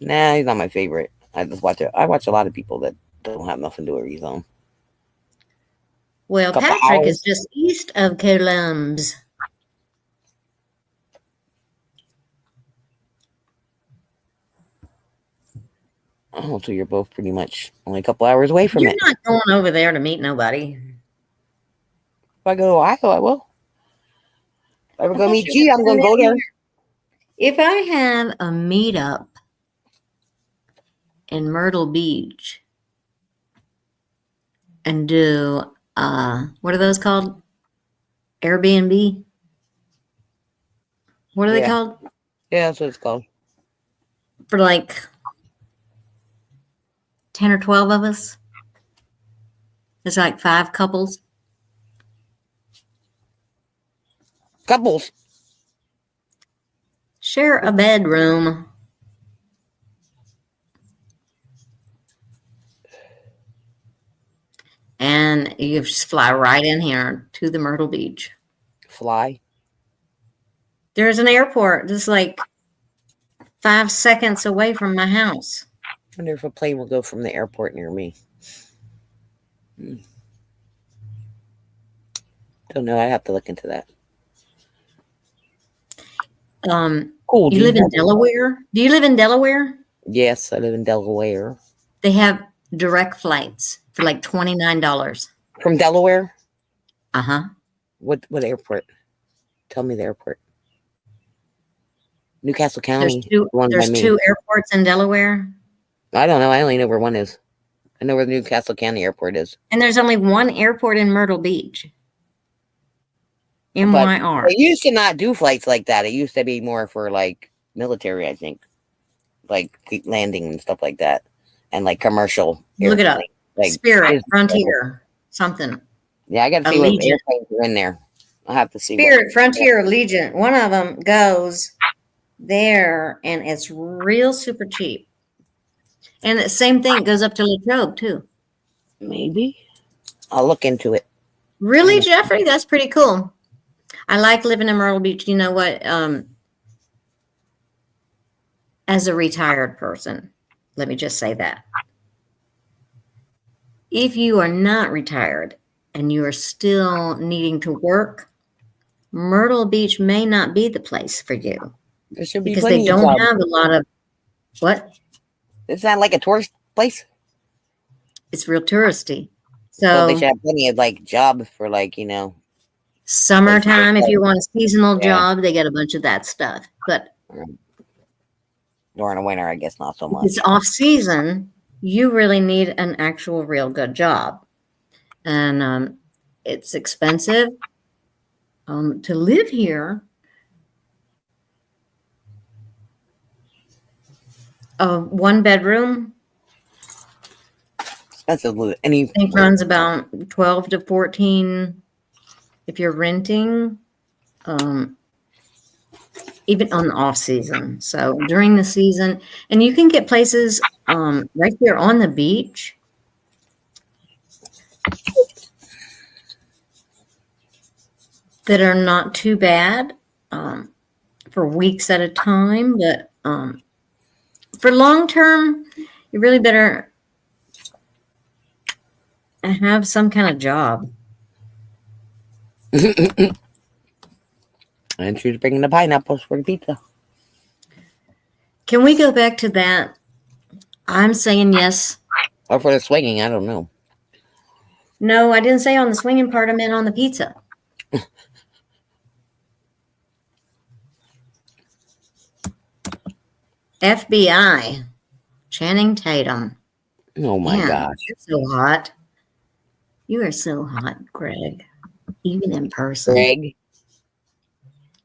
Nah, he's not my favorite. I just watch it. I watch a lot of people that don't have nothing to do with rezone. Well, Patrick is just east of Columbus. Oh, so you're both pretty much only a couple hours away from it. You're not going over there to meet nobody. If I go to Ohio, I will. If I I go thought meet you G, were I'm down gonna go there. If I have a meetup in Myrtle Beach and do what are those called? Airbnb? What are they Yeah. called? Yeah, that's what it's called. For like 10 or 12 of us. It's like 5 couples. Couples. Share a bedroom. And you just fly right in here to the Myrtle Beach. Fly. There's an airport just like 5 seconds away from my house. I wonder if a plane will go from the airport near me. Don't know. I have to look into that. Cool. You live in Delaware? Do you live in Delaware? Yes, I live in Delaware. They have direct flights for like $29. From Delaware? Uh-huh. What airport? Tell me the airport. Newcastle There's County. two One by there's me. 2 airports in Delaware. I don't know. I only know where one is. I know where the Newcastle County Airport is. And there's only 1 airport in Myrtle Beach. But MYR. they used to not do flights like that. It used to be more for like military, I think. Like landing and stuff like that. And like commercial. Look it up. Like Spirit, Frontier, something. Yeah, I got to see what airplanes are in there. I'll have to see. Spirit, Frontier, Allegiant. One of them goes there, and it's real super cheap. And the same thing goes up to Latrobe, too. Maybe. I'll look into it. Really, Jeffrey? That's pretty cool. I like living in Myrtle Beach. You know what? As a retired person, let me just say that. If you are not retired and you are still needing to work, Myrtle Beach may not be the place for you. There should be because plenty they of don't jobs. have a lot of what? It's not like a tourist place. It's real touristy. So they So should have plenty of like jobs for like, summertime, if you want a seasonal Yeah. job, they get a bunch of that stuff. But during the winter, I guess not so much. it's off season. You really need an actual real good job. And it's expensive to live here. A 1 bedroom, Expensive. I think runs about 12 to 14 if you're renting, even on the off season. So during the season, and you can get places right there on the beach. That are not too bad for weeks at a time, but for long term, you really better have some kind of job. And she's bringing the pineapples for the pizza. Can we go back to that? I'm saying yes. Or for the swinging, I don't know. No, I didn't say on the swinging part. I meant on the pizza. FBI, Channing Tatum. Oh my gosh. You're so hot. You are so hot, Greg. Even in person. Greg.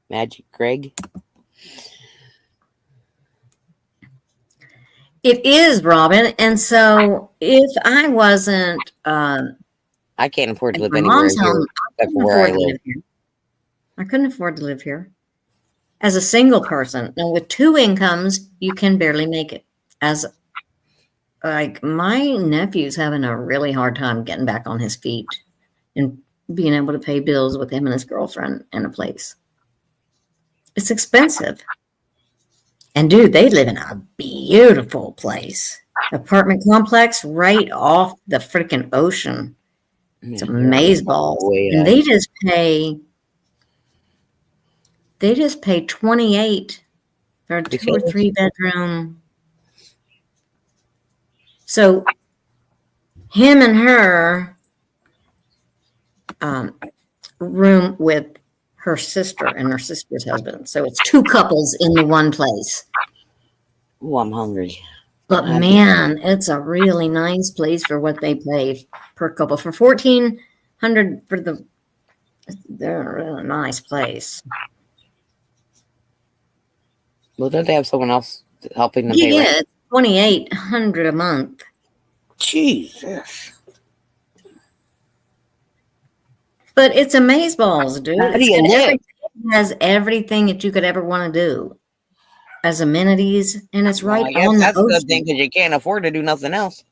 Magic Greg. It is, Robin. And so if I wasn't I can't afford to live my anywhere mom's here home, except for where I live. I couldn't afford to live here. As a single person, and with 2 incomes, you can barely make it. As like my nephew's having a really hard time getting back on his feet and being able to pay bills with him and his girlfriend in a place. It's expensive. And dude, they live in a beautiful place. Apartment complex right off the freaking ocean. It's amazeballs. And they just pay 28 for a 2 or 3 bedroom. So him and her room with her sister and her sister's husband. So it's two couples in the one place. Oh, I'm hungry. But man, it's a really nice place for what they pay per couple for 1,400 for the. They're a really nice place. Well, don't they have someone else helping them Yeah, pay rent? it's 2,800 a month. Jesus. But it's amazeballs, dude. How do It's you got live? it has everything that you could ever want to do as amenities, and it's Well, right I guess on the that's a good thing ocean. because you can't afford to do nothing else.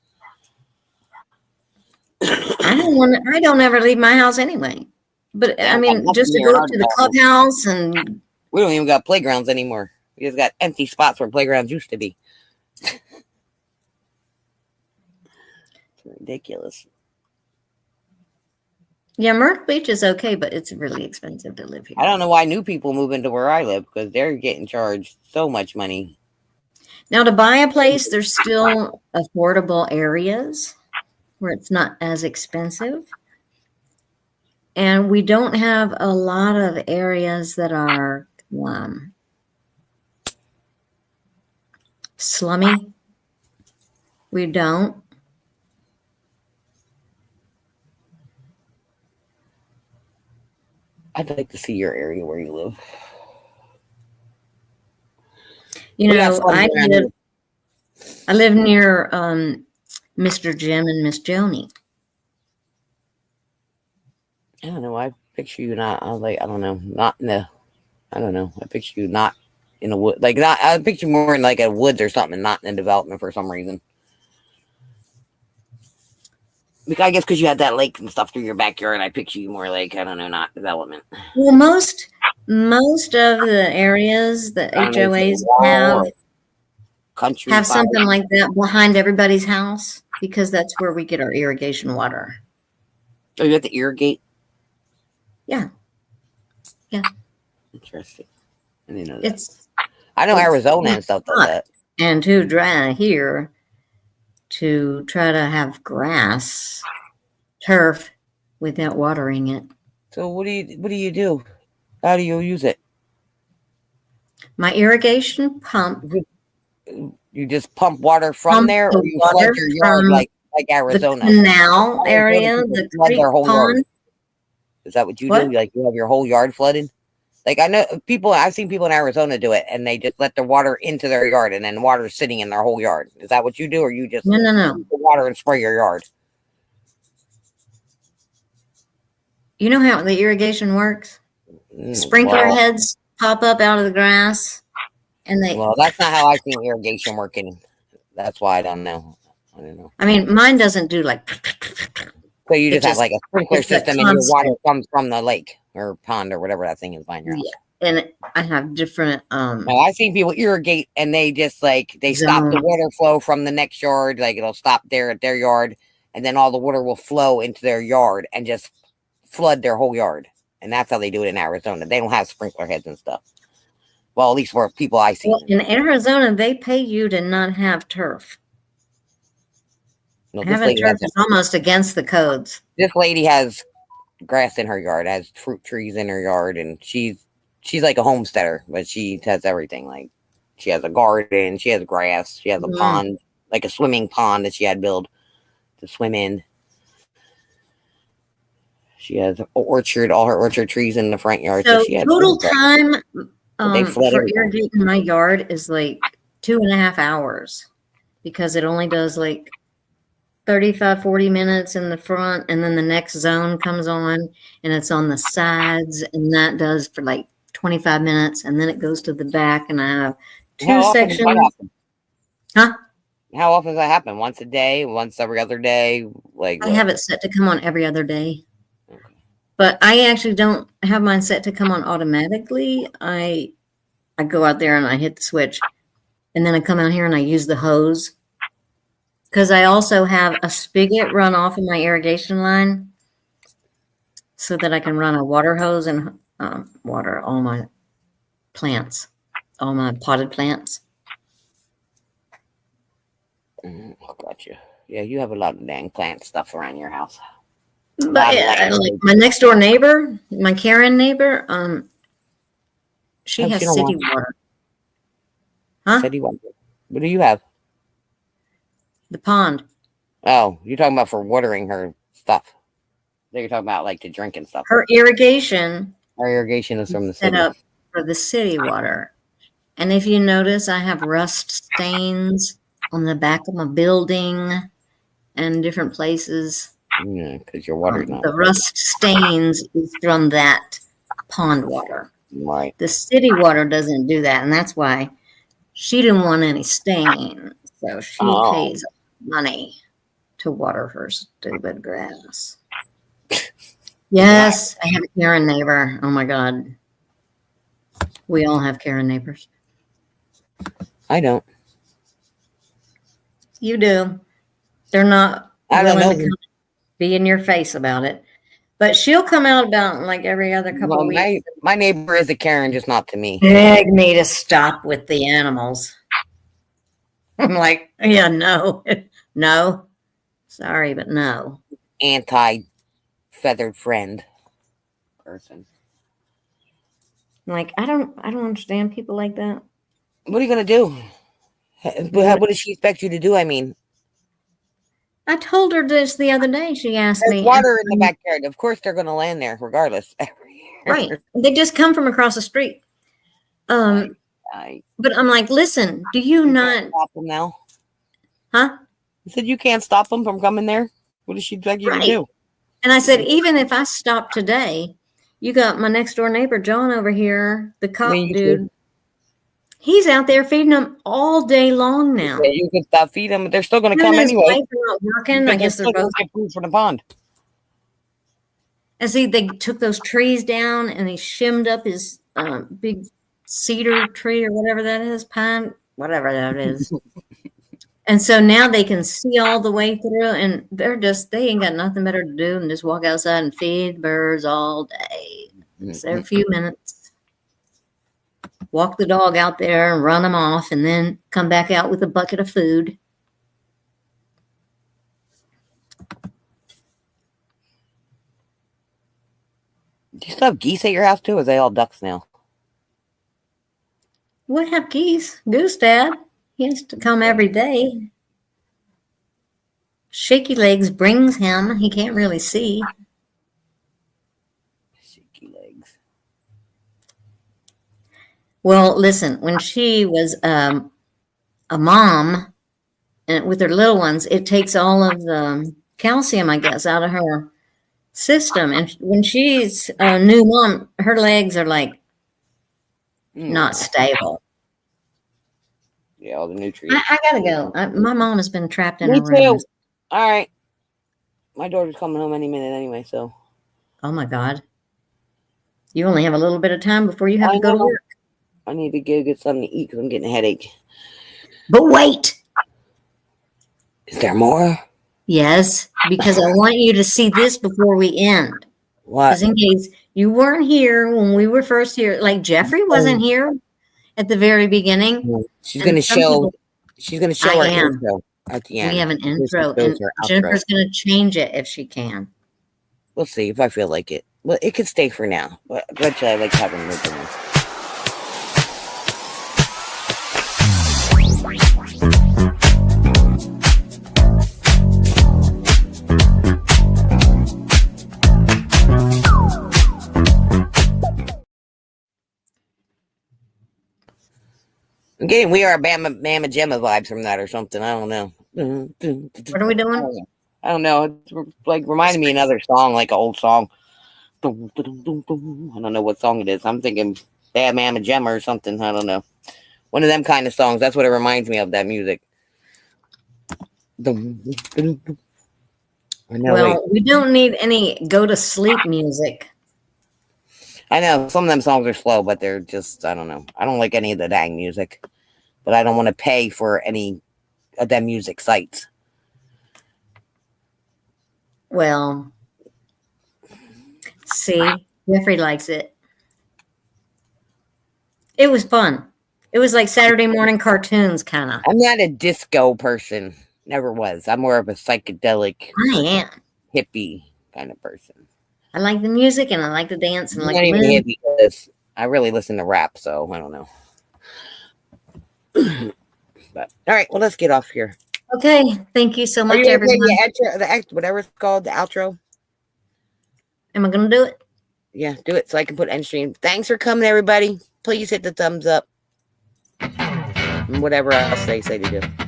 I don't ever leave my house anyway. But Yeah, I we got mean, nothing just to here in go up our to the development. clubhouse and We don't even got playgrounds anymore. We just got empty spots where playgrounds used to be. It's ridiculous. yeah, Myrtle Beach is okay, but it's really expensive to live here. I don't know why new people move into where I live because they're getting charged so much money. Now, to buy a place, there's still affordable areas where it's not as expensive. And we don't have a lot of areas that are slummy. We don't. I'd like to see your area where you live. You We got know, slums around here. I live near Mr. Jim and Miss Joni. I don't know. I picture you not. I was like, I don't know, not in the. I don't know. I picture you not in a wood. Like not. I picture you more in like a woods or something, not in a development for some reason. Because I guess because you had that lake and stuff through your backyard, I picture you more like I don't know, not development. Well, most of the areas that I don't know, HOAs wall have or countryside. something like that behind everybody's house because that's where we get our irrigation water. Oh, you have to irrigate. Yeah. Yeah. Interesting. I didn't know that. It's I know Arizona and it's stuff does hot that. and too dry here to try to have grass, turf without watering it. So what do you do? How do you use it? My irrigation pump You just pump water from pumps there, or the you flood water your yard from like the Arizona. canal Arizona area, people the flood creek their whole yard. pond. Is that what you What? do? Like you have your whole yard flooded? Like I know people. I've seen people in Arizona do it, and they just let the water into their yard, and then the water's sitting in their whole yard. Is that what you do, or you just No. use the water and spray your yard? You know how the irrigation works? Sprinkler Well, heads pop up out of the grass and they well, that's not how I see irrigation working. That's why I don't know. I don't know. I mean mine doesn't do like So you it just have just like a sprinkler it's a system, and your water constant. comes from the lake or pond or whatever that thing is behind your house. Yeah. And I have different Now I've seen people irrigate, and they just like they stop the zones. water flow from the next yard. Like it'll stop there at their yard, and then all the water will flow into their yard and just flood their whole yard. And that's how they do it in Arizona. They don't have sprinkler heads and stuff. Well, at least for people I see. Well, in Arizona they pay you to not have turf. No, Having turf is almost against the codes. this lady has grass in her yard, has fruit trees in her yard, and she's like a homesteader, but she has everything. Like she has a garden, she has grass, she has a pond, like a swimming pond that she had built to swim in. She has an orchard, all her orchard trees in the front yard. So she had total time they flood for everything. irrigating my yard is like 2.5 hours because it only does like 35-40 minutes in the front, and then the next zone comes on and it's on the sides, and that does for like 25 minutes, and then it goes to the back, and I have two sections. Huh? How often does that happen? Once a day? Once every other day? Like I have it set to come on every other day. But I actually don't have mine set to come on automatically. I go out there and I hit the switch, and then I come out here and I use the hose. Because I also have a spigot run off of my irrigation line so that I can run a water hose and water all my plants, all my potted plants. Oh, gotcha. Yeah, you have a lot of dang plant stuff around your house. But like my next door neighbor, my Karen neighbor, she has city water. Huh? City water. What do you have? The pond. Oh, you're talking about for watering her stuff. You're talking about like to drink and stuff. Her irrigation. Our irrigation is from the set city. up for the city water. And if you notice, I have rust stains on the back of my building and different places. Yeah, because your water's not. The rust stains is from that pond water. Right. The city water doesn't do that, and that's why she didn't want any stain. So she pays money to water her stupid grass. Yes, I have a Karen neighbor. Oh my God. We all have Karen neighbors. I don't. You do. They're not willing to be in your face about it. But she'll come out about like every other couple of weeks. My neighbor is a Karen, just not to me. Beg me to stop with the animals. I'm like, yeah, no. No. Sorry, but no. Anti-feathered friend person. Like, I don't understand people like that. What are you gonna do? What does she expect you to do? I mean, I told her this the other day. She asked me. Water in the backyard. Of course, they're gonna land there regardless. Right. They just come from across the street. But I'm like, listen, do you not stop them now? Huh? You said you can't stop them from coming there. What does she expect you to do? And I said, even if I stop today, you got my next door neighbor, John, over here, the cop dude. He's out there feeding them all day long now. Yeah, you can stop feeding them, but they're still going to come anyway. Not working. I guess they're both get food from the pond. And see, they took those trees down and he shimmed up his big cedar tree or whatever that is, pine, whatever that is. And so now they can see all the way through, and they ain't got nothing better to do than just walk outside and feed birds all day. Just every few minutes. Walk the dog out there and run them off, and then come back out with a bucket of food. Do you still have geese at your house too, or are they all ducks now? We have geese. Goose Dad. He has to come every day. Shaky Legs brings him. He can't really see. Shaky Legs. Well, listen, when she was a mom and with her little ones, it takes all of the calcium, I guess, out of her system. And when she's a new mom, her legs are like not stable. Yeah, all the nutrients. I gotta go. My mom has been trapped in Me a room. too. All right. My daughter's coming home any minute anyway, so. Oh my God. You only have a little bit of time before you have to go to work. I need to get something to eat because I'm getting a headache. But wait. Is there more? Yes, because I want you to see this before we end. What? Because in case you weren't here when we were first here, like Jeffrey wasn't here at the very beginning. She's going to show. She's going to show our intro at the end. We have an intro, and Jennifer's going to change it if she can. We'll see if I feel like it. Well, it could stay for now, but eventually I like having original ones. Again, we are Bama Gemma vibes from that or something. I don't know. What are we doing? I don't know. It's like reminding me of another song, like an old song. I don't know what song it is. I'm thinking Bama Gemma or something. I don't know. One of them kind of songs. That's what it reminds me of, that music. Well, we don't need any go to sleep music. I know some of them songs are slow, but they're just, I don't know. I don't like any of the dang music, but I don't want to pay for any of them music sites. Well, see, Jeffrey likes it. It was fun. It was like Saturday morning cartoons, kind of. I'm not a disco person. Never was. I'm more of a psychedelic, I am hippie kind of person. I like the music and I like the dance and I You like don't the even hear moon. because I really listen to rap, so I don't know. But all right, well, let's get off here. Okay. Thank you so Are you much, gonna play everyone. the act, whatever it's called, the outro? Am I going to do it? Yeah, do it so I can put end stream. Thanks for coming, everybody. Please hit the thumbs up and whatever else they say to do.